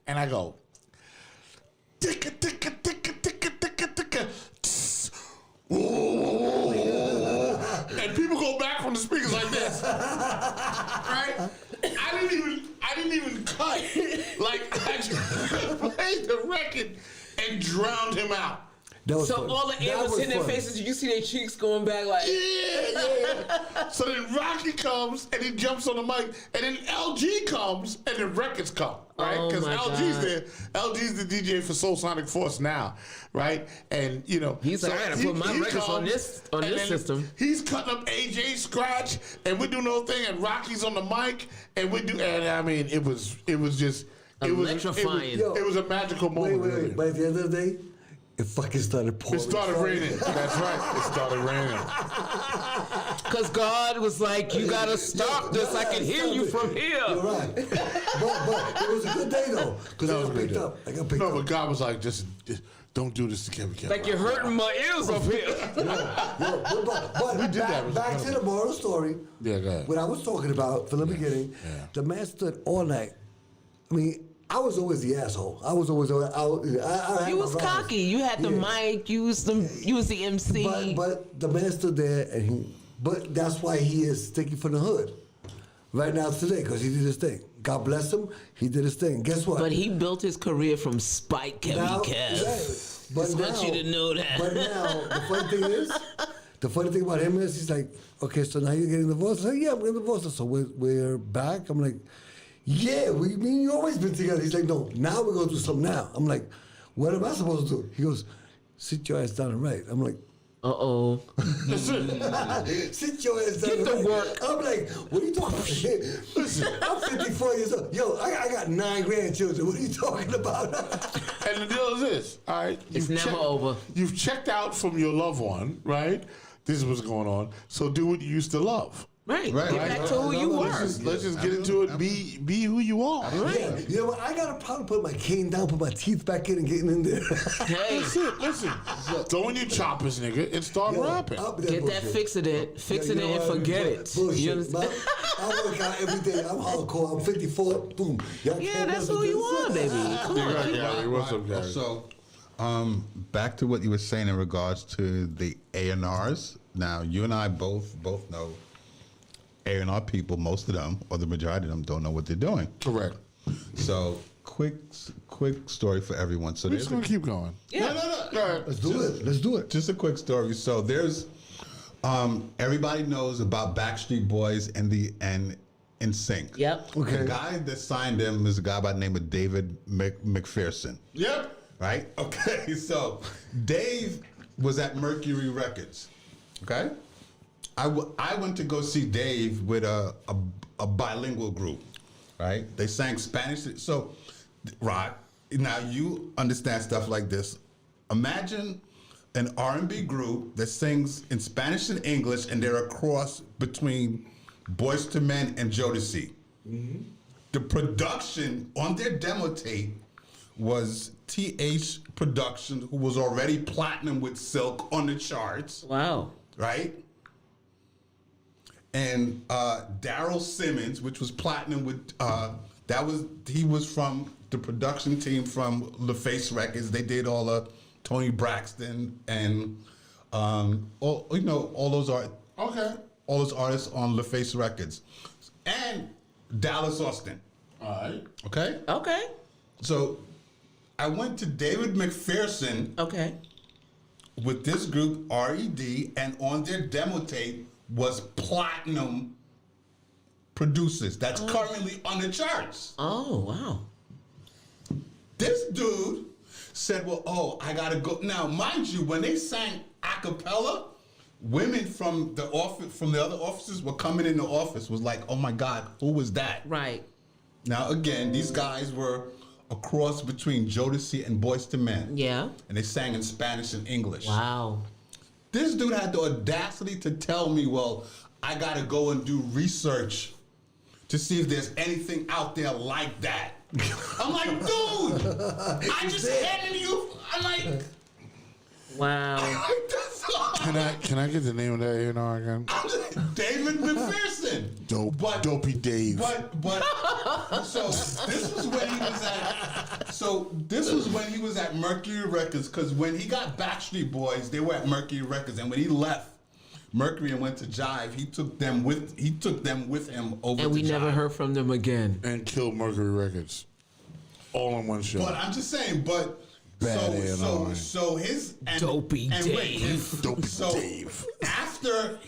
And I go, ticka, ticka, ticka, ticka, ticka, ticka, tss, ooh. And people go back from the speakers like this. Right? I didn't even cut. Like, I just played the record and drowned him out. So fun. All the air was in their faces. You see their cheeks going back like. Yeah. So then Rocky comes and he jumps on the mic, and then LG comes and the records come, right? Because LG's there. LG's the DJ for Soul Sonic Force now, right? And he's like, I gotta put my records on this system. He's cutting up AJ scratch, and we're doing the whole thing, and Rocky's on the mic, and and I mean, it was just electrifying. It was a magical moment. Wait. By the end of the day, it fucking started pouring. It started raining. That's right. It started raining. Because God was like, you got to stop this. I can hear you from here. You're right. but it was a good day, though. Because I got picked up. No, but God was like, just don't do this to Kevin. Like you're hurting my ears up here. But we did that. Back to the moral story. Yeah, go ahead. What I was talking about from the beginning, the man stood all night. I mean, I was always the asshole. I was always. I you was cocky. You had the mic. You was the MC. But the man stood there, and But that's why he is sticking for the hood right now today, because he did his thing. God bless him. He did his thing. Guess what? But he built his career from Spike Kevin Kev. Right. But I want you to know that. But now the funny thing about him is he's like, okay, so now you're getting divorced. I said, yeah, I'm getting divorced. So we're back. I'm like, yeah, you always been together. He's like, no, now we're going to do something now. I'm like, what am I supposed to do? He goes, sit your ass down and write. I'm like, uh-oh. Sit your ass down. Get to work. I'm like, what are you talking about? Listen, I'm 54 years old. Yo, I got 9 grandchildren. What are you talking about? And the deal is this, all right? It's never over. You've checked out from your loved one, right? This is what's going on. So do what you used to love. Right. Get back to who you were. Let's just get into it. Be who you are. Right. Yeah. You know what? I got a problem putting my cane down, put my teeth back in, and getting in there. Hey, listen. Throw in your choppers, nigga, and start rapping. Get that fix it and forget it. You understand? I work out every day. I'm hardcore. I'm 54. Boom. Yeah, that's who you are, baby. Come on. Gary. What's up, Gary? So, back to what you were saying in regards to the A&Rs. Now, you and I both know A&R people, most of them, or the majority of them, don't know what they're doing. Correct. So, quick story for everyone. So we're just going to keep going. Yeah. No. Let's do it. Just a quick story. So, there's, everybody knows about Backstreet Boys and NSYNC. Yep. Okay. The guy that signed them is a guy by the name of David McPherson. Yep. Right? Okay, so Dave was at Mercury Records. Okay? I went to go see Dave with a bilingual group, right? They sang Spanish. So, Rod, now you understand stuff like this. Imagine an R&B group that sings in Spanish and English, and they're a cross between Boyz II Men and Jodeci. Mm-hmm. The production on their demo tape was TH Production, who was already platinum with Silk on the charts. Wow. Right? and Daryl Simmons, which was platinum with he was from the production team from LaFace Records. They did all the Tony Braxton and all those all those artists on LaFace Records, and Dallas Austin. All right. Okay. Okay. So I went to David McPherson. Okay. With this group RED, and on their demo tape was platinum producers. That's currently on the charts. Oh, wow. This dude said, well, I gotta go. Now, mind you, when they sang a cappella, women from the office, from the other offices were coming in the office, was like, oh my God, who was that? Right. Now, again, these guys were a cross between Jodeci and Boyz II Men. Yeah. And they sang in Spanish and English. Wow. This dude had the audacity to tell me, well, I gotta go and do research to see if there's anything out there like that. I'm like, dude, I just handed you. I'm like, wow. Can I get the name of that A&R again? David McPherson. Dopey Dave. But so this was when he was at. So this was when he was at Mercury Records, because when he got Backstreet Boys, they were at Mercury Records, and when he left Mercury and went to Jive, he took them with him over. And we to never Jive. heard from them again. And killed Mercury Records. All in one show. But I'm just saying, but. Bad So his Dopey Dave. Dopey Dave. After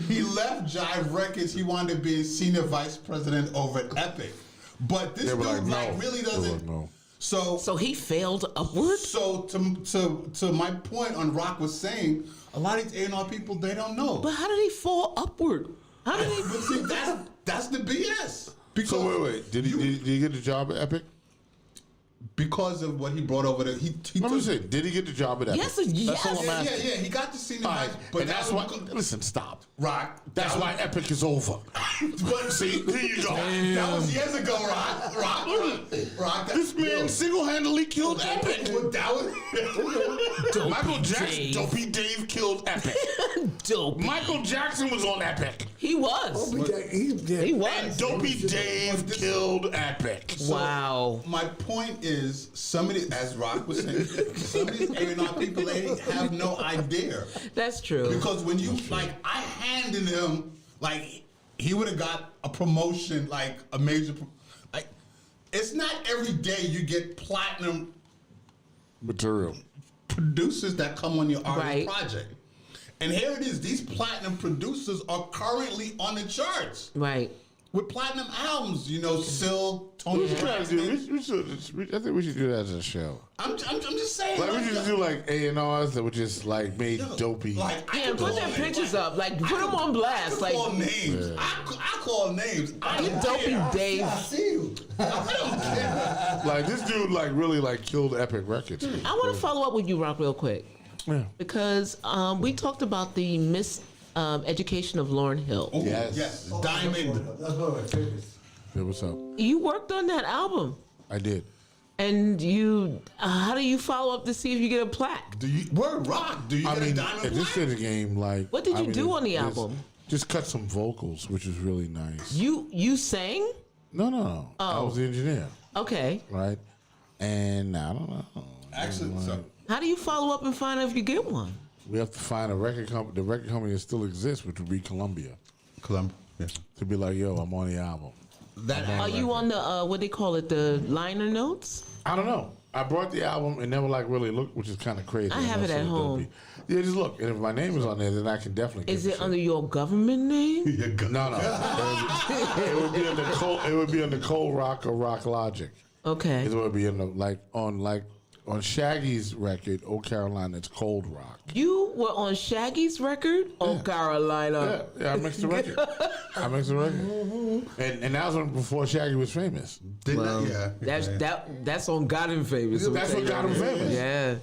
he left Jive Records, he wanted to be senior vice president over at Epic. But this dude really doesn't. No. So he failed upward. So to my point on Rock was saying, a lot of these A&R people, they don't know. But how did he fall upward? How did he? But see, that's the BS. Because So wait. Did he get the job at Epic? Because of what he brought over there, he Let me say, did he get the job at Epic? Yes, That's all I'm yeah, asking. he got the senior All vice, right, but and that's why. Listen, stop. Rock. That's why Epic is over. But See, here you go. that was years ago, Rock. This man single-handedly killed Epic. That was Michael Jackson, Dopey Dave killed Epic. Michael Jackson was on Epic. He was. He was. And Dopey Dave killed Epic. Wow. My point is, as Rock was saying, some of these A&R people, they have no idea. That's true. Because when you, I handed him, he would have got a promotion, a major, it's not every day you get platinum Material. producers that come on your artist Right. project. And here it is, these platinum producers are currently on the charts. Right. With platinum albums, Sil, Tony Braxton. I think we should do that as a show. I'm just saying. We should do A&Rs that were just made dopey. Yeah, put their pictures up. Put them on blast. I call names. Yeah. I call names. Dopey Dave. I see you. I don't care. This dude really killed Epic Records. I want to follow up with you, Rock, real quick. Yeah. Because we talked about the education of Lauryn Hill. Oh, Yes. Diamond. That's one of my favorites. Yeah, what's up? You worked on that album. I did. And how do you follow up to see if you get a plaque? Word Rock. Do you get a diamond at this stage of the game, What did you do on the album? Just cut some vocals, which was really nice. You sang? No. I was the engineer. Okay. Right? And I don't know. Actually, How do you follow up and find out if you get one? We have to find a record company, the record company that still exists, which would be Columbia. Yeah. To be like, yo, I'm on the album. Are you on the what they call it, the liner notes? I don't know. I brought the album and never really looked, which is kind of crazy. I have it at home. Yeah, just look. And if my name is on there, then I can definitely. Is it under your government name? No. It would be under It would be under Cold Rock or Rock Logic. Okay. It would be in on Shaggy's record, "Oh Carolina," it's Cold Rock. You were on Shaggy's record, "Oh Carolina." Yeah, I mixed the record. And that was before Shaggy was famous. That's on God and Famous. That's what got him famous. Yeah.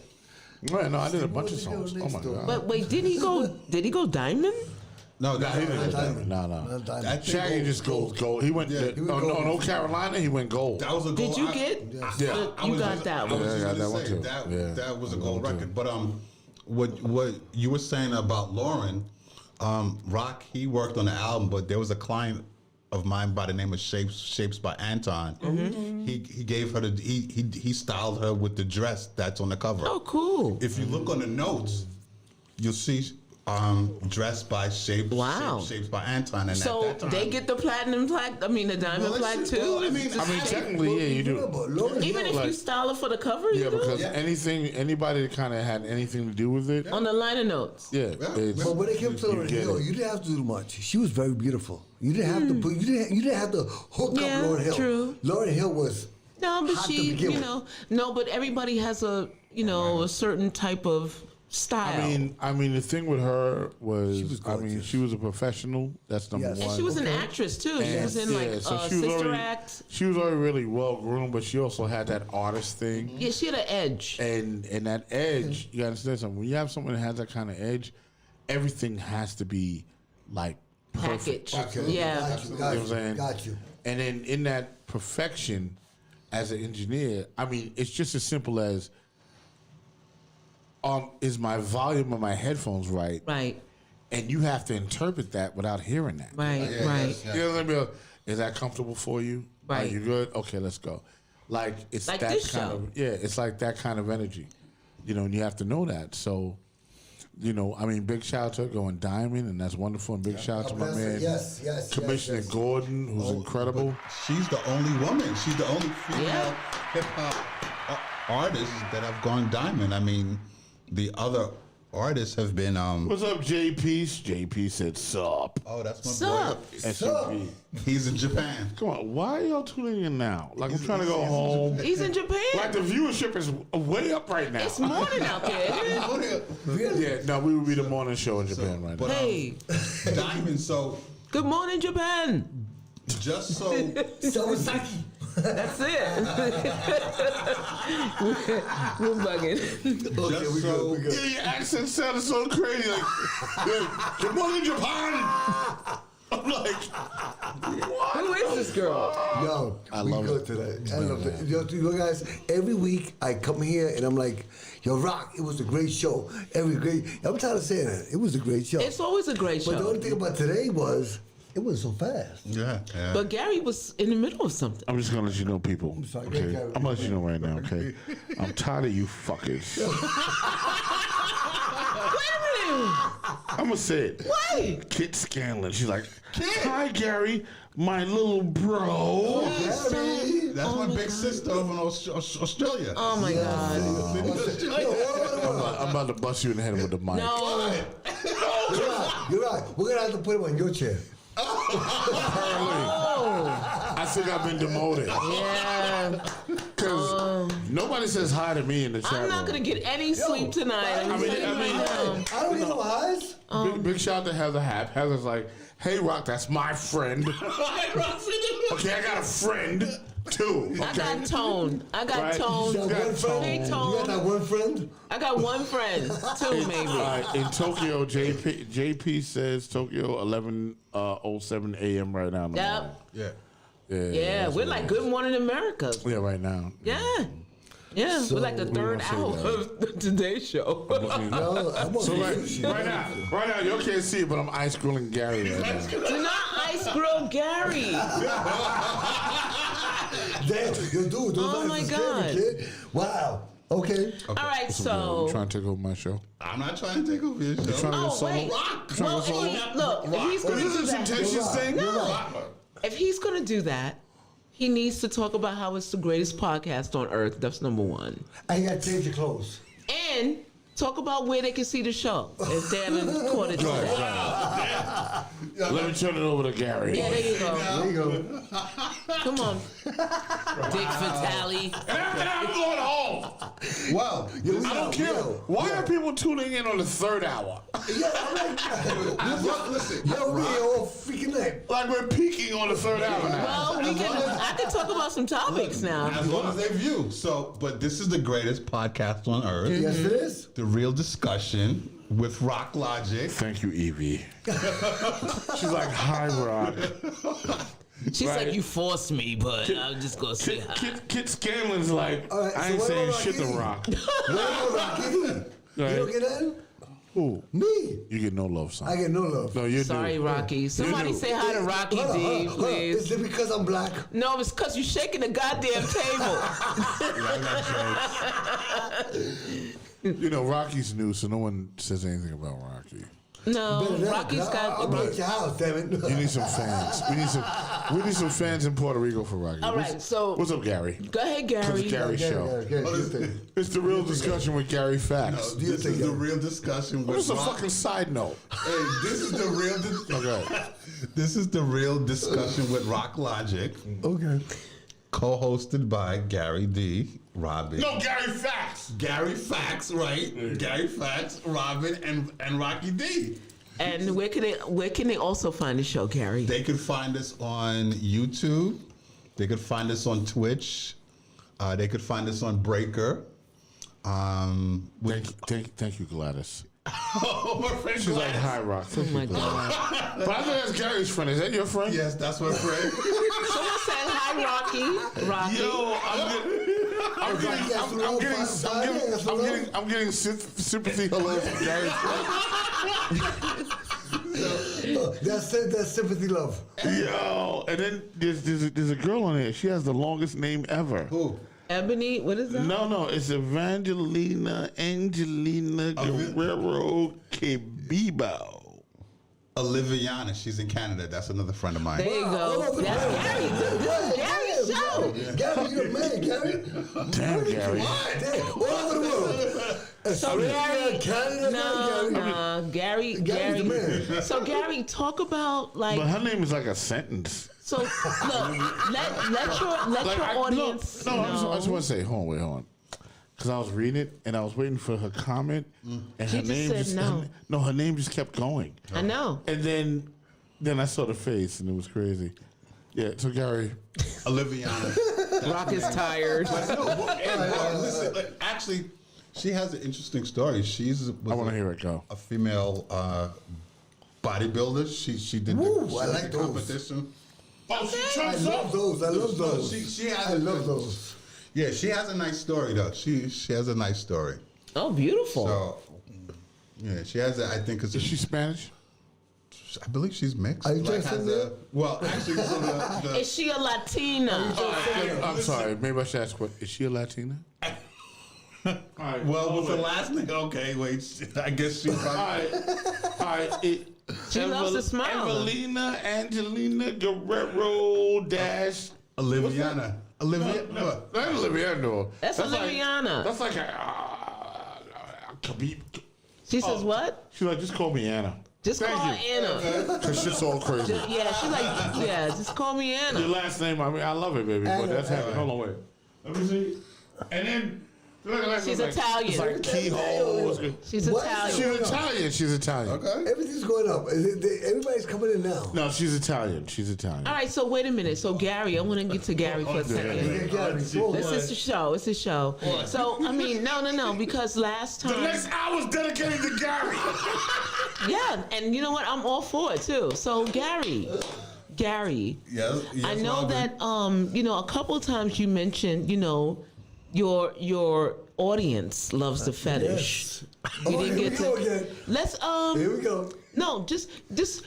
Well, no, I did a bunch of songs. Oh my god! But wait, did he go diamond? No, he didn't go diamond. No. Shaggy just goes gold. He went. No Carolina. He went gold. That was a gold. Did you get? Yeah. You got that one. Yeah, I got that one too. That was a gold record. But what you were saying about Lauren, Rock, he worked on the album, but there was a client of mine by the name of Shapes by Anton. Mm-hmm. He gave her he styled her with the dress that's on the cover. Oh, cool. If you look on the notes, you'll see dressed by Shapes by Anton. And So at that time, they get the platinum plaque, the diamond plaque too? well, I mean, technically, yeah, you do. Even if you style it for the cover, you Yeah, do? because anybody that kind of had anything to do with it, On the liner notes. yeah. it's- But when it came to you Lauryn get Hill, it. you didn't have to do much. She was very beautiful. You didn't have to put. You didn't have to hook Yeah, up Lauryn Hill. true. Lauryn Hill was. No, but hot to she, begin with. no, but everybody has a certain type of style. I mean, the thing with her was, was gorgeous. she was a professional. That's number Yes. one. And she was an actress too. She was in Sister Act. She was already really well groomed, but she also had that artist thing. Yeah, she had an edge. And that edge, you gotta understand something. When you have someone that has that kind of edge, everything has to be like perfect. Package. Okay. Yeah. Got you. You know what I'm saying? Got you. And then in that perfection, as an engineer, I mean, it's just as simple as, is my volume of my headphones right? Right. And you have to interpret that without hearing that. Right. Right. You know what I mean? Is that comfortable for you? Are Right. you good? Okay, let's go. Like it's Like that this kind show. of it's like that kind of energy. And you have to know that. So, I mean, big shout out to her going diamond, and that's wonderful. And big shout out to my man, Yes. Commissioner Gordon, who's incredible. she's the only woman. She's the only female Yeah. hip hop artist that have gone diamond. I mean, the other artists have been. What's up, JP? JP said sup. Oh, that's my Sup? boy. SUP. He's in Japan. Come on, why are y'all tuning in now? Like I'm trying to go home. He's in Japan. Like the viewership is way up right now. It's morning out there. Yeah, no, we would be the morning show in Japan right now. But, Hey, Diamond. So good morning, Japan. just so Sawasaki. That's it. We're bugging. just so Yeah, your accent sounded so crazy. Like good morning, Japan. I'm like, what? Who is this girl? Yo, I we love go it. to that. I love it. Yo, guys, every week I come here and I'm like, yo, Rock, it was a great show. I'm tired of saying that. It was a great show. It's always a great But the show. only thing about today was, it was so fast. yeah. But Gary was in the middle of something. I'm just gonna let you know, people. sorry, Okay, Gary. I'm gonna let you know right now. Okay, I'm tired of you fuckers. Wait a minute. I'm gonna say it. Wait. Kit Scanlon. She's like, hi, Gary, my little bro. Gary. That's my big sister over in Australia. Oh my God. I'm about to bust you in the head with the mic. No. You're right. We're gonna have to put him on your chair. I think I've been demoted. Yeah. Because nobody says hi to me in the chat I'm not room. gonna get any sleep tonight. I'm mean, telling you I mean, right now. I don't get no highs. Big shout out to Heather Happ. Heather's like, hey, Rock, that's my friend. Okay, I got a friend, too. Okay? I got Tone. I got Right. Tone. You got one friend? Hey, You got that Tone. one friend? I got one friend. Two, maybe. In Tokyo, JP says Tokyo 11:07 a.m. right now. In the morning. Yep. Yeah. Yeah, that's we're what like it is. Good Morning America. Yeah, right now. Yeah. Yeah, we're like the third gonna say hour that. of the Today Show. No, I'm on So the right now, y'all can't see it, but I'm ice grilling Gary right now. Do not ice grill Gary. Damn, yo, dude, those Oh eyes my are scary, God. kid. Wow. Okay. All right, You so. trying to take over my show? I'm not trying to take over your show. Trying to go Oh, solo? wait. Trying Well, to go solo? look, if he's going to This do is a that. temptations thing? No. If he's going to do that, he needs to talk about how it's the greatest podcast on earth. That's number one. I got to change your clothes. And talk about where they can see the show if they haven't caught it yet. Let me turn it over to Gary. Yeah, there you go. There you go. Come on. Dick Vitale. And I'm going home. Well, I don't care. Why are people tuning in on the third hour? Yeah, I'm like, listen. yo, we here all freaking night. Like we're peaking on the third hour now. Well, I can talk about some topics now. As long as they view. So, but this is the greatest podcast on earth. Yes, it is. The real discussion with Rock Logic. Thank you, Evie. She's like, hi, Rock. She's Right. like, you forced me, but I'm just going to say hi. Kit Scanlon's like, All right, I so ain't what saying about shit to Rocky? Rock. Where are Rocky? Right. You don't get nothing? Who? Me. You get no love, son. I get no love. No, you Sorry, do. Rocky. Somebody say hi to Rocky Hold on, D, hold on, hold on. please. Is it because I'm black? No, it's because you're shaking the goddamn table. You know, Rocky's new, so no one says anything about Rocky. No, Better than Rocky's that, got. I'll break your house, damn it. You need some fans. We need some fans in Puerto Rico for Rocky. All right, so what's up, Gary? Go ahead, It's Gary. Gary's show. It's the real discussion with Gary Facts. No, this is the real discussion with What's a Rock. fucking side note? Hey, this is the real. Okay. This is the real discussion with Rock Logic. Okay. Co-hosted by Gary D, Robin. No, Gary Facts. Gary Facts, right? Gary Facts, Robin, and Rocky D. And where can they also find the show, Gary? They can find us on YouTube. They could find us on Twitch. They could find us on Breaker. Thank you, Gladys. Oh, my friend She's like, Gladys. hi, Rock. Oh my God. But I think that's Gary's friend. Is that your friend? Yes, that's my friend. Someone said hi, Rocky. Rocky. Yo, I'm getting sympathy hello from Gary's friend. That's sympathy love. Yo, and then there's a girl on there. She has the longest name ever. Who? Ebony, what is that? No, it's Angelina Guerrero Quebibo. Oliviana, she's in Canada. That's another friend of mine. There you go. That's Gary. This is Gary's show. Gary, you're the man, Gary. Damn, Gary. Damn, all over the world. So Gary, Canada, no, Gary. Gary's the man. So Gary, talk about like. But her name is like a sentence. So look, let your audience No, know. I just want to say, hold on. Because I was reading it and I was waiting for her comment, and She her just name said no. her name just kept going. I know. And then I saw the face and it was crazy. Yeah, so Gary, Oliviana. Rock is tired. Listen, actually, she has an interesting story. I want to hear it go. A female bodybuilder. She did Ooh, I like those. competition. Oh, she I chumps love up. those. I love those. She has I love those. Yeah, she has a nice story though. She has a nice story. Oh, beautiful. So yeah, she has. I think it's. Is she Spanish? I believe she's mixed. Are you just has in there? well, actually, so the Is she a Latina? I'm sorry. Maybe I should ask. Is she a Latina? well, with the last name. Okay, wait. I guess she probably. All right. She loves to smile. Evelina Angelina Guerrero dash. Oliviana. Olivia. No. Not Oliviano. That's Oliviana. That's like a Khabib. She says what? She's like, just call me Anna. Just Thank call you. Anna. Cause shit's all crazy. Yeah, she's like, yeah, just call me Your Anna. last name, I mean, I love it, baby. But that's happening. Hold on, wait. Let me see. And then look, She's like, Italian. It's like keyholes. She's What? Italian. She's Italian. She's Italian. Okay. Everything's going up. Everybody's coming in now. No, she's Italian. She's Italian. All right, so wait a minute. So Gary, I want to get to Gary for a Yeah, second. Gary, This is the show. It's the show. So I mean, no, because last The time, next hour's dedicated to Gary. yeah, and you know what? I'm all for it too. So Gary, Yes, I know Robin. that a couple of times you mentioned, your audience loves the fetish. We Oh, didn't here get we go to. again. Let's Here we go. No, just let's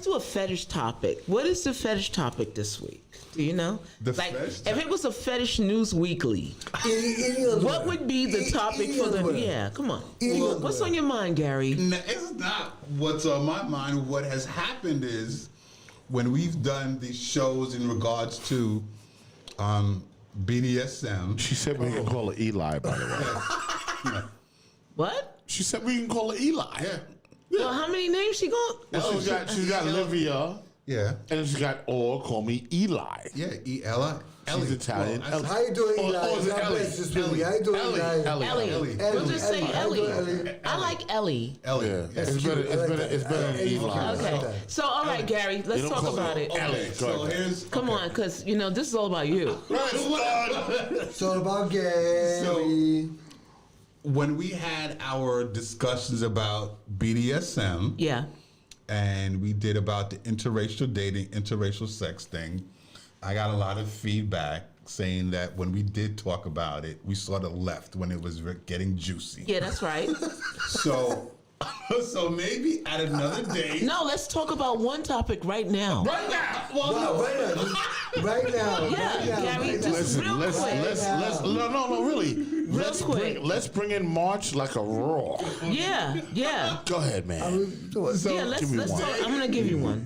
do a fetish topic. What is the fetish topic this week? Do you know? The like, fetish if it was a fetish news weekly, what would be the topic for the? Yeah, come on. What's on your mind, Gary? No, it's not what's on my mind. What has happened is when we've done these shows in regards to BDSM. She said we can call her Eli, by the way. What? She said we can call her Eli. Yeah. Well, how many names she got? Well, she's got Livia, Yeah. and she's got call me Eli. Yeah. E-Ella. She's Italian. Well, How you doing, Eli? Or is it God Ellie? bless this week. How you doing, Eli? Ellie. Ellie. We'll just say How you Ellie. doing, Ellie? I like Ellie. Ellie. Yeah, Yes. it's better. It's better than Eli. Okay. So, all right, Gary, let's don't talk call about her it. Ellie. Okay, Go so ahead. here's Come on, because this is all about you. It's all about Gary. when we had our discussions about BDSM. Yeah. And we did about the interracial dating, interracial sex thing. I got a lot of feedback saying that when we did talk about it, we sort of left when it was getting juicy. Yeah, that's right. So maybe at another day. No, let's talk about one topic right now. Right now. Well, No, right now. Yeah, Gary, just Listen, real let's quick. no, really. quick. Let's bring in March like a raw. Yeah. Go ahead, man. Yeah, let's give me talk. one. I'm gonna give you one.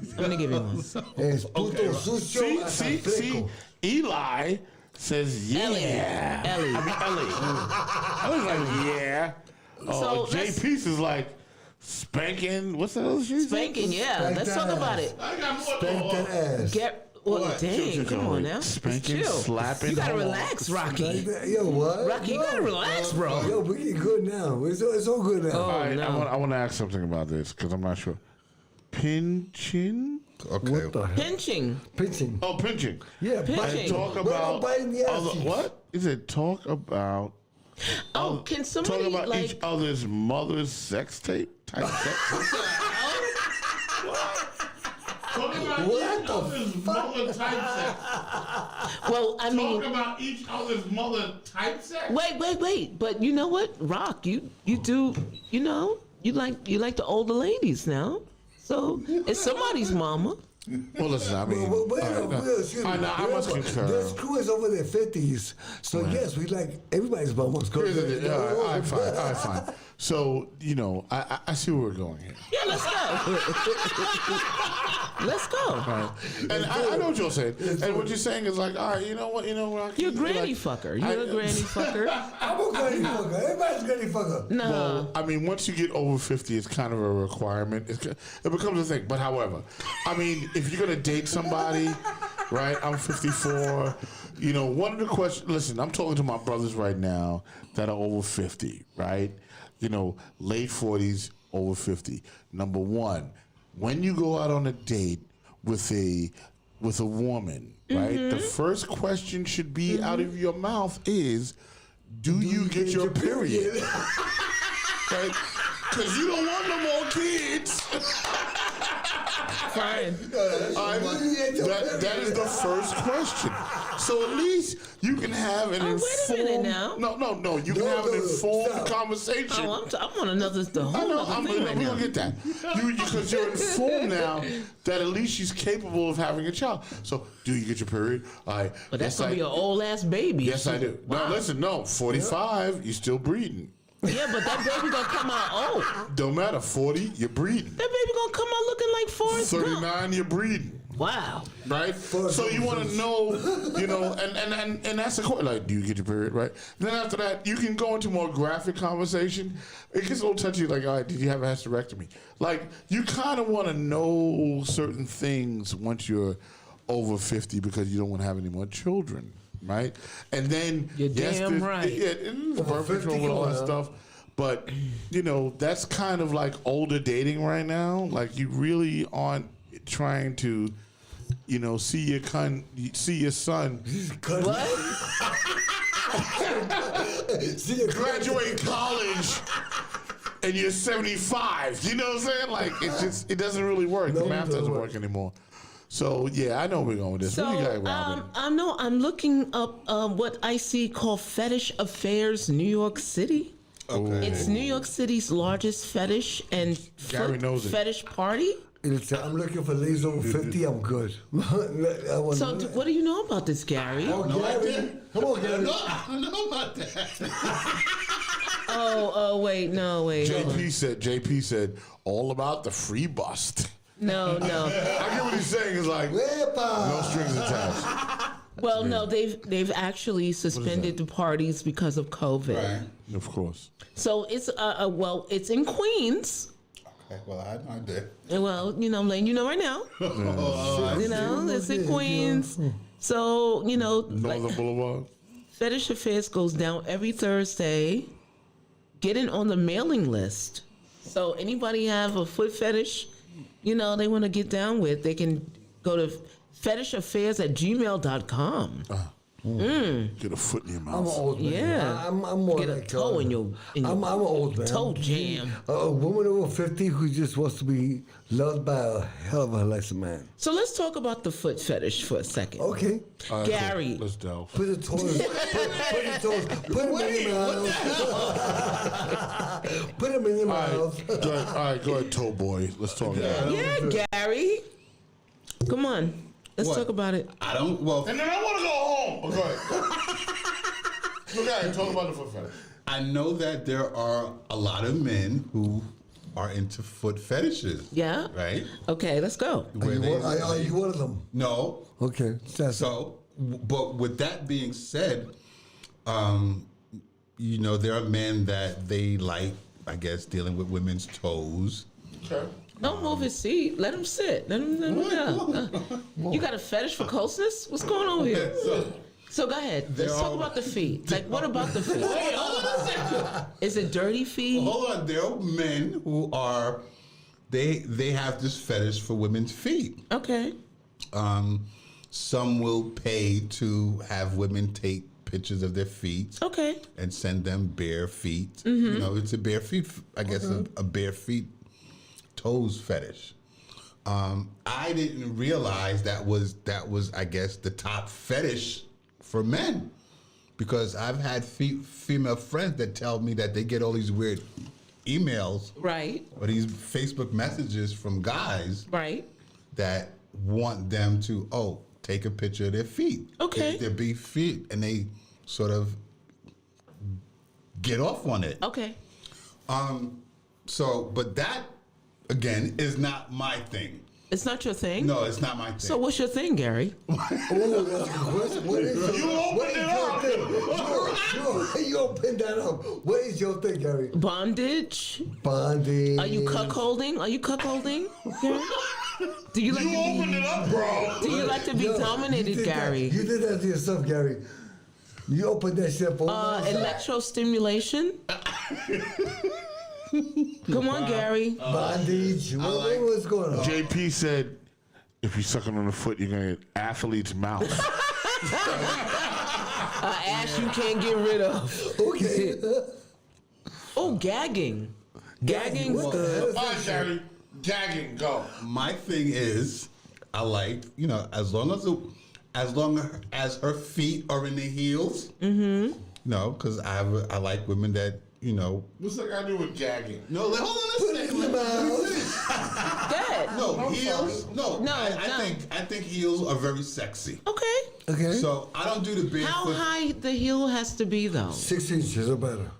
Es puto sucio hasta el See, fleco. Eli says yeah. Ellie. I was like, yeah. So let's- JP is like spanking. What's that other shit? Spanking, yeah. Spank Let's that talk about ass. it. Spank that ass. Dang, come on now. Spanking, Chill. slapping. You gotta hold on. relax, Rocky. Like that. Yo, what? Rocky, you gotta relax, bro. Yo, we get good now. It's all good now. All right, no. I want to ask something about this because I'm not sure. Pinching? Okay. What the hell? Pinching. Pinching. Oh, pinching. Yeah, Pinching. biting. Talk No, about biting the ass other, cheeks. what is it? Talk about. Oh, can somebody talk about like? each other's mother's sex tape type sex? Talk about What each the other's mother type sex. Well, I mean, Talk about each other's mother type sex. wait. But you know what, Rock? You do. You know, you like the older ladies now. So it's somebody's mama. Well, listen, I mean, Well, all right, no. excuse me. I know, I must concur. There's crews over their 50s. So, yes, we like everybody's mama's Here's the good. thing. All right, fine. So, you know, I see where we're going here. Yeah, let's go. Let's go. Right. And I know what you're saying. And what you're saying is like, all right, you know what, Rocky? You're a granny like, fucker. You're a granny fucker. I'm a granny fucker. Everybody's a granny fucker. No. Well, I mean, once you get over 50, it's kind of a requirement. It becomes a thing. But however, I mean, if you're going to date somebody, right, I'm 54, you know, one of the questions, listen, I'm talking to my brothers right now that are over 50, right? You know, late 40s, over 50. Number one, when you go out on a date with a woman, right? The first question should be out of your mouth is, do you get your period? Right? Because you don't want no more kids. Fine. That is the first question. So at least you can have an informed. Wait a minute now. No. You can have an informed stop. conversation. Oh, I'm on another I whole know. other thing right We're now. gonna get that. Because you're informed now that at least she's capable of having a child. So, do you get your period? But that's yes, gonna be an old ass baby. Yes, I do. Wow. No, listen. No, 45, you're still breeding. Yeah, but that baby gonna come out old. Don't matter. 40, you're breeding. That baby gonna come out looking like Forrest Gump. 39, you're breeding. Wow. Right? So you want to know, you know, and that's the question. Like, do you get your period, right? Then after that, you can go into more graphic conversation. It gets a little touchy, like, all right, did you have a hysterectomy? Like, you kind of want to know certain things once you're over 50 because you don't want to have any more children, right? And then, You're damn there's- right. Yeah, and the birth control and all that stuff. But, you know, that's kind of like older dating right now. Like, you really aren't trying to, you know, see your son What? graduate college and you're 75. You know what I'm saying? Like, it doesn't really work. The math doesn't work anymore. So yeah, I know where we're going with this. What do you got, Robin? I'm looking up what I see called Fetish Affairs New York City. Okay. It's New York City's largest fetish and Gary knows it. fetish party. I'm looking for ladies over 50. I'm good. So what do you know about this, Gary? Oh, Gary. Come on, Gary. I don't know about that. Oh, wait. JP said all about the free bust. No. I get what he's saying. It's like no strings attached. Well, no, they've actually suspended the parties because of COVID. Right. Of course. So it's it's in Queens. Okay, well, I did. Well, you know, I'm letting you know right now. You know, it's in Queens. So, you know, Northern Boulevard. Fetish Affairs goes down every Thursday. Get in on the mailing list. So anybody have a foot fetish, you know, they want to get down with, they can go to fetishaffairs@gmail.com. Get a foot in your mouth. I'm an old man. Yeah. I'm more Get a like toe in your I'm an old man. toe jam. A woman over 50 who just wants to be loved by a hell of a nice man. So let's talk about the foot fetish for a second. Okay. All right, Gary. cool. Let's delve. Put the toes. Put them in your mouth. Put them in your mouth. All right, go ahead, toe boy. Let's talk about it. Yeah, Gary. Come on. Let's What? talk about it. I don't. Well, And then I want to go home. Oh, go ahead. Talk about the foot fetish. I know that there are a lot of men who are into foot fetishes. Yeah? Right. Okay, let's go. Where Are you one of them? No. Okay. So, but with that being said, you know, there are men that they like, I guess, dealing with women's toes. Okay. Don't move his seat. Let him sit. Let him You got a fetish for closeness? What's going on here? So go ahead. Let's talk about the feet. Like, what about the feet? Wait, hold on a second. Is it dirty feet? Hold on. There are men who are, they have this fetish for women's feet. Okay. Some will pay to have women take pictures of their feet. Okay. And send them bare feet. You know, it's a bare feet, I guess, a bare feet toes fetish. I didn't realize that was, I guess, the top fetish for men, because I've had female friends that tell me that they get all these weird emails, right, or these Facebook messages from guys, right, that want them to take a picture of their feet, okay, their big feet, and they sort of get off on it. Okay. So, but that again is not my thing. It's not your thing? No, it's not my thing. So what's your thing, Gary? You opened that up. What is your thing, Gary? Bondage. Bondage. Are you cuckolding? Gary? Do you like You opened it up, bro. Do you like to be dominated, Gary? You did that to yourself, Gary. You opened that shit up. Electrostimulation? Come on, Gary. Bondage. What's going on? JP said, if you're sucking on the foot, you're going to get athlete's mouth. Ass you can't get rid of. Okay. Oh, gagging. Gagging. What the hell is All that right, shit? Gary. Gagging, go. My thing is, I like, you know, as long as her feet are in the heels. Mm-hmm. No, because I like women that, you know. What's that got to do with gagging? No, hold on, listen. Good. No, heels. No, I think heels are very sexy. Okay. Okay. So I don't do the barefoot. How high the heel has to be, though? 6 inches or better.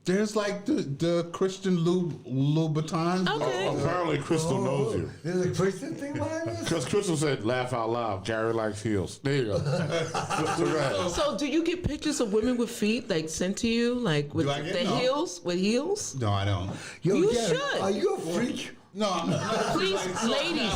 There's like the Christian Louboutins. Okay. Apparently, Crystal knows you. There's a Christian thing behind this? Because Crystal said, laugh out loud. Gary likes heels. There you go. So go ahead. So, do you get pictures of women with feet like sent to you, like with Do I get- the no. heels? With heels? No, I don't. Yo, You Gary, should. Are you a freak? No, I'm not. Please, ladies,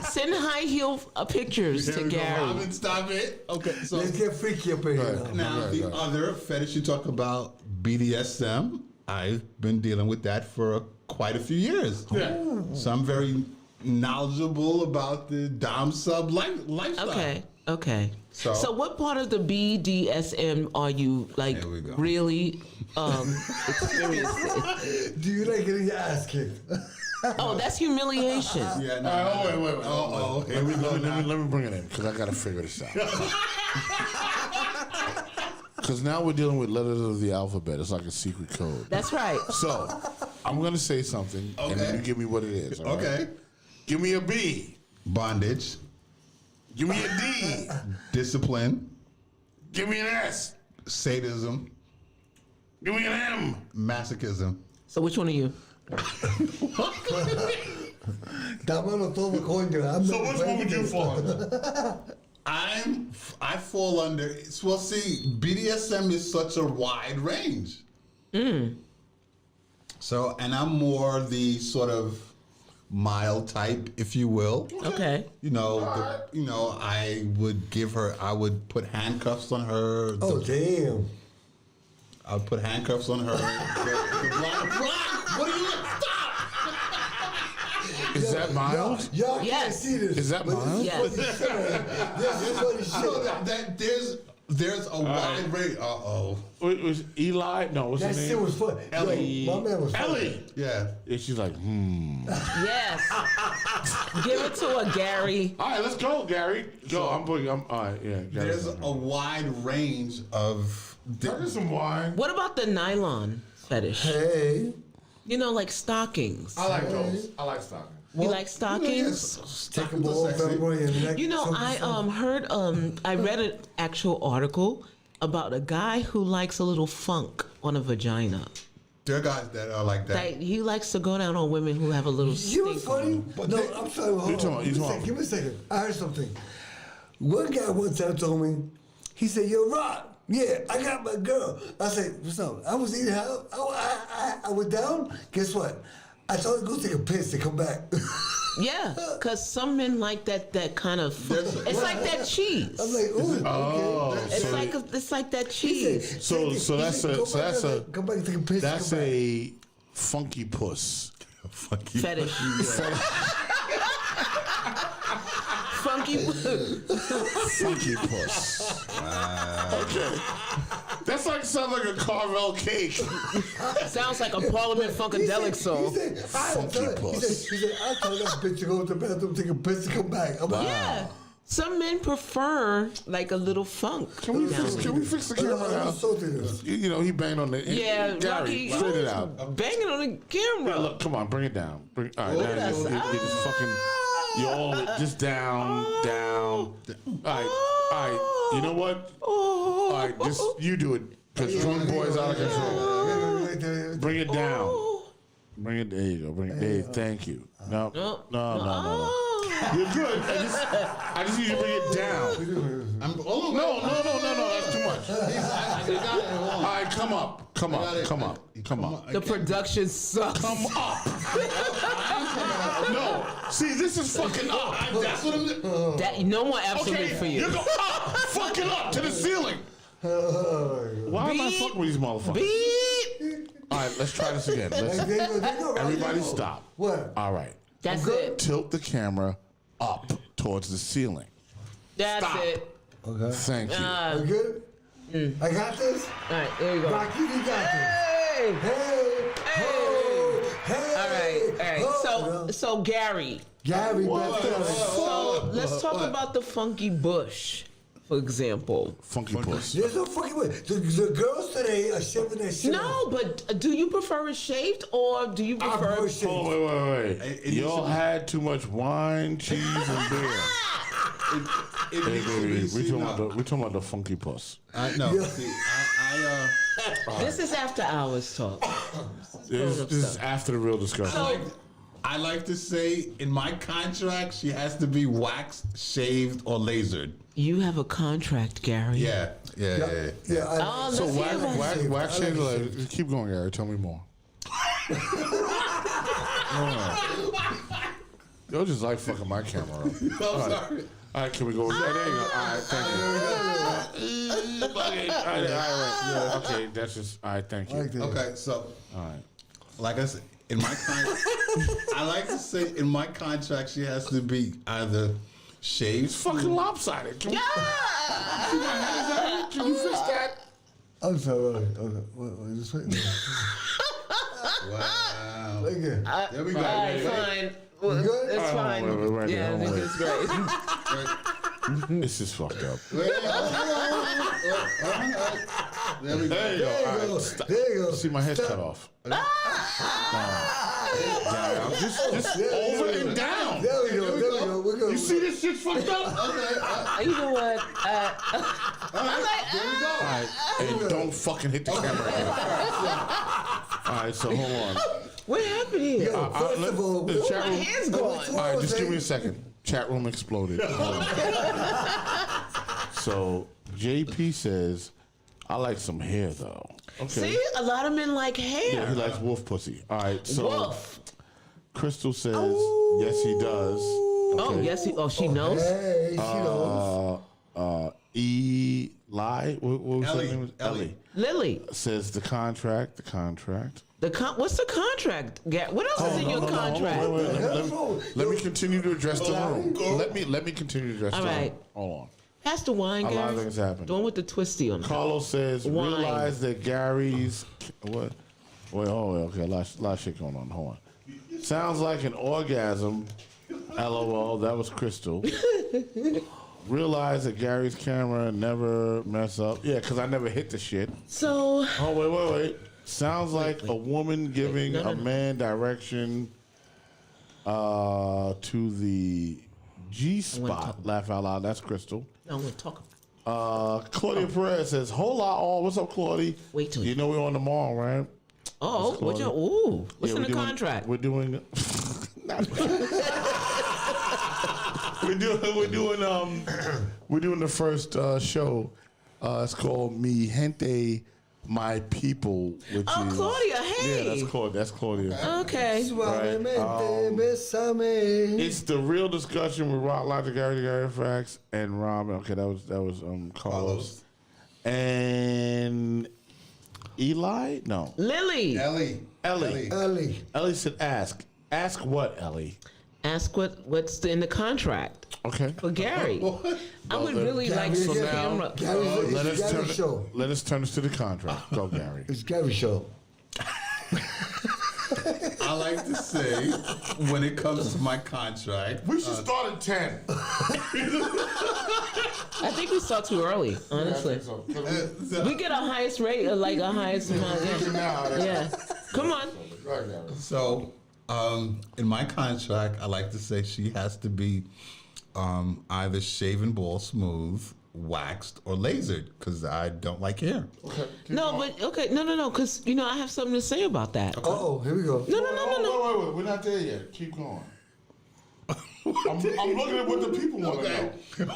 send high heel pictures Here to we go, Gary. Robin, stop it. Okay, so Let's get freaky up in here. now the other fetish you talk about, BDSM. I've been dealing with that for quite a few years. Yeah. So I'm very knowledgeable about the dom sub lifestyle. Okay. So, what part of the BDSM are you like Here we go. really experiencing? Do you like getting your ass kicked? Oh, that's humiliation. Yeah, no. All right, wait. Oh, here we go. Let me bring it in, because I got to figure this out. Because now we're dealing with letters of the alphabet. It's like a secret code. That's right. So, I'm going to say something, and then you give me what it is. all right? Okay. Give me a B. Bondage, Give me a D. discipline, Give me an S. sadism, Give me an M. masochism. So which one are you? Dámelo todo, coño. I'm So not which one ready would you to fall start. under? I fall under. Well, see, BDSM is such a wide range. So, and I'm more the sort of mild type, if you will. Okay. You know, I would put handcuffs on her. Oh, damn. I would put handcuffs on her. Block, what are you? Stop! Is that mild? Y'all can't Yes. see this. Is that but mild? This is funny shit. This is funny shit. No, that there's a wide range. It was Eli? No, what's That his name? shit was fun. Ellie. Yo, my man was funny. Ellie. Yeah. And she's like, Yes. Give it to her, Gary. All right, let's go, Gary. Go. I'm all right, yeah. There's a wide range of. There's some wine. What about the nylon fetish? Hey. You know, like stockings. I like those. I like stockings. You like stockings? Take a ball off everybody and neck. You know, I heard I read an actual article about a guy who likes a little funk on a vagina. There are guys that are like that. Like he likes to go down on women who have a little You know stink. what's funny? But No, they- I'm sorry. Hold on. Give me a second. I heard something. One guy one time told me, he said, "Yo, Rock, yeah, I got my girl." I said, "What's up?" I was eating out. I went down. Guess what? I told her to go take a piss and come back. Yeah, because some men like that kind of. It's like that cheese. I'm like, ooh, okay. It's like that cheese. So that's a come back and take a piss. that's come back. a funky puss. Funky Fetish. Funky. Funky puss. Okay. That's like sounds like a Carvel cake. Sounds like a Parliament Funkadelic song. Funky puss. He said, I told that bitch to go to the bathroom, take a piss, and come back. I'm like, Yeah. Some men prefer like a little funk. Can we fix the camera now? You know, he banged on the. Yeah, Gary, Rocky, straight it out. Banging on the camera. Yeah, look, come on, bring it down. All right, now you just fucking. You all just down. All right. You know what? All right, just you do it, because drunk boy's out of control. Bring it down. Bring it. There you go. Bring it. There. Thank you. No. You're good. I just need you to bring it down. No. That's too much. All right, come up. The production sucks. Come up. No. See, this is fucking up. That's what I'm doing. No more absolute for you. You go up. Fucking up to the ceiling. Why am I fucking with these motherfuckers? Beep. All right, let's try this again. Everybody stop. What? All right. That's it. Tilt the camera up towards the ceiling. That's Stop. it. Okay. Thank you. You good? I got this. All right, there you go. Rocky, you got this. Hey. Hey. All right. So Gary. Gary, So let's talk about the funky bush, for example. Funky puss. There's no fucking way. The girls today are shaving their shit. No, but do you prefer it shaved or do you prefer? Oh, wait. Y'all had too much wine, cheese, and beer. Hey, baby, we talking about the funky puss. This is after hours talk. This is after the real discussion. I like to say in my contract she has to be waxed, shaved, or lasered. You have a contract, Gary. Yeah. So wax shave. Keep going, Gary. Tell me more. Y'all just like fucking my camera up. Sorry. All right, can we go? Yeah, there you go. All right, thank you. All right. Okay, that's just. All right, thank you. Okay, so. All right. Like I said, in my I like to say in my contract she has to be either shaved. It's fucking lopsided. Can you fix that? I'm sorry. Okay. Wait, just wait. Wow. Again. There we go. All right, fine. Well, good? it's fine. Wait, Yeah, I think wait. it's great. This is fucked up. There we go. There you go. All right. There you go. See, my head's cut off. Down. Just over and down. There we go. We're good. You see this shit's fucked up? You know what? There we go. All right, and don't fucking hit the camera again. All right, so hold on. What happened here? First of all, The chat My room. hand's gone. All right, just give me a second. Chat room exploded. So JP says, "I like some hair though." Okay. See, a lot of men like hair. Yeah, he likes wolf pussy. All right, so Wolf. Crystal says, "Yes, he does." Okay. Oh, yes. She knows. Hey, she knows. Lie. What was Ellie. her name? Ellie. Lily. Says the contract. What's the contract? What else is in your contract? Wait. Let me continue to address the room. Let me continue to address the room. All right. Hold on. Pass the wine, A lot of Gary. things happen. Doing with the twisty on. Carlos says, Wine. realize that Gary's what? Wait, okay, a lot of shit going on. Hold on. Sounds like an orgasm. LOL. That was Crystal. Realize that Gary's camera never mess up. Yeah, because I never hit the shit. So. Oh wait. Sounds like a woman giving a man direction to the G spot. Laugh out loud. That's Crystal. No, we'll talk. Claudia Perez says, "Hola all." What's up, Claudia? Wait till you know we're on the mall, right? Oh, what's in the contract? We're doing. We're doing the first show. It's called Mi Gente, My People. Which is, Claudia, hey. Yeah, that's Claudia. Okay. It's the real discussion with Rock Logic, Gary Facts, and Robin. Okay, that was Carlos. And Eli? No. Lily. Ellie said ask. Ask what, Ellie? Ask what's in the contract. Okay. For Gary. I would really like to see camera. Let us turn this to the contract. Go, Gary. It's Gary's show. I like to say, when it comes to my contract, we should start at 10. I think we start too early, honestly. Yeah, I think so. We get our highest rate, like our highest amount. Yeah. Come on. So, in my contract, I like to say she has to be either shaven ball smooth, waxed, or lasered, because I don't like hair. Okay. No, because I have something to say about that. Okay. Oh, here we go. No. Wait, we're not there yet. Keep going. I'm looking at what the people want to know.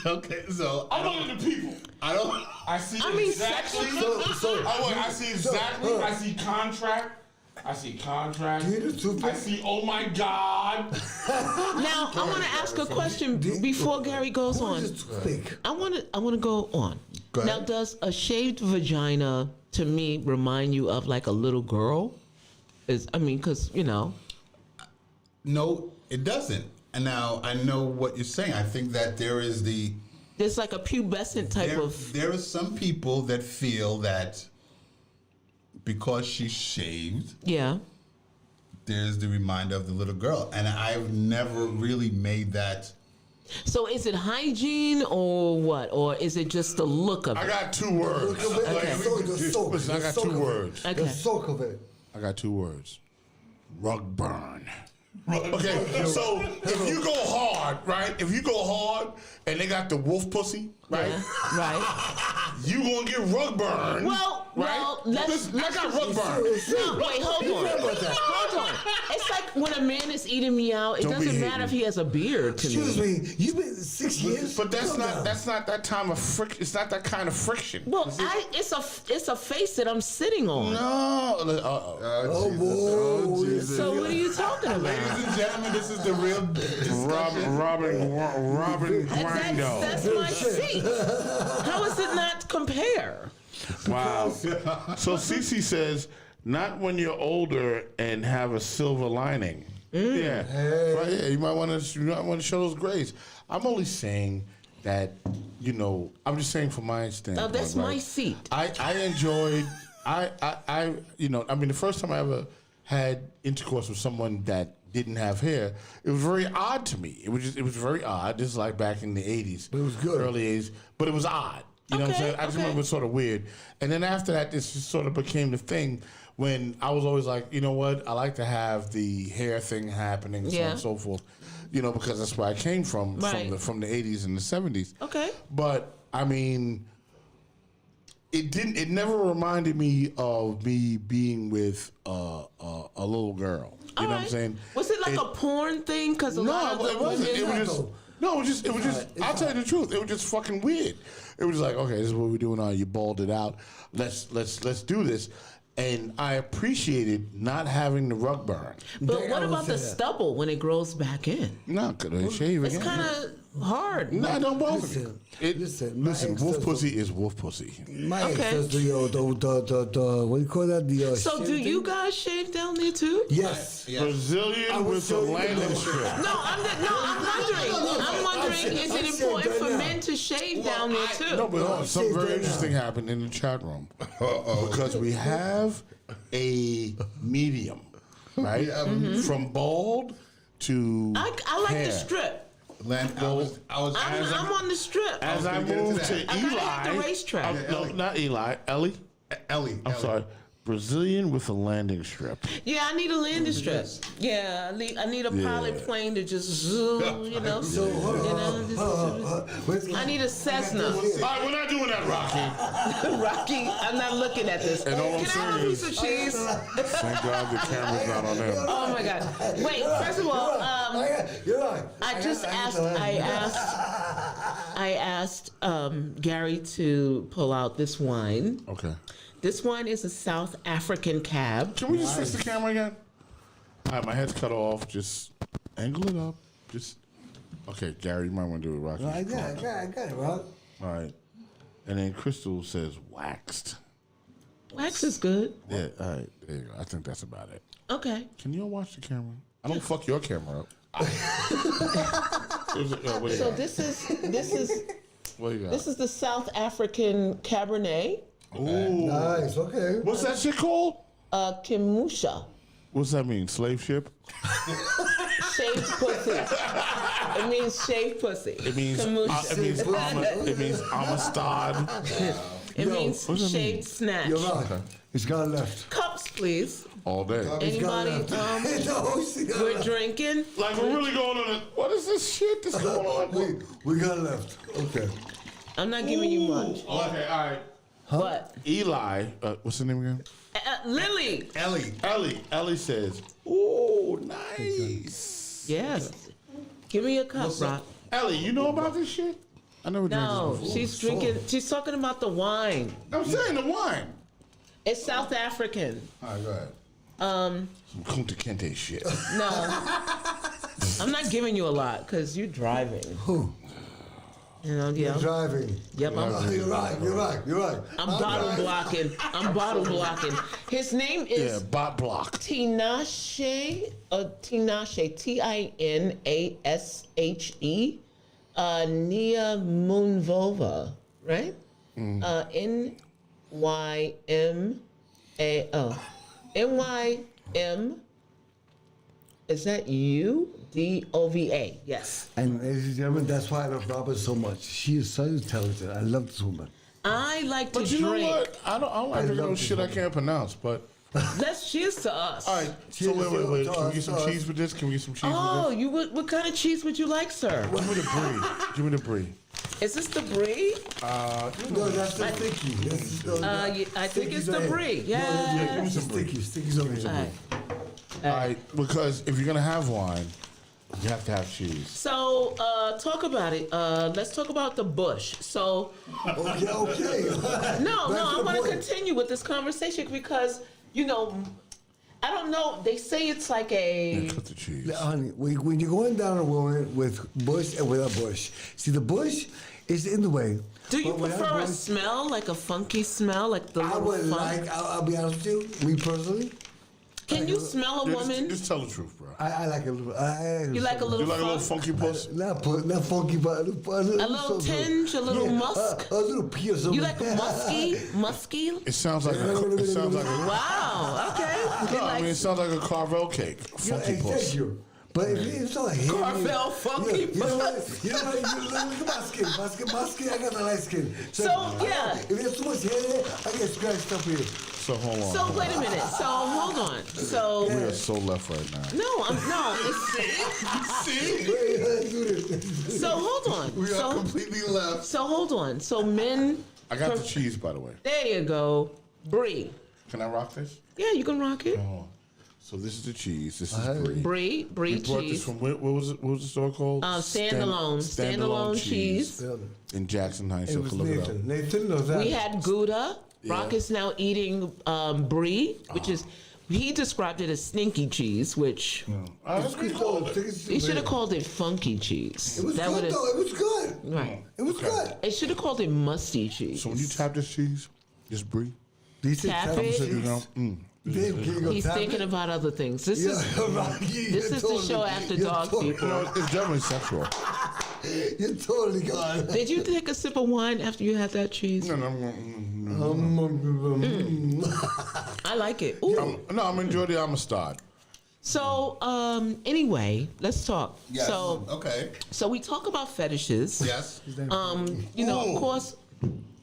Okay, so I'm looking at the people. I see exactly. I see exactly. I see contract. I see, oh my God. Now, I want to ask a question before Gary goes on. I want to go on. Go ahead. Now, does a shaved vagina, to me, remind you of like a little girl? Because, No, it doesn't. And now I know what you're saying. I think that there's like a pubescent type of... There are some people that feel that because she's shaved, there's the reminder of the little girl. And I've never really made that. So is it hygiene or what? Or is it just the look of it? I got 2 words. I got 2 words. The soak of it. I got 2 words. Rug burn. Okay, so if you go hard, right? If you go hard and they got the wolf pussy, right? Yeah, right. You gonna get rug burn. Well, let's I got rug burn. No, wait, hold on. It's like when a man is eating me out. It doesn't matter if he has a beard to me. Excuse me, you've been 6 years. But that's not that time of friction. It's not that kind of friction. Well, it's a face that I'm sitting on. No. Jesus. So what are you talking about? Ladies and gentlemen, this is the real Robin Grindo. That's my seat. How is it not compare? Wow. So Cece says, not when you're older and have a silver lining. Yeah. Right, yeah. You might want to show those grades. I'm only saying that, I'm just saying from my standpoint. That's my seat. I enjoyed, the first time I ever had intercourse with someone that didn't have hair, it was very odd to me. It was very odd. This is like back in the 80s. But it was good. Early 80s. But it was odd. You know what I'm saying? I just remember it was sort of weird. And then after that, this just sort of became the thing when I was always like, you know what? I like to have the hair thing happening, so on and so forth. Because that's where I came from, from the 80s and the 70s. Okay. But, it never reminded me of me being with a little girl. You know what I'm saying? Was it like a porn thing? Because it wasn't. It was just. I'll tell you the truth. It was just fucking weird. It was like, okay, this is what we're doing now. You balled it out. Let's do this. And I appreciated not having the rug burn. But what about the stubble when it grows back in? No, could I shave It's again? kind of hard. No, I don't bother me. Listen, Listen, wolf pussy is wolf pussy. My Okay. ancestor, yo, the what do you call that? The So do you guys shave down there too? Yes. Yeah. Brazilian with a landing strip. I'm wondering, is it important for men to shave down there too? No, but hold on. Something Shave very right interesting happened in the chat room. Because we have a medium, right? From bald to I like hair. the strip. I was I'm on the strip. As I gonna get into moved that. to I gotta Eli, hit the racetrack. no, not Eli, Ellie. Ellie. I'm sorry, Brazilian with a landing strip. Yeah, I need a landing strip. Yeah, I need a pilot plane to just zoom, you know. I need a Cessna. All right, we're not doing that, Rocky. Rocky, I'm not looking at this. And all I'm Can I have a saying piece is- of cheese? Thank God the camera's not on him. Oh my God! Wait, first of all, You're right. I asked Gary to pull out this wine. Okay. This wine is a South African cab. Can we just fix the camera again? All right, my head's cut off. Just angle it up. Just okay, Gary, you might want to do it, Rocky. I got it, Rock. All right. And then Crystal says waxed. Wax is good. Yeah, all right. There you go. I think that's about it. Okay. Can you all watch the camera? I don't fuck your camera up. What do you So got? this is What do you got? this is the South African Cabernet, Ooh. Nice, okay. What's that shit called? Kimusha. What's that mean? Slave ship? Shaved pussy. It means shaved pussy. It means Kamusha. it means Amistad. It means what does that shaved mean? snatch. You're right. It's gone left. Cups, please. All day. Anybody? We're drinking. Like we're really going on it. What is this shit that's going on? We got left. Okay. I'm not giving you much. Okay, all right. But Eli, what's her name again? Lily. Ellie says, "Ooh, nice." Yes. Give me a cup, Rock. Ellie, you know about this shit? I never drank No, this before. she's drinking. She's talking about the wine. I'm saying the wine. It's South African. All right, go ahead. Some Kunta Kinte shit. No, I'm not giving you a lot because you're driving. You know, yeah. You're driving. Yep, You're right. I'm bottle blocking. His name Yeah, is bot block. Tinashe, Tinashe, Nia Moonvova, right? NYM. Is that you? DOVA, yes. And ladies and gentlemen, that's why I love Robin so much. She is so intelligent. I love this woman. I like to But you drink. know what? I don't like to love know this shit I woman. can't pronounce, but Let's cheers to us. all right. So Cheers, wait. to Can we us, get some to us. cheese with this? Can we get some cheese Oh, with you would, what kind of cheese would you like, sir? this? Give me the brie. Give me the brie. Is this the brie? No, that's the sticky. I think it's the brie. Yeah, Yeah. give me some sticky. Sticky's over here. All right. All right, because if you're gonna have wine, you have to have cheese. So, talk about it. Let's talk about the bush. So, Okay. no, I the want to point. continue with this conversation because, you know, I don't know. They say it's like a. Cut the cheese. Now, honey, when you're going down a woman with bush and without bush, see the bush is in the way. Do you but without prefer a bush, smell, like a funky smell, like the I little would funk? like. I'll be honest with you. Me personally, Can you smell a woman? Just tell the truth, bro. I like a little. You like a You little like a little funk? funky puss? Not funky, but a little tinge, a little musk? a little pee or something. You like musky? It sounds like a. Wow. Okay. He No, I mean it likes sounds like a Carvel cake. Funky puss. Thank you. But if it's all heavy, Carvel funky you know what? You look at my skin. I got the light skin. So, yeah. If there's too much hair there, I get scratched up here. So hold on. So wait a minute. So hold on. So We are so left right now. no. It's, so hold on. We are So completely left. so hold on. So men. I got the cheese, by the way. There you go. Brie. Can I rock this? Yeah, you can rock it. Oh. So this is the cheese. This is brie. Brie We brought this cheese. from what was it? What was the store called? Standalone cheese. in Jackson Heights. It So was look it up. Nathan knows that. We had Gouda. Rock Yeah. is now eating brie, which is he described it as stinky cheese, which he should have called it funky cheese. It was good though. It was good. Right. It was good. It should have called it musty cheese. So when you tap this cheese, just breathe. Tap it. He's thinking about other things. This is the show after dark, people. It's definitely sexual. You're totally gone. Did you take a sip of wine after you had that cheese? No. I like it. Ooh. I'm enjoying the Amistad. So, anyway, let's talk. Yes. So, okay. So we talk about fetishes. Yes. You know, of course,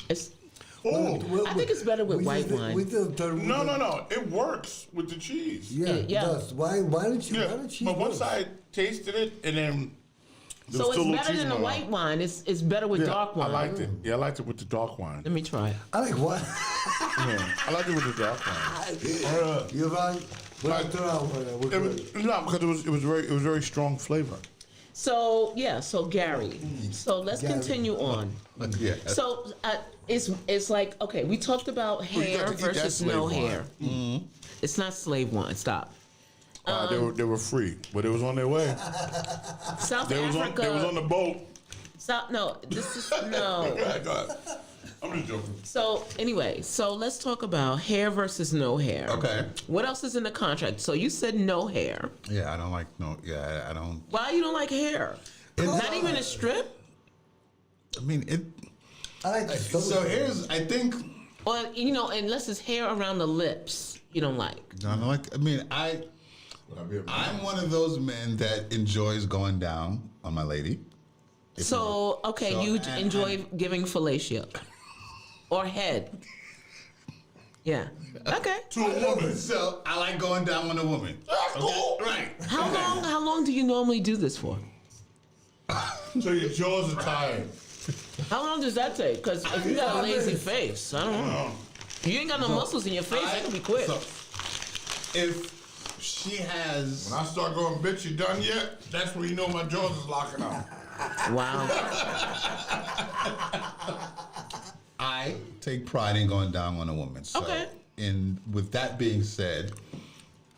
it's. I think it's better with white wine. No. It works with the cheese. Yeah, it does. Why don't you? Why don't you? But once I tasted it, and then. So it's better than the white wine. It's better with dark wine. I liked it. Yeah, I liked it with the dark wine. Let me try it. I like what? I liked it with the dark wine. You're right. No, because it was very strong flavor. So so Gary. So let's continue on. Yeah. So it's like, okay, we talked about hair versus no hair. Mm-hmm. It's not slave wine. Stop. They were free, but it was on their way. South Africa. They was on the boat. This is no. I'm just joking. So anyway, let's talk about hair versus no hair. Okay. What else is in the contract? So you said no hair. Yeah, I don't like no. Yeah, I don't. Why you don't like hair? Not even a strip. I mean it. I like so here's I think. Or unless it's hair around the lips, you don't like. I don't like. I mean I'm one of those men that enjoys going down on my lady. So you enjoy giving fellatio or head. Yeah. Okay. To a woman. So I like going down on a woman. Okay? Right. How long do you normally do this for? So your jaws are tired. How long does that take? Because if you got a lazy face, I don't know. You ain't got no muscles in your face. That can be quick. So if she has. When I start going, bitch, you done yet? That's when you know my jaws is locking out. Wow. I take pride in going down on a woman. So, okay. And with that being said,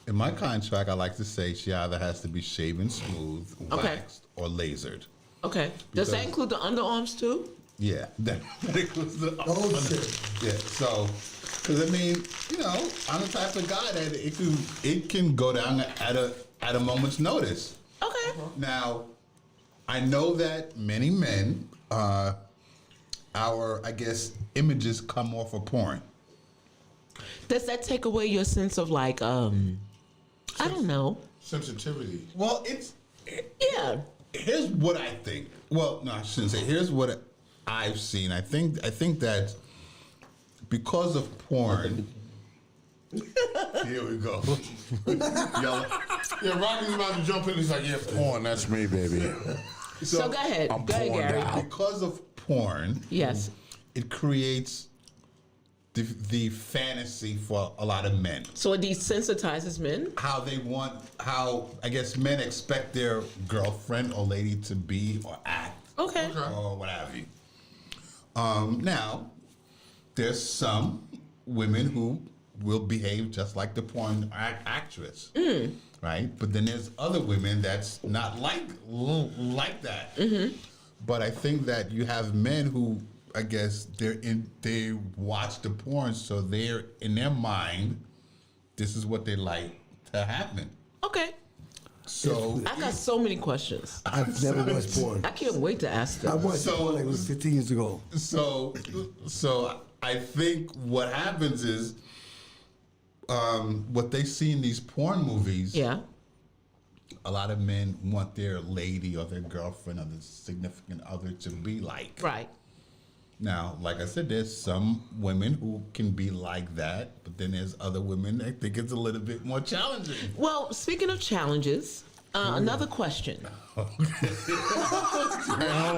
in my contract, I like to say she either has to be shaven smooth, waxed, or lasered. Okay. Does that include the underarms too? Yeah, that includes the underarms. Yeah. So, because I mean, I'm the type of guy that it can go down at a moment's notice. Okay. Now, I know that many men, our images come off of porn. Does that take away your sense of I don't know, sensitivity? Well, yeah. Here's what I think. Well, no, I shouldn't say. Here's what I've seen. I think that because of porn. Here we go. Yeah, Rocky's about to jump in. He's like, yeah, porn. That's me, baby. So go ahead. Go ahead, Gary. Because of porn, yes, it creates the fantasy for a lot of men. So it desensitizes men? How men expect their girlfriend or lady to be or act. Okay. Or what have you. Now, there's some women who will behave just like the porn actress. Right? But then there's other women that's not like that. Mm-hmm. But I think that you have men who, they watch the porn, so they're in their mind, this is what they like to happen. Okay. So I got so many questions. I've never watched porn. I can't wait to ask them. I watched porn like it was 15 years ago. So I think what happens is what they see in these porn movies. Yeah. A lot of men want their lady or their girlfriend or their significant other to be like. Right. Now, like I said, there's some women who can be like that, but then there's other women that think it's a little bit more challenging. Well, speaking of challenges, another question. Hold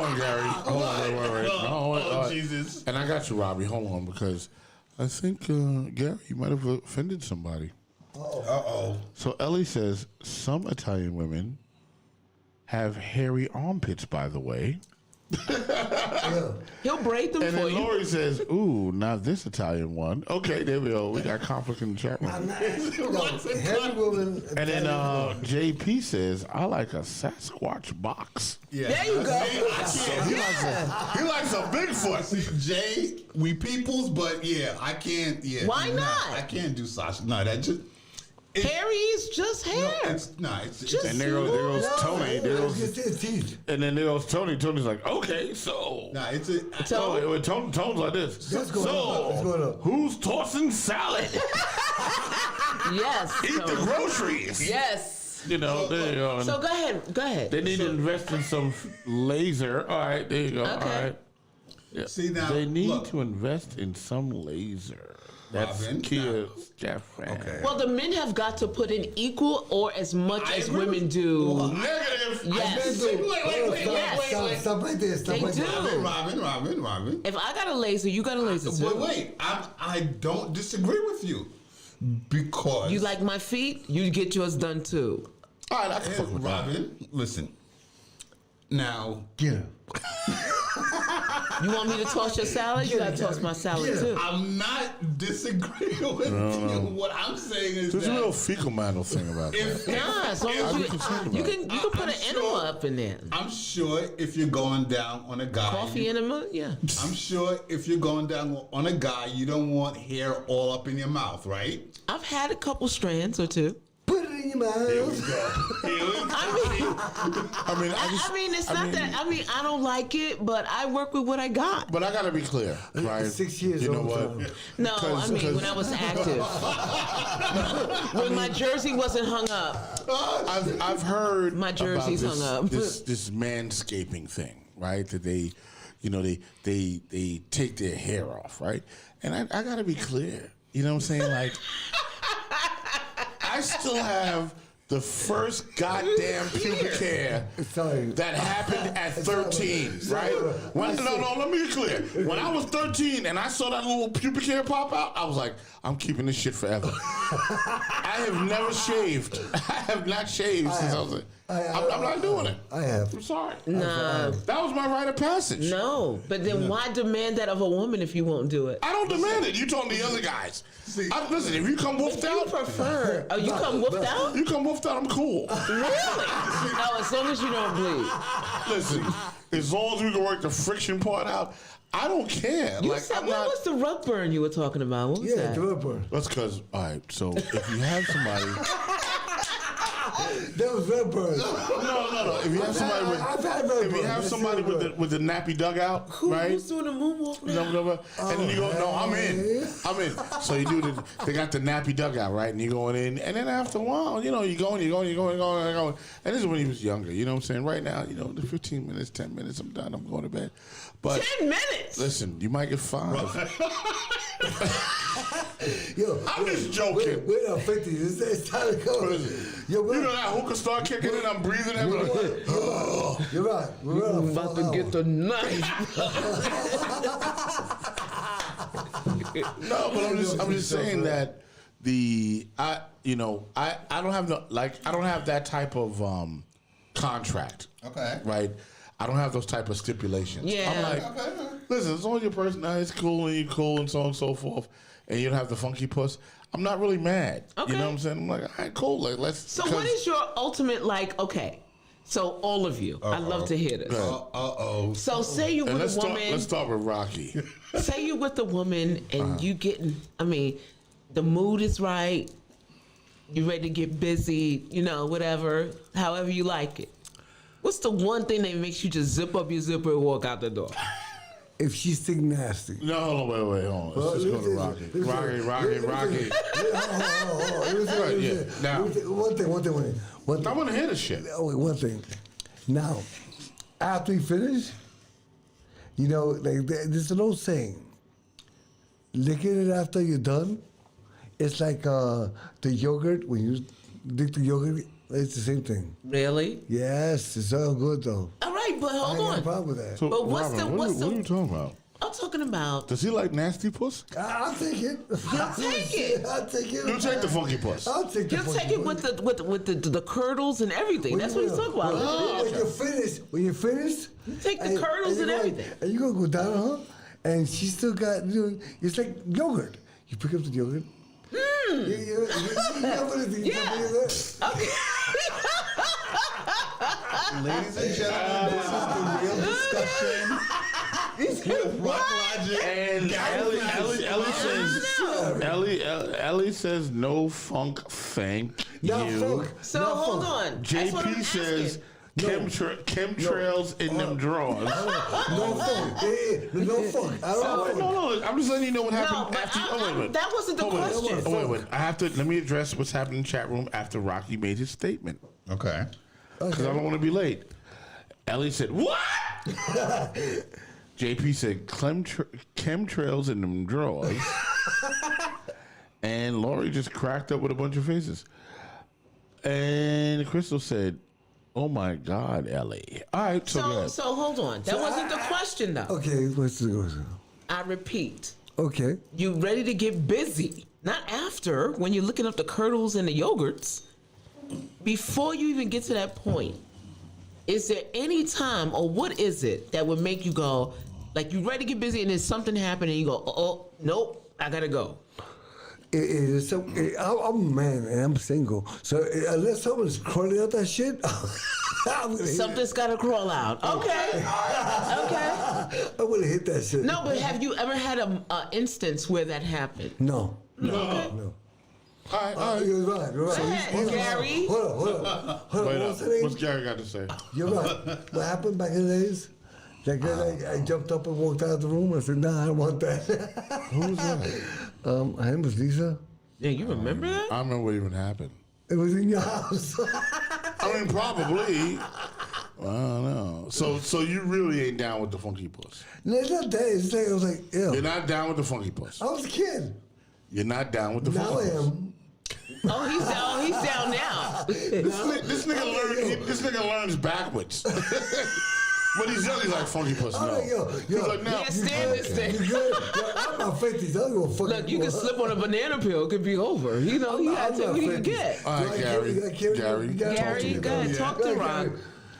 on, Gary. Hold on, wait. Jesus. And I got you, Robbie. Hold on, because I think, Gary, you might have offended somebody. Uh-oh. So Ellie says, some Italian women have hairy armpits, by the way. He'll braid them And for then you. Lori says, "Ooh, not this Italian one." Okay, there we go. We got conflict in the chat room. Heavy woman. And then JP says, "I like a Sasquatch box." Yeah. There you go. He likes a Bigfoot. See, Jay, we peoples, but yeah, I can't. Yeah. Why not? I can't do Sasha. No, that just. Hairy is just hair. It's Just And there goes Tony. There goes, It's his teeth. and then there goes Tony. Tony's like, "Okay, so." Nah, it's a. So Tone's like this. That's going up. That's going up. Who's tossing salad? Yes. Eat the groceries. Yes. You know, there you go. So go ahead. Go ahead. They need to invest in some laser. All right, there you go. Okay. All right. Yeah. See, now, they need look. to invest in some laser. That's Robin, Kia's Jeff. Okay. Well, the men have got to put in equal or as much I as agree women with- do. Negative. Yes. Stop right there. Stop They right do. there. Robin. If I got a laser, you got a laser too. Wait. I don't disagree with you because You like my feet? You get yours done too. All right, I can fuck with that. Robin. Listen. Now, Get him. You want me to toss your salad? You gotta toss my salad too. I'm not disagreeing with you. What I'm saying is There's a that real fecal manual thing about that. Nah, as long as I'd be concerned about you can put I'm an enema sure- up in there. I'm sure if you're going down on a guy, Coffee enema, yeah. I'm sure if you're going down on a guy, you don't want hair all up in your mouth, right? I've had a couple strands or two. Put it in your mouth. I mean, it's not that. I mean, I don't like it, but I work with what I got. But I gotta be clear, right? 6 years You know old what? time. No, I mean when I was active, when my jersey wasn't hung up. I've heard My jersey's about hung up. this manscaping thing, right? That they take their hair off, right? And I gotta be clear. You know what I'm saying? Like, I still have the first goddamn pubic hair Sorry. that happened at 13, right? No, let me be clear. When I was 13 and I saw that little pubic hair pop out, I was like, I'm keeping this shit forever. I have never shaved. I have not shaved since I was like, I'm not doing it. I have. I'm sorry. No, That was my rite of passage. no. But then why demand that of a woman if you won't do it? I don't demand it. You told the other guys. Listen, if you come woofed You out, prefer? Oh, you come whooped out? you come woofed out, I'm cool. Really? Oh, as long as you don't bleed. Listen, as long as we can work the friction part out, I don't care. You Like, said, I'm what not. was the rug burn you were talking about? What was Yeah, that? the rubber. That's because, all right, so if you have somebody. That was rubber. No. If you have somebody with. I've had rubber. If you have somebody with the nappy dugout, right? Who's doing a moonwalk now? And then you go, no, I'm in. So you do they got the nappy dugout, right? And you're going in. And then after a while, you're going. And this is when he was younger, you know what I'm saying? Right now, the 15 minutes, 10 minutes, I'm done, I'm going to bed. But 10 minutes? listen, you might get 5. Yo, I'm just joking. We're not 50. It's time to go. Yo, You know that hookah start kicking in, I'm breathing heavy. Like, You're right. We're I'm about to get the knife. no, but I'm just saying that I don't have that type of contract. Okay. Right? I don't have those type of stipulations. Yeah. I'm like, listen, as long as your personality is cool and you're cool and so on and so forth, and you don't have the funky puss, I'm not really mad. Okay. You know what I'm saying? I'm like, all right, cool. Like, let's. So what is your ultimate, okay, so all of you, I'd love to hear this. So say you're with a woman. Let's start with Rocky. Say you're with a woman and you getting, the mood is right, you ready to get busy, whatever, however you like it. What's the one thing that makes you just zip up your zipper and walk out the door? If she's sick nasty. No, wait, hold on. Let's just go to Rocky. Rocky. Now, One thing. I want to hear this shit. Oh, wait, one thing. Now, after we finish, there's an old saying. Licking it after you're done, it's like the yogurt. When you lick the yogurt, it's the same thing. Really? Yes, it's all good though. All right, but hold I ain't got on. a problem with that. So, But Robin, what are you talking about? I'm talking about. Does he like nasty puss? I'll take it. He'll take it. I'll take it. You take the funky puss. I'll take the He'll funky take it puss. with the curdles and everything. That's what he's talking about. When you're finished, you take the curdles and everything. And you're gonna go down on her, and she still got, it's like yogurt. You pick up the yogurt. Yeah. Okay. Ladies and gentlemen, this is the real discussion. Rock Logic And Ellie says no funk, thank you. So hold on. JP says chemtrails in them drawers. No funk. No funk. No. I'm just letting you know what happened No, after. but Wait a minute. that wasn't the question. Wait. I have to. Let me address what's happening in the chat room after Rocky made his statement. Okay. Because I don't want to be late. Ellie said, "What?" JP said, "Chemtrails in them drawers." And Lori just cracked up with a bunch of faces. And Crystal said, "Oh my God, Ellie." All right, so go ahead. So hold on. That wasn't the question though. Okay, what's the question? I repeat. Okay. You ready to get busy? Not after, when you're looking up the curdles and the yogurts. Before you even get to that point, is there any time or what is it that would make you go, like you ready to get busy and then something happened and you go, oh, nope, I gotta go. I'm a man and I'm single. So unless someone's crawling out that shit, something's gotta crawl out. Okay. Okay. I would have hit that shit. No, but have you ever had an instance where that happened? No. Okay. No. All right. You're right. Go ahead, Gary. Hold on. What's Gary got to say? You're right. What happened back in the days? That girl, I jumped up and walked out of the room. I said, nah, I don't want that. Who was that? Her name was Lisa. Yeah, you remember that? I remember what even happened. It was in your house. I mean, probably. I don't know. So you really ain't down with the funky puss? No, it's not that. It's like, I was like, ew. You're not down with the funky puss? I was a kid. You're not down with the Now funky I puss? am. Oh, he's down now. This nigga learns backwards. When he's young, he's like funky puss. No. Like, He's like, no. Can't stand this thing. You good? I'm in my 50s. I don't give a fuck. Look, you can slip on a banana peel, it could be over. You know, he had to take what he could get. All right, Gary, Gary, go ahead, talk to Ron.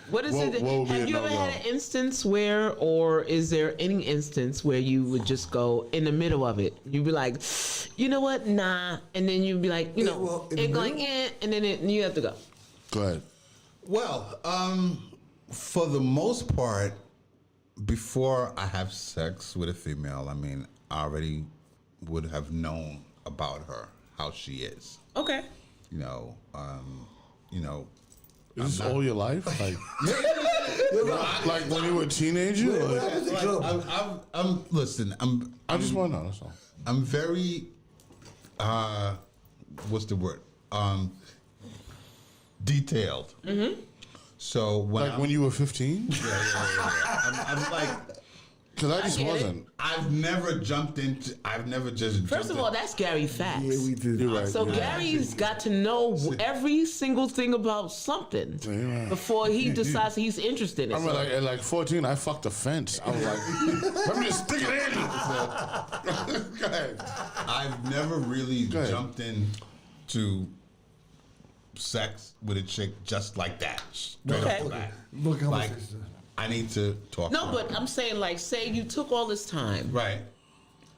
What is it? Have you ever had an instance where, or is there any instance where you would just go in the middle of it? You'd be like, you know what, nah, and then you'd be like, you know, it going in, and then you have to go. Go ahead. Well, for the most part, before I have sex with a female, I mean, I already would have known about her, how she is. Okay. You know. Is this all your life? Like, like when you were a teenager? Listen, I just want to know, that's all. I'm very, what's the word? Detailed. Mm-hmm. So when you were 15? Yeah. I'm like, because I just wasn't. I've never just jumped First of all, that's Gary facts. Yeah, we did. You're right. So Gary's got to know every single thing about something before he decides he's interested in I mean, like, at 14, I fucked a fence. I was like, let me just stick it in. Go ahead. I've never really jumped into sex with a chick just like that. Straight off the bat. Like, I need to talk to her. No, but I'm saying, like, say you took all this time. Right.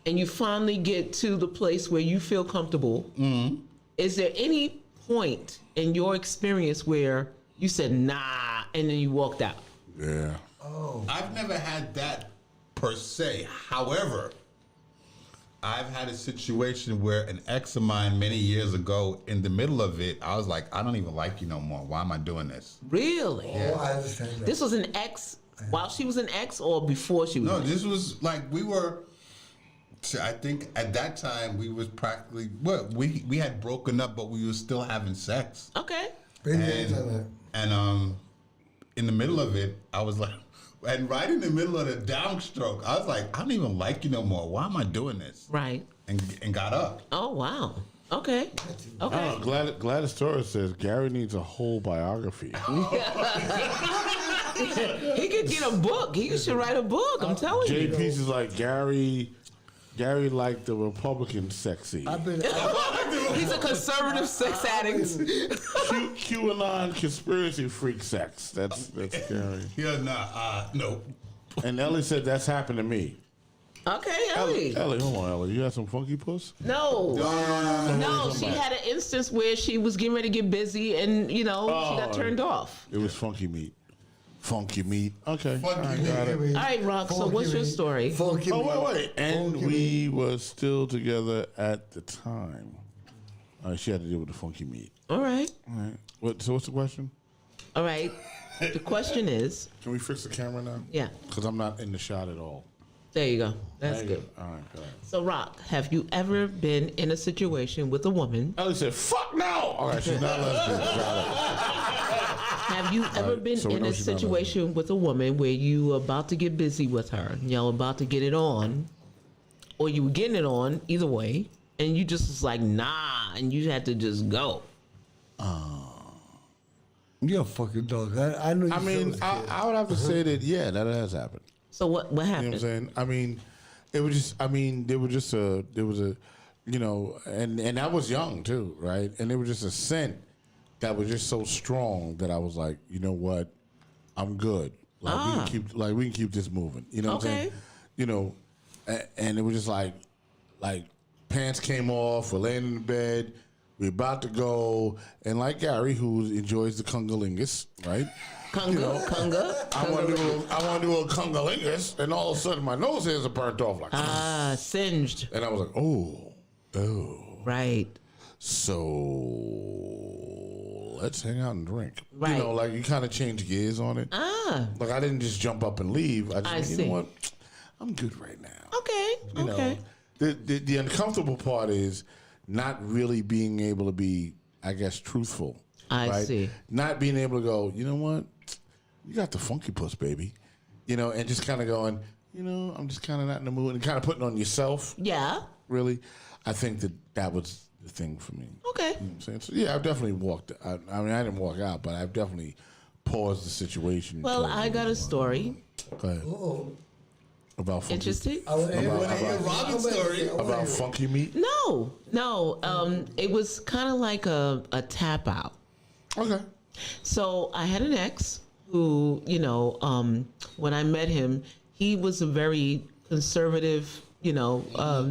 And you finally get to the place where you feel comfortable. Mm-hmm. Is there any point in your experience where you said, nah, and then you walked out? Yeah. Oh. I've never had that per se. However, I've had a situation where an ex of mine many years ago, in the middle of it, I was like, I don't even like you no more. Why am I doing this? Really? Yeah. I understand that. This was an ex while she was an ex or before she was No, an ex? this was like we were, I think at that time we was practically, we had broken up, but we were still having sex. Okay. And in the middle of it, I was like, and right in the middle of the downstroke, I was like, I don't even like you no more. Why am I doing this? Right. And got up. Oh, wow. Okay. Okay. Oh, Gladys Torres says Gary needs a whole biography. He could get a book. He should write a book. I'm telling you. JP's is like Gary liked the Republican sexy. He's a conservative sex addict. QAnon conspiracy freak sex. That's Gary. Yeah, no. And Ellie said that's happened to me. Okay, Ellie. Ellie, hold on, Ellie. You had some funky puss? No, she had an instance where she was getting ready to get busy and, she got turned off. It was funky meat. Funky meat. Okay. Funky I meat. got it. All right, Rock, so what's your story? Funky meat. Wait. And we were still together at the time. She had to deal with the funky meat. All right. So what's the question? All right. The question is... Can we fix the camera now? Yeah. Because I'm not in the shot at all. There you go. That's good. All right, go ahead. So, Rock, have you ever been in a situation with a woman? Ellie said, fuck no! All right, she's not lesbian. Got Have you ever been in a situation with a woman where you were about to get busy with her, y'all about to get it on, or you were getting it on, either way, and you just was like, nah, and you had to just go? You're a fucking dog. I know. I mean, I would have to say that, yeah, that has happened. So what happened? You know what I'm saying? I mean, it was just, there was a, and I was young too, right? And there was just a scent that was just so strong that I was like, you know what? I'm good. Like we can keep this moving. You know what I'm saying? You know, and it was just like pants came off, we're laying in the bed, we're about to go, and like Gary, who enjoys the cunnilingus, right? Conga. I want to do a cunnilingus, and all of a sudden my nose hairs are burnt off like singed. And I was like, oh, right. So let's hang out and drink. Right. You know, like you kind of change gears on it. Like I didn't just jump up and leave. I just, you know what? I'm good right now. Okay. You know, the uncomfortable part is not really being able to be, I guess, truthful. I see. Not being able to go, you know what? You got the funky puss, baby. You know, and just kind of going, you know, I'm just kind of not in the mood, and kind of putting on yourself. Yeah. Really, I think that was the thing for me. Okay. You know what I'm saying? So yeah, I've definitely walked. I mean, I didn't walk out, but I've definitely paused the situation. Well, I got a story. Go ahead. About funky. Interesting. Robin's story about funky meat. No. It was kind of like a tap out. Okay. So I had an ex who, when I met him, he was a very conservative,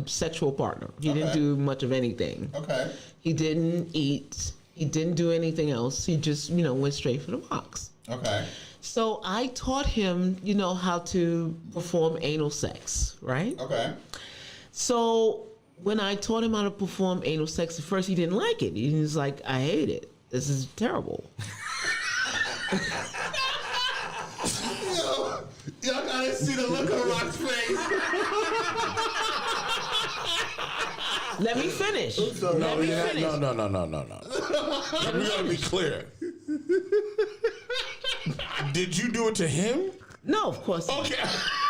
sexual partner. He didn't do much of anything. Okay. He didn't eat. He didn't do anything else. He just, went straight for the box. Okay. So I taught him, how to perform anal sex, right? Okay. So when I taught him how to perform anal sex, at first he didn't like it. He was like, I hate it. This is terrible. Y'all gotta see the look on Rock's face. Let me finish. No. We gotta be clear. Did you do it to him? No, of course not. Okay.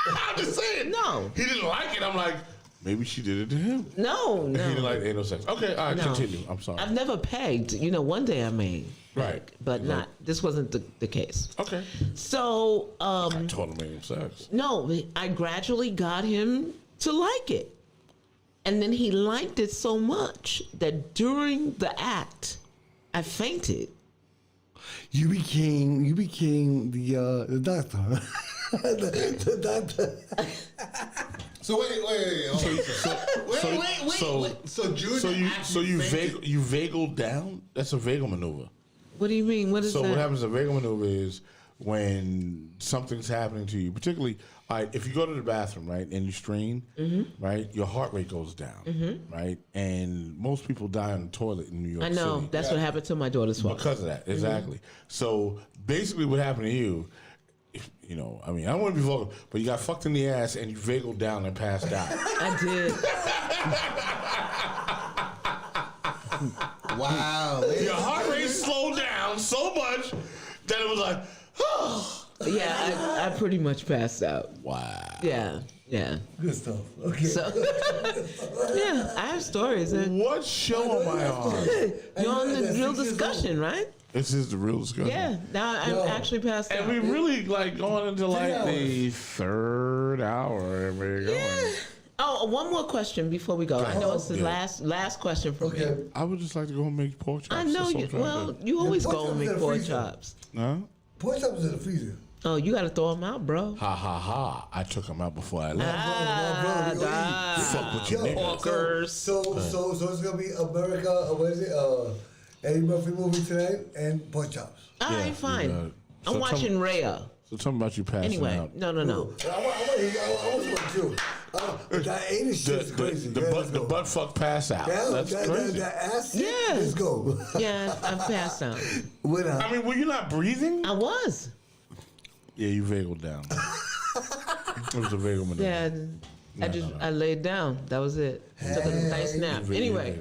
I'm just saying. No. He didn't like it. I'm like, maybe she did it to him. No. He didn't like anal sex. Okay, all right, continue. I'm sorry. I've never pegged. One day I may. Right. But not. This wasn't the case. Okay. So. I taught him anal sex. No, I gradually got him to like it. And then he liked it so much that during the act, I fainted. You became the doctor. the doctor. So wait. So you vagal down? That's a vagal maneuver. What do you mean? What is that? So what happens? A vagal maneuver is when something's happening to you, particularly. All right, if you go to the bathroom, right, and you strain, right, your heart rate goes down, right, and most people die on the toilet in New York City. I know. That's what happened to my daughter's father. Because of that, exactly. So basically what happened to you, I don't want to be vulgar, but you got fucked in the ass and you vagaled down and passed out. I did. Wow. Your heart rate slowed down so much that it was like, oh. Yeah, I pretty much passed out. Wow. Yeah. Good stuff. Okay. So, yeah, I have stories. What show am I on? You're on the real discussion, right? This is the real discussion. Yeah, now I'm actually past out. And we really like going into like the third hour, and we're going. Oh, one more question before we go. I know it's the last question for me. I would just like to go and make pork chops. I know you. Well, you always go and make pork chops. Huh? Pork chops in the freezer. Oh, you got to throw them out, bro. Ha ha ha! I took them out before I left. Fuck with you, porkers. So it's gonna be America. What is it? Eddie Murphy movie tonight and pork chops. All right, fine. I'm watching Raya. So tell me about you passing Anyway, out. no. I want to watch you. That 80 shit is crazy. The butt fuck pass out. That's crazy. That ass. Yeah. Let's go. Yeah, I'm passed out. I mean, were you not breathing? I was. Yeah, you vagaled down. It was a vagal maneuver. Yeah, I laid down. That was it. Took a nice nap. Anyway,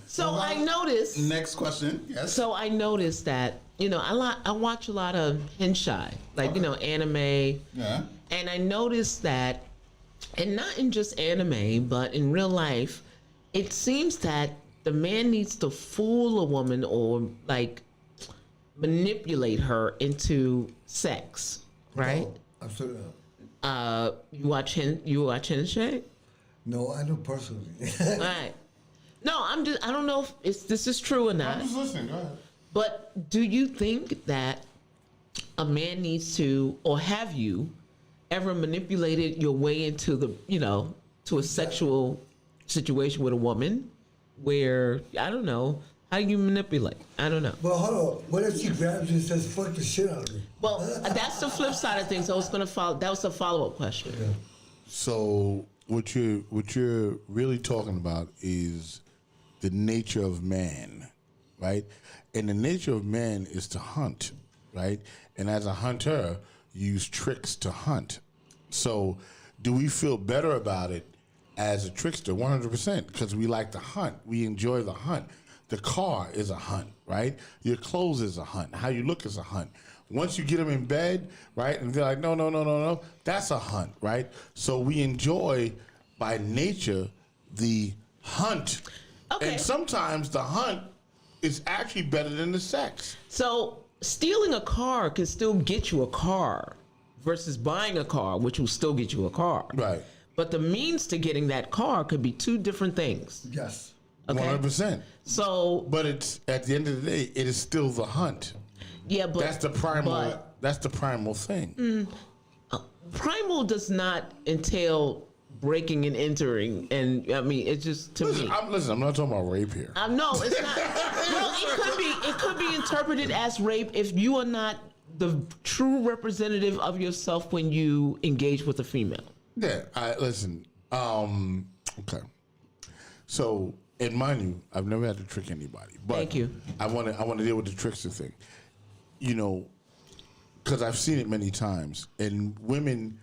so I noticed. Next question. Yes. So I noticed that I watch a lot of hentai, like anime. Yeah. And I noticed that, and not in just anime, but in real life, it seems that the man needs to fool a woman or like manipulate her into sex, right? Absolutely. You watch hentai? No, I don't personally. Right. No, I don't know if this is true or not. I'm just listening. Go ahead. But do you think that a man needs to, or have you ever manipulated your way into to a sexual situation with a woman where, I don't know, how you manipulate? I don't know. Well, hold on. What if she grabs you and says, fuck the shit out of me? Well, that's the flip side of things. That was a follow-up question. Yeah. So what you're really talking about is the nature of man, right? And the nature of man is to hunt, right? And as a hunter, you use tricks to hunt. So do we feel better about it as a trickster? 100%, because we like to hunt. We enjoy the hunt. The car is a hunt, right? Your clothes is a hunt. How you look is a hunt. Once you get them in bed, right, and they're like, no, that's a hunt, right? So we enjoy, by nature, the hunt. Okay. And sometimes the hunt is actually better than the sex. So stealing a car can still get you a car versus buying a car, which will still get you a car. Right. But the means to getting that car could be two different things. Yes. Okay. 100%. So, but it's at the end of the day, it is still the hunt. Yeah, but that's the primal. That's the primal thing. Primal does not entail breaking and entering, and I mean, it's just to me. I'm not talking about rape here. No, it's not. Well, it could be interpreted as rape if you are not the true representative of yourself when you engage with a female. Yeah, listen. Okay, so. And mind you, I've never had to trick anybody. But thank you. I want to deal with the trickster thing, because I've seen it many times, and women,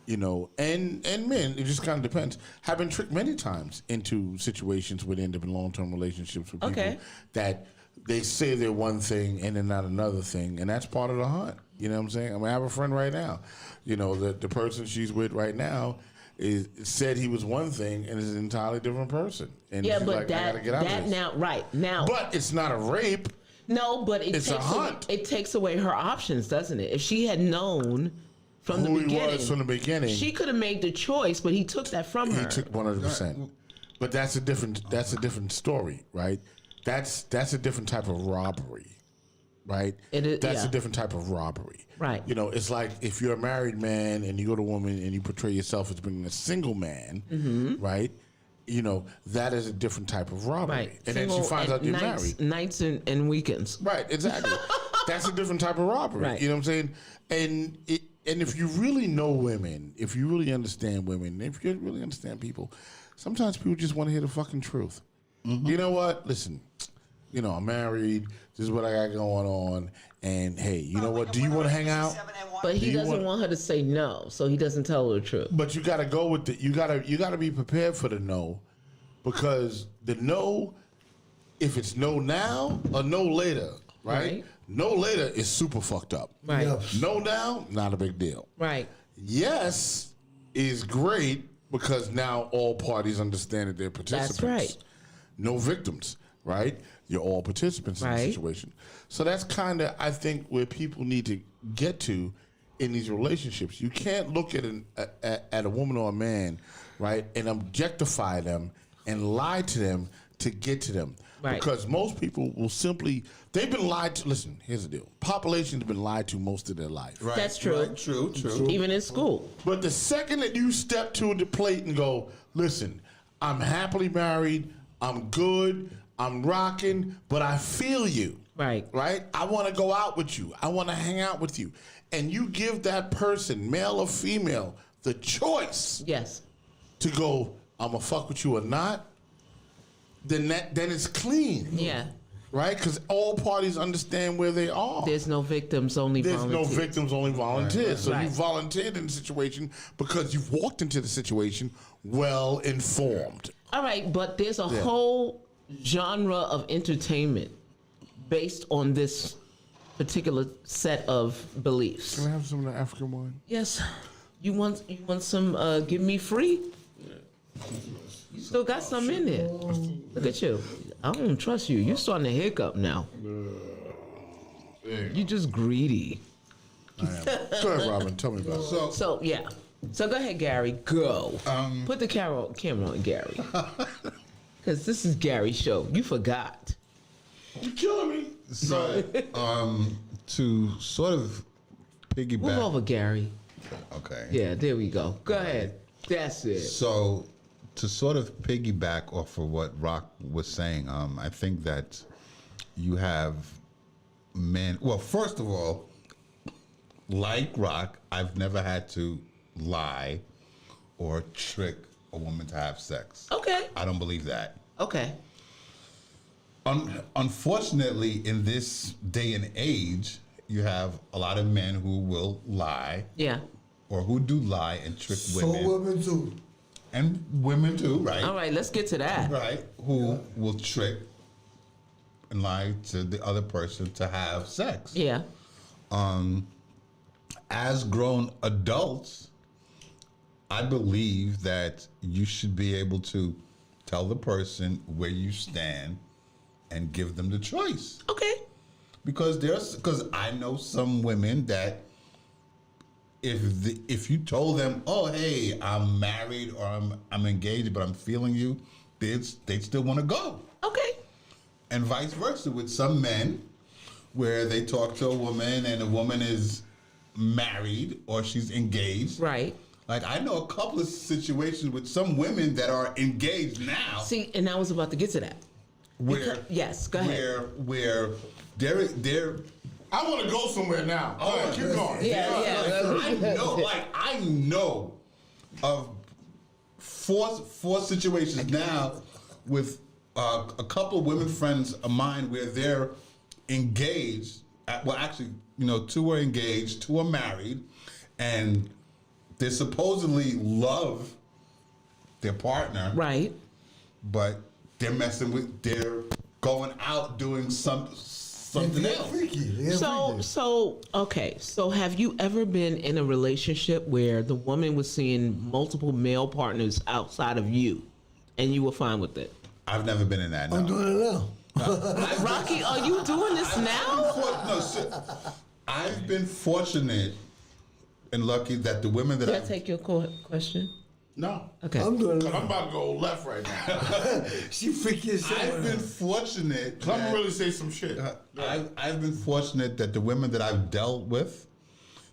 and men. It just kind of depends. Have been tricked many times into situations where they end up in long-term relationships with people that they say they're one thing and they're not another thing, and that's part of the hunt. You know what I'm saying? I mean, I have a friend right now. The person she's with right now. Said he was one thing and is an entirely different person. And yeah, she's but like, I gotta get out of this. now. But it's not a rape. No, but it's a hunt. It takes away her options, doesn't it? If she had known from the beginning, he was from the beginning, she could have made the choice, but he took that from her. He took 100%. But that's a different story, right? That's a different type of robbery, right? That's a different type of robbery. Right. It's like if you're a married man and you go to a woman and you portray yourself as being a single man, right? That is a different type of robbery. Right. And then she finds out you're married. Nights and weekends. Right, exactly. That's a different type of robbery. Right. You know what I'm saying? And if you really know women, if you really understand women, if you really understand people, sometimes people just want to hear the fucking truth. You know what? Listen, I'm married. This is what I got going on. And hey, you know what? Do you want to hang out? But he doesn't want her to say no, so he doesn't tell her the truth. But you got to go with it. You got to be prepared for the no, because the no, if it's no now or no later, right? No later is super fucked up. Right. No now, not a big deal. Right. Yes is great because now all parties understand that they're participants. That's right. No victims, right? You're all participants in the Right. situation. So that's kind of, I think, where people need to get to in these relationships. You can't look at at a woman or a man, right, and objectify them and lie to them to get to them. Right. Because most people will simply, they've been lied to. Listen, here's the deal. Population's been lied to most of their life. Right. That's true. Right. True. Even in school. But the second that you step to the plate and go, listen, I'm happily married, I'm good, I'm rocking, but I feel you. Right. Right? I want to go out with you. I want to hang out with you. And you give that person, male or female, the choice Yes. to go, I'm going to fuck with you or not, then it's clean. Yeah. Right? Because all parties understand where they are. There's no victims, only There's volunteers. no victims, only volunteers. So Right. you volunteered in the situation because you've walked into the situation well informed. All right, but there's a whole genre of entertainment based on this particular set of beliefs. Can I have some of the African wine? Yes. You want some give me free? You still got some in there. Look at you. I don't trust you. You're starting to hiccup now. You just greedy. Go ahead, Robin. Tell me about it. So yeah. So go ahead, Gary. Go. Put the camera on Gary. Because this is Gary's show. You forgot. You're killing me. So, to sort of piggyback. Move over, Gary. Okay. Yeah, there we go. Go ahead. That's it. So, to sort of piggyback off of what Rock was saying, I think that you have men. Well, first of all, like Rock, I've never had to lie or trick a woman to have sex. Okay. I don't believe that. Okay. Unfortunately, in this day and age, you have a lot of men who will lie. Yeah. Or who do lie and trick women. So women too. And women too, right? All right, let's get to that. Right. Who will trick and lie to the other person to have sex. Yeah. As grown adults, I believe that you should be able to tell the person where you stand and give them the choice. Okay. Because I know some women that if you told them, oh hey, I'm married or I'm engaged, but I'm feeling you, they'd still want to go. Okay. And vice versa with some men, where they talk to a woman and the woman is married or she's engaged. Right. Like I know a couple of situations with some women that are engaged now. See, and I was about to get to that. Where yes, go ahead. Where they're I want to go somewhere now. Go ahead, keep going. Yeah. I know of four situations now with a couple of women friends of mine where they're engaged. Well, actually, two are engaged, two are married, and they supposedly love their partner. Right. But they're they're going out doing something else. So have you ever been in a relationship where the woman was seeing multiple male partners outside of you and you were fine with it? I've never been in that, no. I'm doing it now. Rocky, are you doing this now? I've been fortunate and lucky that the women that Can I take your question? No. Okay. I'm doing it Because I'm now. about to go left right now. She freaky as shit. I've been fortunate. I'm going to really say some shit. I've been fortunate that the women that I've dealt with,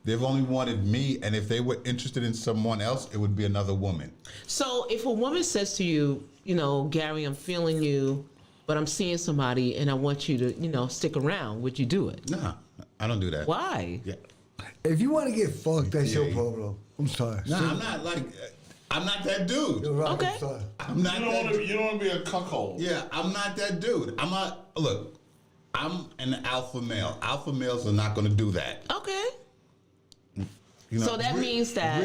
they've only wanted me, and if they were interested in someone else, it would be another woman. So if a woman says to you, Gary, I'm feeling you, but I'm seeing somebody and I want you to, stick around, would you do it? Nah, I don't do that. Why? Yeah. If you want to get fucked, that's your problem. I'm sorry. Nah, I'm not that dude. You're right. Okay. I'm sorry. I'm not that dude. You don't want to be a cuckold. Yeah, I'm not that dude. I'm an alpha male. Alpha males are not going to do that. Okay. So that means that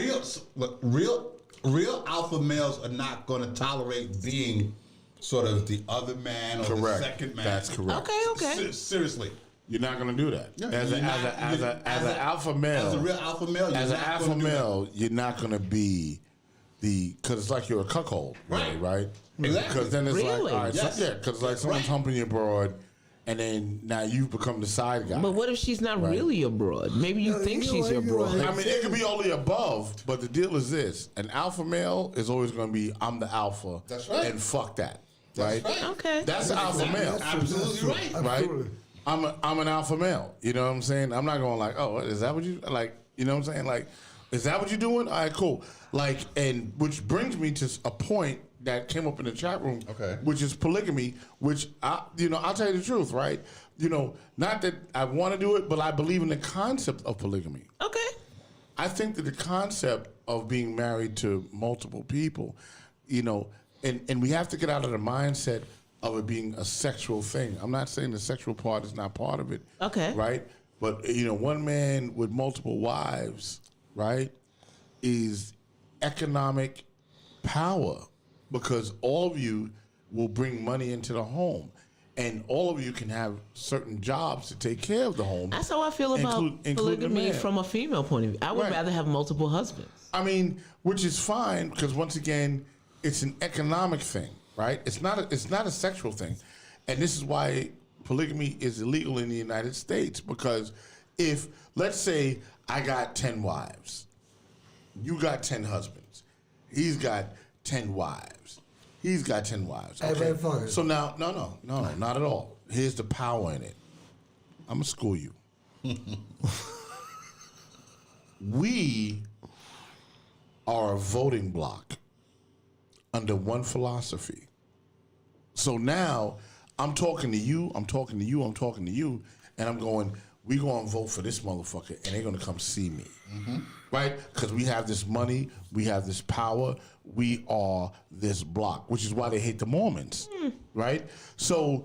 real alpha males are not going to tolerate being sort of the other man or the second man. That's correct. Okay. Seriously. You're not going to do that. Yeah, As an alpha male. As a real alpha male, As an alpha male, you're not going to be because it's like you're a cuckold, really, right? Exactly. Because then it's Really? like, all right, Yes. because like someone's humping you abroad, and then now you've become the side guy. But what if she's not really a broad? Maybe you think she's your broad. I mean, it could be only above, but the deal is this: an alpha male is always going to be, I'm the alpha, That's right. and fuck that, right? That's right. Okay. That's alpha male, Absolutely right. right? I'm an alpha male. You know what I'm saying? I'm not going like, oh, is that what you like? You know what I'm saying? Like, is that what you're doing? All right, cool. Like, and which brings me to a point that came up in the chat room, Okay. which is polygamy. Which I'll tell you the truth, right? Not that I want to do it, but I believe in the concept of polygamy. Okay. I think that the concept of being married to multiple people, and we have to get out of the mindset of it being a sexual thing. I'm not saying the sexual part is not part of it. Okay. Right? But, one man with multiple wives, right, is economic power because all of you will bring money into the home. And all of you can have certain jobs to take care of the home. That's how I feel about including the polygamy man. from a female point of view. I would Right. rather have multiple husbands. I mean, which is fine because once again, it's an economic thing, right? It's not a sexual thing, and this is why polygamy is illegal in the United States. Because if, let's say, I got 10 wives, you got 10 husbands, he's got 10 wives, he's got 10 wives. Hey, fuck it. So now, no, not at all. Here's the power in it. I'm gonna school you. We are a voting bloc under one philosophy. So now I'm talking to you, and I'm going, we going to vote for this motherfucker, and they're going to come see me. Right? Because we have this money, we have this power, we are this bloc, which is why they hate the Mormons. Right? So,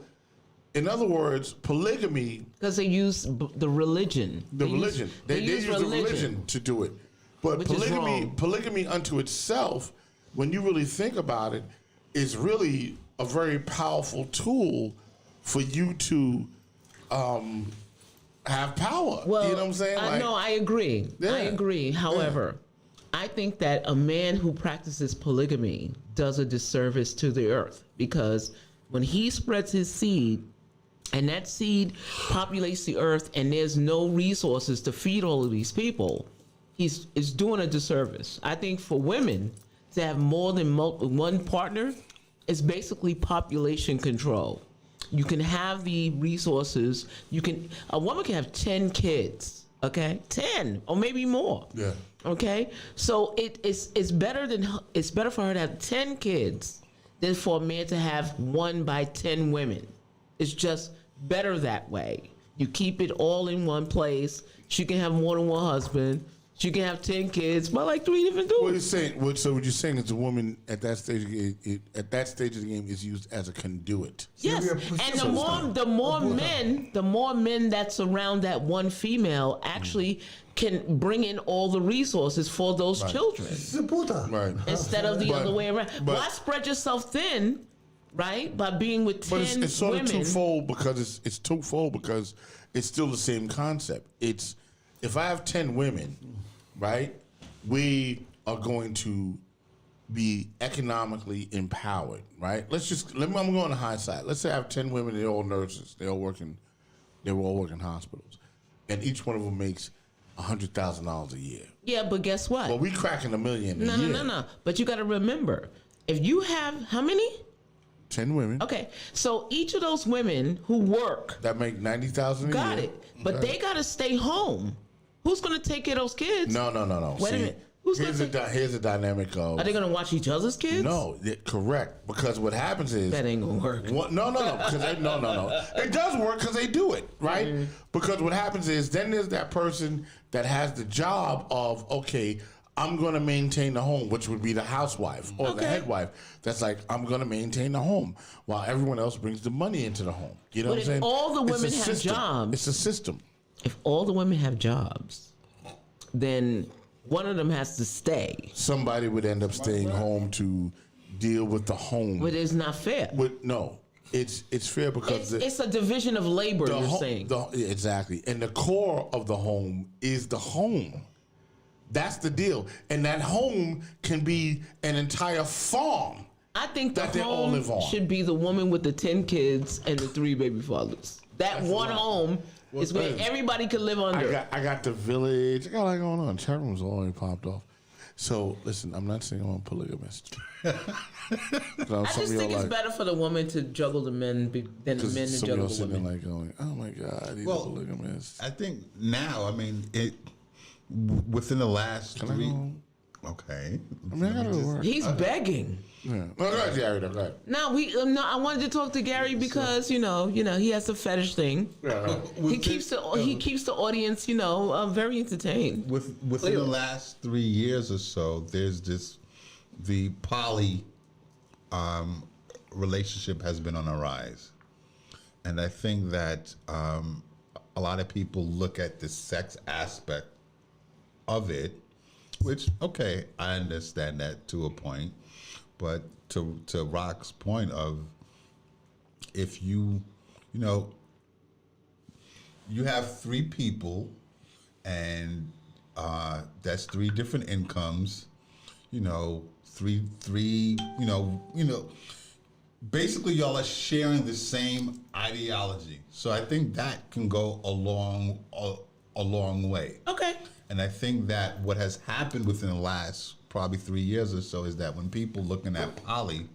in other words, polygamy. Because they use the religion. They use the religion to do it. But Which is wrong. polygamy unto itself, when you really think about it, is really a very powerful tool for you to have power. Well, you know what I'm saying? I agree. Yeah. I agree. However, I think that a man who practices polygamy does a disservice to the earth because when he spreads his seed and that seed populates the earth and there's no resources to feed all of these people, he's doing a disservice. I think for women to have more than one partner is basically population control. You can have the resources. A woman can have 10 kids, okay? 10 or maybe more. Yeah. Okay? So it's better for her to have 10 kids than for a man to have 1 by 10 women. It's just better that way. You keep it all in one place. She can have more than one husband. She can have 10 kids by like 3 different dudes. What you're saying is the woman at that stage of the game is used as a conduit. Yes, and the more men that's around that one female actually can bring in all the resources for those children. Right. Instead of the other way around. Why spread yourself thin, right? By being with 10 But it's sort women. of twofold because it's twofold because it's still the same concept. It's if I have 10 women, right, we are going to be economically empowered, right? I'm going on the high side. Let's say I have 10 women, they're all nurses, they all work in hospitals, and each one of them makes $100,000 a year. Yeah, but guess what? Well, we cracking $1 million a year. No. But you got to remember, if you have how many? 10 women. Okay, so each of those women who work that make $90,000 a year. Got it, but they got to stay home. Who's going to take care of those kids? No. Wait a minute. Here's the dynamic of. Are they going to watch each other's kids? No, correct. Because what happens is that ain't going to work. No. It does work because they do it, right? Mm-hmm. Because what happens is then there's that person that has the job of, okay, I'm going to maintain the home, which would be the housewife or the head wife. That's like, I'm going to maintain the home while everyone else brings the money into the home. You know what I'm saying? All the women have system. jobs. It's a system. If all the women have jobs, then one of them has to stay. Somebody would end up staying home to deal with the home. But it's not fair. It's fair because it's a division of labor. You're saying exactly, and the core of the home is the home. That's the deal. And that home can be an entire farm. I think the that they all live home on. should be the woman with the 10 kids and the 3 baby fathers. That That's one a lot. home Well, is where listen, everybody can live under. I got the village. I got a lot going on. Chat room's already popped off. So listen, I'm not saying I'm a polygamist. I just think it's better for the woman to juggle the men than the men to some juggle of y'all the sitting there women. like going, "Oh my God, he's a Well, polygamist." I think now, I mean, within the last Can I 3. go home? Okay. I mean, I gotta go to work. He's begging. Yeah. No, go ahead, Gary. Go ahead. No, I wanted to talk to Gary because you know he has a fetish thing. Yeah. He keeps the audience very entertained. Within the last 3 years or so, there's the poly relationship has been on a rise, and I think that a lot of people look at the sex aspect of it, which I understand that to a point, but to Rock's point of if you have 3 people and that's 3 different incomes, three, basically y'all are sharing the same ideology. So I think that can go a long way. Okay. And I think that what has happened within the last probably 3 years or so is that when people looking at poly,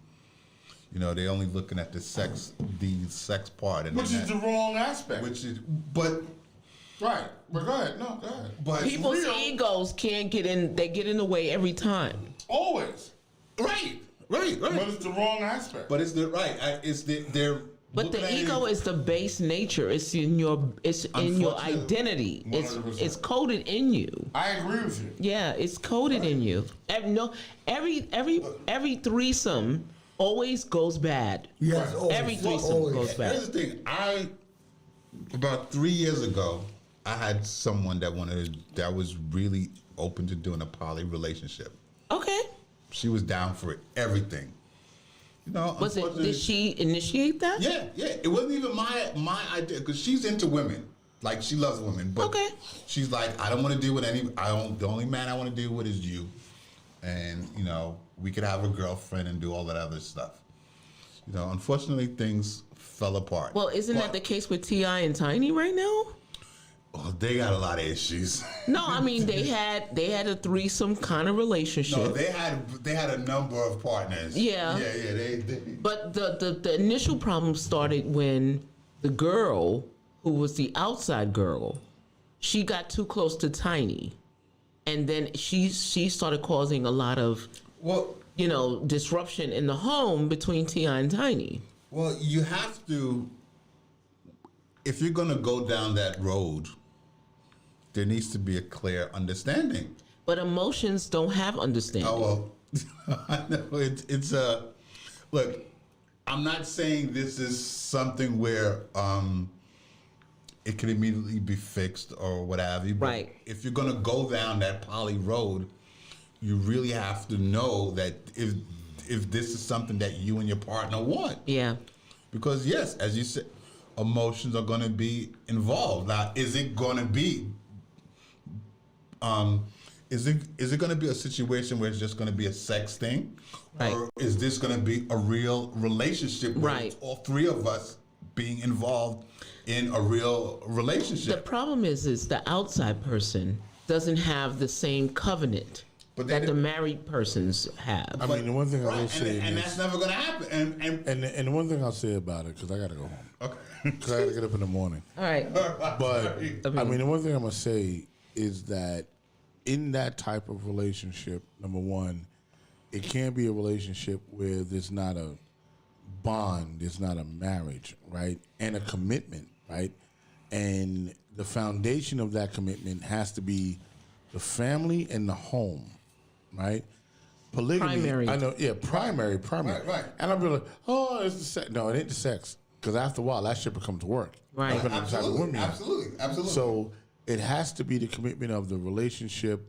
they're only looking at the sex part, and Which is the wrong aspect. Right. But go ahead. No, go ahead. But People's egos can't get in. They get in the way every time. Always. Right. But it's the wrong aspect. But it's they're. But the ego is the base nature. It's in your identity. It's coded in you. I agree with you. Yeah, it's coded in you. Every threesome always goes bad. Yes, always. Every threesome Always. goes bad. Here's the thing. About 3 years ago, I had someone that was really open to doing a poly relationship. Okay. She was down for everything. Did she initiate that? Yeah. It wasn't even my idea because she's into women. Like she loves women, but she's like, I don't want to deal with any. The only man I want to deal with is you, and we could have a girlfriend and do all that other stuff. Unfortunately, things fell apart. Well, isn't that the case with T.I. and Tiny right now? Oh, they got a lot of issues. No, I mean they had a threesome kind of relationship. No, they had a number of partners. Yeah. They But the initial problem started when the girl, who was the outside girl, she got too close to Tiny, and then she started causing a lot of disruption in the home between T.I. and Tiny. Well, you have to, if you're gonna go down that road, there needs to be a clear understanding. But emotions don't have understanding. Oh well, I know it's a look. I'm not saying this is something where it can immediately be fixed or what have you. But right. If you're gonna go down that poly road, you really have to know that if this is something that you and your partner want. Yeah. Because yes, as you said, emotions are going to be involved. Now, is it going to be? Is it going to be a situation where it's just going to be a sex thing, right. or is this going to be a real relationship? With right. all 3 of us being involved in a real relationship. The problem is the outside person doesn't have the same covenant that the married persons have. I mean, the one thing I will say and that's never going to happen. And the one thing I'll say about it, because I got to go home. Okay. Because I got to get up in the morning. All right. But, I mean, the one thing I'm going to say is that in that type of relationship, number one, it can't be a relationship where there's not a bond, there's not a marriage, right? And a commitment, right? And the foundation of that commitment has to be the family and the home, right? Polygamy. Primary. I know, yeah, primary. Right. And I'll be like, oh, it's the sex. No, it ain't the sex. Because after a while, that shit becomes work. Right. Absolutely. So it has to be the commitment of the relationship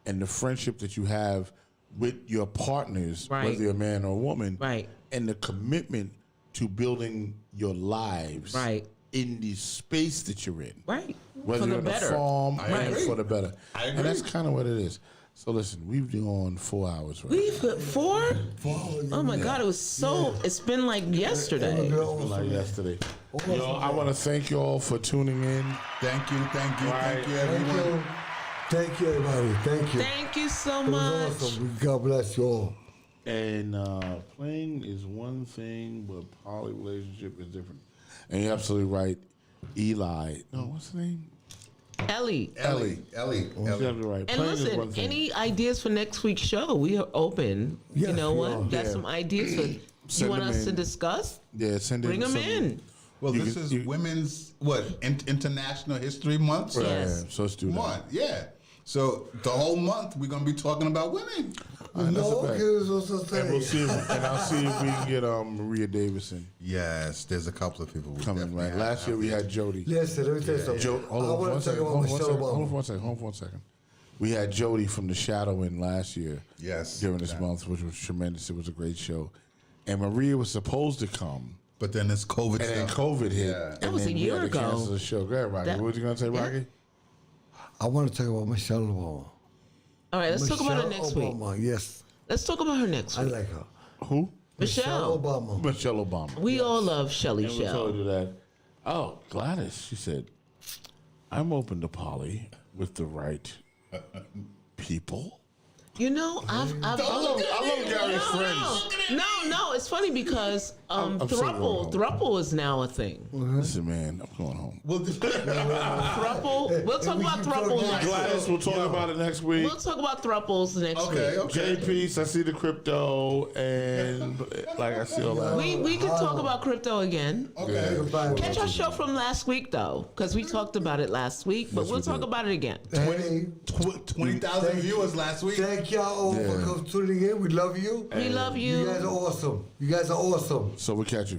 and the friendship that you have with your partners, right. whether you're a man or a woman, right. and the commitment to building your lives right. in the space that you're in. Right. Whether For the you're on a better. farm I and agree. for the better. I agree. And that's kind of what it is. So listen, we've been on 4 hours right We've got 4? Oh my God, it was so, it's been like yesterday. like yesterday. Yo, I want to thank y'all for tuning in. Thank you, Right. everyone. Thank you, everybody. Thank you. Thank you so It was much. awesome. God bless you all. And playing is one thing, but poly relationship is different. And you're absolutely right. Eli. No, what's the name? Ellie. Ellie. You're absolutely right. And Playing is one listen, thing. any ideas for next week's show? We are open. Yes, you know we what? are. Got Yeah. some ideas for Send you want them us to in. discuss? Yeah, send in Bring them some- in. Well, You this can- is you- Women's International History Month. Right, Yes. So let's do that. Month, yeah. So the whole month we're gonna be talking about women. That's No, a fact. okay, it was also And we'll saying. see and I'll see if we can get Maria Davison Yes, there's a couple of people we coming, definitely right? have Last year we had Jody. Listen, let me tell you something. Hold I on want one to talk second. about Hold on Michelle Obama. for one second. We had Jody from The Shadow in last year. Yes. During this month, which was tremendous. It was a great show. And Maria was supposed to come. But then it's COVID And then stuff. COVID hit. Yeah. And That was then a we year had to ago. cancel the show. Go ahead, Rocky. That- What was you going to say, yeah. Rocky? I want to talk about Michelle Obama. All right, let's talk about her next week. Obama, yes. Let's talk about her next I week. like her. Who? Michelle. Obama. Michelle Obama. We all love Shelly And we told Shell. her that. Oh, Gladys, she said, I'm open to poly with the right people. You know, I love Gary's friends. No, it's funny because I'm so going home. thruple is now a thing. Listen, man, I'm going home. Well, Thruple. We'll talk about thruples next week. Gladys, we'll talk about it next week. We'll talk about thruples next week. J Peace, I see the crypto, and like I see all that. We can talk about crypto again. Okay. Catch our show from last week though, because we talked about it last week, but Yes, we'll we talk did. about it again. Hey, 20,000 viewers last week. thank y'all all for tuning in. We love you. We love You you. guys are awesome. You guys are awesome. So we'll catch you.